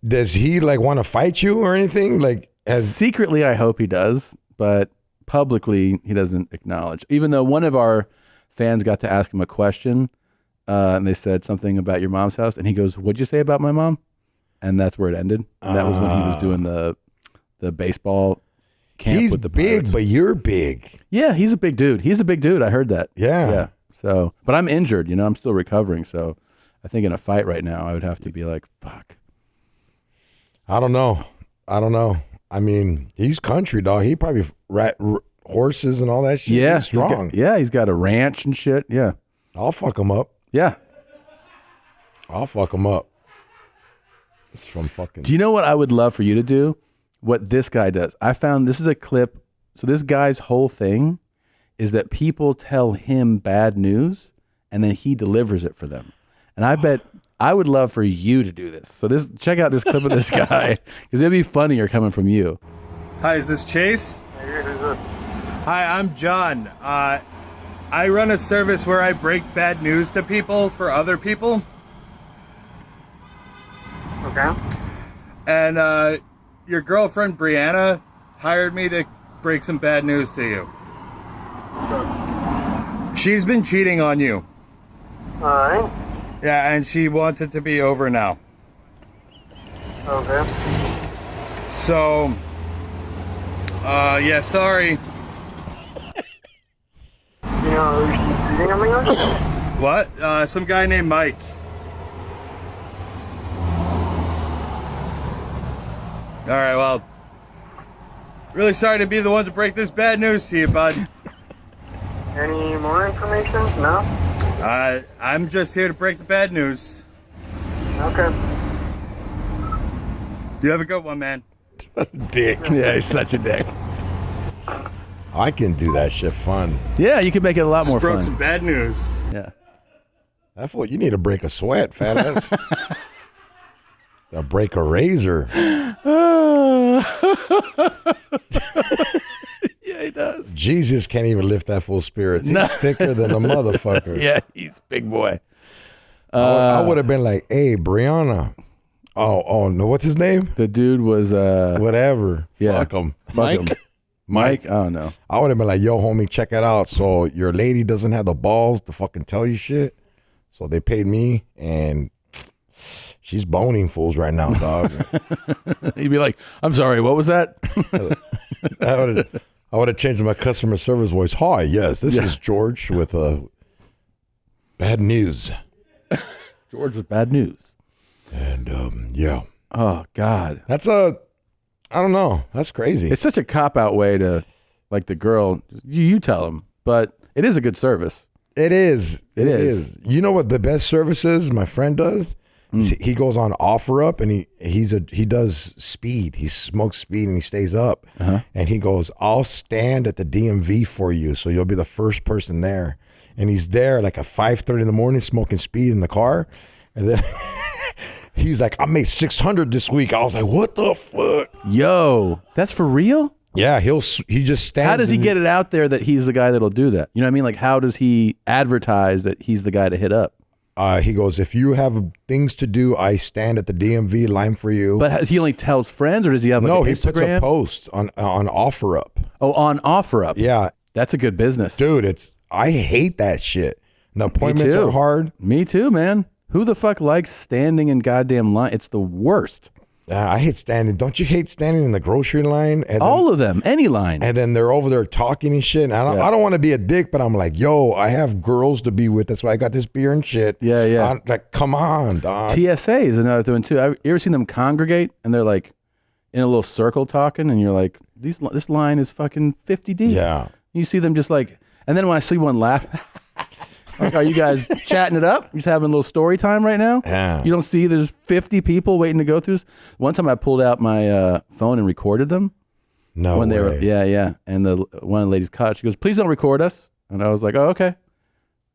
Does he, like, want to fight you or anything? Like, secretly, I hope he does, but publicly, he doesn't acknowledge. Even though one of our fans got to ask him a question, and they said something about your mom's house, and he goes, "What'd you say about my mom?" And that's where it ended. And that was when he was doing the baseball camp he's with the Pirates. big, but you're big. Yeah, he's a big dude. He's a big dude. I heard that. Yeah. So, but I'm injured. You know, I'm still recovering. So, I think in a fight right now, I would have to be like, "Fuck." I don't know. I mean, he's country, dog. He probably horses and all that shit. Yeah, he's strong. He's got a ranch and shit. Yeah. I'll fuck him up. Yeah. I'll fuck him up. It's from fucking. Do you know what I would love for you to do? What this guy does. I found this is a clip. So this guy's whole thing is that people tell him bad news and then he delivers it for them. And I bet I would love for you to do this. So check out this clip of this guy because it'd be funnier coming from you. Hi, is this Chase? Hi, I'm John. I run a service where I break bad news to people for other people. Okay. And your girlfriend Brianna hired me to break some bad news to you. She's been cheating on you. All right. Yeah, and she wants it to be over now. Okay. So, yeah, sorry. You know who she's cheating on me on? What? Some guy named Mike. All right, well, really sorry to be the one to break this bad news to you, bud. Any more information? No? I'm just here to break the bad news. Okay. You have a good one, man. Dick. Yeah, he's such a dick. I can do that shit fun. Yeah, you can make it a lot more broke fun. Some bad news. Yeah. That's what you need to break a sweat, fat ass. To break a razor. Yeah, he does. Jesus can't even lift that full spirit. He's thicker than a motherfucker. Yeah, he's big boy. I would have been like, hey, Brianna. Oh, no, what's his name? The dude was whatever. Yeah. Fuck him. Mike? Mike? I don't know. I would have been like, yo, homie, check it out. So your lady doesn't have the balls to fucking tell you shit. So they paid me, and she's boning fools right now, dog. He'd be like, I'm sorry, what was that? I would have changed my customer service voice. Hi, yes, this is George with bad news. George with bad news. And yeah. Oh God. That's I don't know. That's crazy. It's such a cop-out way to, like, the girl, you tell him, but it is a good service. It is. It is. You know what the best service is? My friend does. He goes on OfferUp, and he does speed. He smokes speed, and he stays up. And he goes, I'll stand at the DMV for you, so you'll be the first person there. And he's there like at 5:30 in the morning smoking speed in the car. And then he's like, I made 600 this week. I was like, what the fuck? Yo, that's for real? Yeah, he just stands. How does he get it out there that he's the guy that'll do that? You know what I mean? Like, how does he advertise that he's the guy to hit up? He goes, if you have things to do, I stand at the DMV line for you. But he only tells friends, or does he have like no? an He Instagram? puts a post on OfferUp. Oh, on OfferUp. Yeah, that's a good business, dude. I hate that shit. The appointments are hard. Me too, man. Who the fuck likes standing in goddamn line? It's the worst. I hate standing. Don't you hate standing in the grocery line? And all of them, any line. And then they're over there talking and shit. And I don't want to be a dick, but I'm like, yo, I have girls to be with. That's why I got this beer and shit. Yeah. I'm like, come on, dog. TSA is another thing too. You ever seen them congregate and they're like in a little circle talking, and you're like, this line is fucking 50 deep. Yeah. You see them just like, and then when I see one laugh, like, are you guys chatting it up? You're just having a little story time right now? Yeah. You don't see there's 50 people waiting to go through this? One time I pulled out my phone and recorded them. No when way. They were, yeah. And one of the ladies caught it. She goes, please don't record us. And I was like, oh, okay.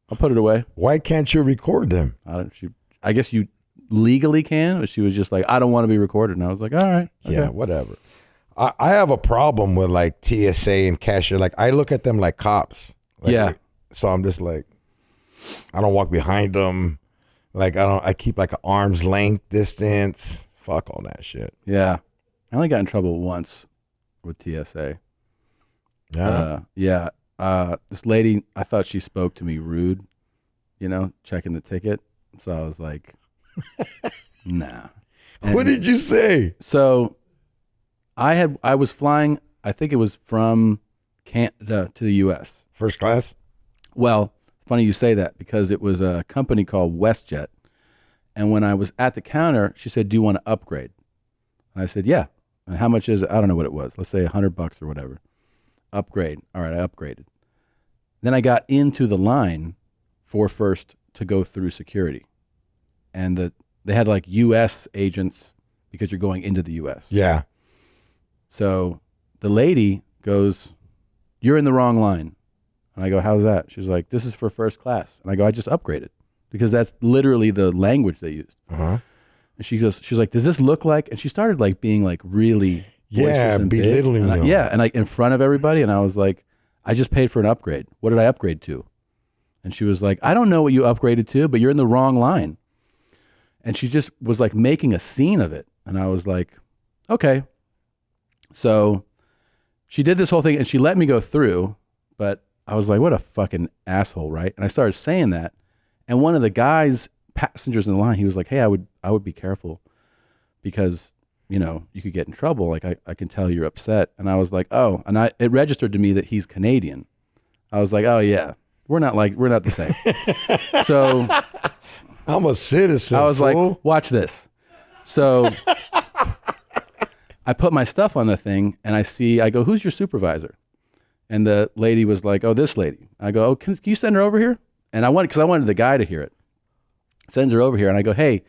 I'll put it away. Why can't you record them? I guess you legally can, but she was just like, I don't want to be recorded. And I was like, all right. Okay. Yeah, whatever. I have a problem with like TSA and cashier. Like, I look at them like cops. Like, yeah. So I'm just like, I don't walk behind them. Like, I keep like an arm's length distance. Fuck all that shit. Yeah. I only got in trouble once with TSA. Yeah. This lady, I thought she spoke to me rude, checking the ticket. So I was like, nah. And what did you say? So I was flying, I think it was from Canada to the US. First class? Well, it's funny you say that, because it was a company called WestJet. And when I was at the counter, she said, do you want to upgrade? And I said, yeah. And how much is it? I don't know what it was. Let's say $100 or whatever. Upgrade. All right, I upgraded. Then I got into the line for first to go through security. And they had like U.S. agents because you're going into the U.S. Yeah. So the lady goes, you're in the wrong line. And I go, how's that? She's like, this is for first class. And I go, I just upgraded, because that's literally the language they used. Uh-huh. And she's like, does this look like? And she started like being like really boisterous and big. belittling And you. and like in front of everybody. And I was like, I just paid for an upgrade. What did I upgrade to? And she was like, I don't know what you upgraded to, but you're in the wrong line. And she just was like making a scene of it. And I was like, okay. So she did this whole thing and she let me go through, but I was like, what a fucking asshole, right? And I started saying that. And one of the guys, passengers in the line, he was like, hey, I would be careful, because, you could get in trouble. Like, I can tell you're upset. And I was like, oh, and it registered to me that he's Canadian. I was like, oh yeah, we're not the same. So I'm a citizen. I was like, watch this. So I put my stuff on the thing and I go, who's your supervisor? And the lady was like, oh, this lady. I go, oh, can you send her over here? And I wanted the guy to hear it. Sends her over here and I go, hey,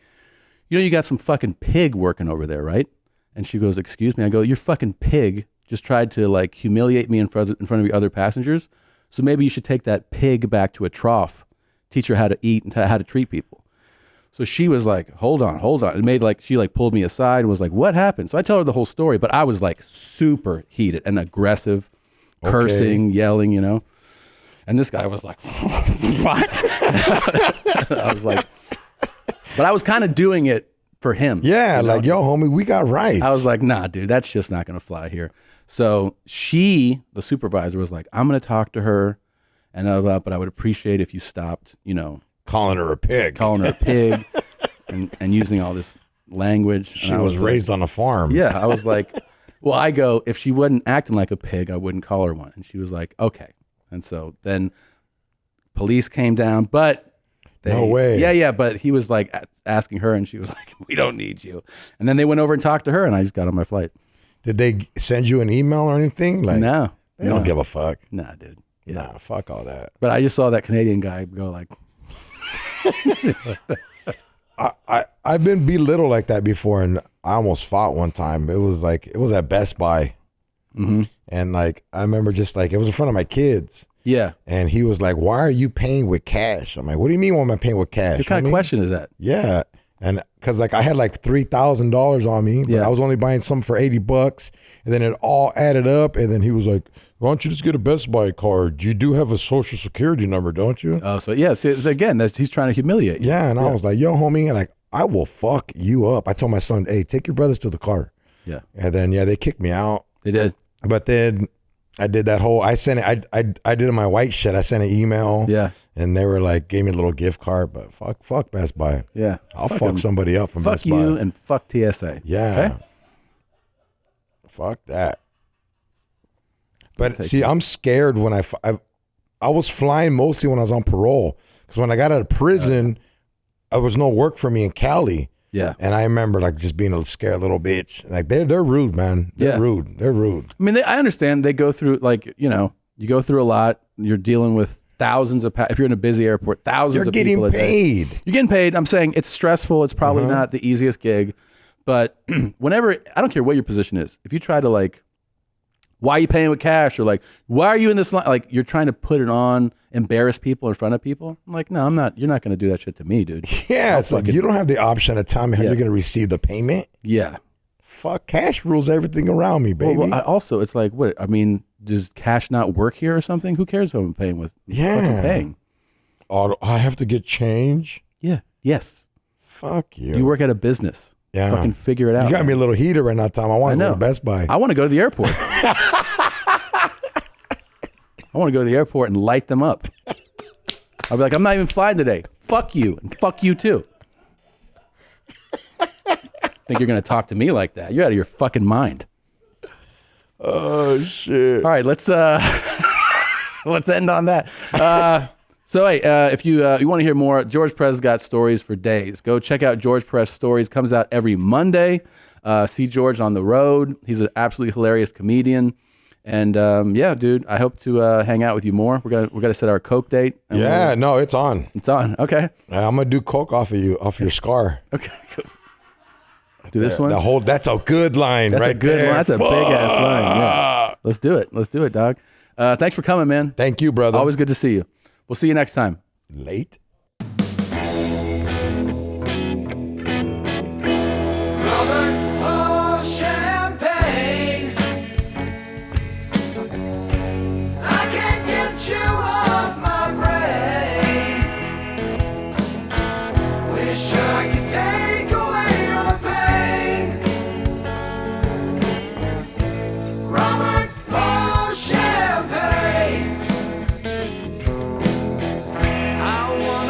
you got some fucking pig working over there, right? And she goes, excuse me. I go, your fucking pig just tried to like humiliate me in front of your other passengers. So maybe you should take that pig back to a trough, teach her how to eat and how to treat people. So she was like, hold on. It made like, she like pulled me aside and was like, what happened? So I tell her the whole story, but I was like super heated and aggressive, cursing, yelling, And this guy was like, what? I was like, but I was kind of doing it for him. Yeah, like, yo, homie, we got rights. I was like, nah, dude, that's just not going to fly here. So the supervisor was like, I'm going to talk to her, but I would appreciate if you stopped, calling her a pig, and using all this language. She was raised on a farm. Yeah. I was like, well, if she wasn't acting like a pig, I wouldn't call her one. And she was like, okay. And so then police came down, but no way. Yeah. But he was like asking her, and she was like, we don't need you. And then they went over and talked to her, and I just got on my flight. Did they send you an email or anything? Like, no. They don't give a fuck. Nah, dude. Yeah. Nah, fuck all that. But I just saw that Canadian guy go like. I've been belittled like that before, and I almost fought one time. It was at Best Buy. Mm-hmm. And like, I remember just like, it was in front of my kids. Yeah. And he was like, why are you paying with cash? I'm like, what do you mean why am I paying with cash? What kind of question is that? Yeah. And cause like I had like $3,000 on me, but I was only buying some for $80, and then it all added up. And then he was like, why don't you just get a Best Buy card? You do have a social security number, don't you? Oh, so yeah. So again, he's trying to humiliate you. Yeah. And I was like, yo, homie, and like, I will fuck you up. I told my son, hey, take your brothers to the car. Yeah. And then, they kicked me out. They did. But then I did that whole, I sent it, I did my white shit. I sent an email. Yeah. And they were like, gave me a little gift card, but fuck Best Buy. Yeah. I'll fuck somebody up from Best Buy. Fuck you and fuck TSA. Yeah. Okay? Fuck that. But see, I'm scared when I was flying mostly when I was on parole. Because when I got out of prison, there was no work for me in Cali. Yeah. And I remember like just being a scared little bitch. Like they're rude, man. They're rude. They're rude. I mean, I understand they go through you go through a lot. You're dealing with thousands of, if you're in a busy airport, thousands of people a day. You're getting paid. You're getting paid. I'm saying it's stressful. It's probably not the easiest gig, but whenever, I don't care what your position is. If you try to like, why are you paying with cash? Or like, why are you in this line? Like you're trying to put it on, embarrass people in front of people. I'm like, no, I'm not. You're not going to do that shit to me, dude. Yeah. It's like, you don't have the option of telling me how you're going to receive the payment. Yeah. Fuck, cash rules everything around me, baby. Well, it's like, what? I mean, does cash not work here or something? Who cares who I'm paying with? Yeah. Paying. Oh, I have to get change? Yeah. Yes. Fuck you. You work at a business. Yeah. Fucking figure it out. You got me a little heater right now, Tom. I want to go to Best Buy. I want to go to the airport. I want to go to the airport and light them up. I'll be like, I'm not even flying today. Fuck you. And fuck you too. Think you're going to talk to me like that? You're out of your fucking mind. Oh, shit. All right, let's end on that. So, hey, if you want to hear more, George Perez got stories for days. Go check out George Perez Stories. Comes out every Monday. See George on the road. He's an absolutely hilarious comedian. And yeah, dude, I hope to hang out with you more. We're gonna set our Coke date. Yeah, no, it's on. It's on. Okay. I'm gonna do Coke off your scar. Okay, cool. Do this one. That's a good line. That's right a good there. line. That's a big ass line. Yeah. Let's do it. Let's do it, dog. Thanks for coming, man. Thank you, brother. Always good to see you. We'll see you next time. Late. I want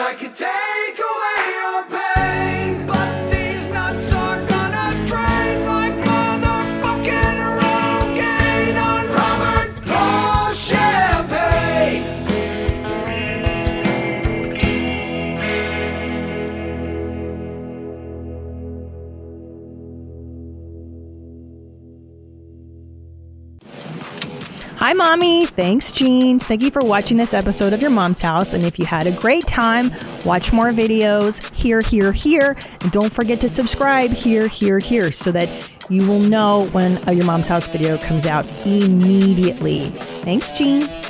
I could take away your pain, but these nuts are gonna drain like motherfucking Rogaine on Robert Paul Champagne. Hi, Mommy. Thanks, Jeans. Thank you for watching this episode of Your Mom's House. And if you had a great time, watch more videos here, here, here. And don't forget to subscribe here, here, here so that you will know when a Your Mom's House video comes out immediately. Thanks, Jeans.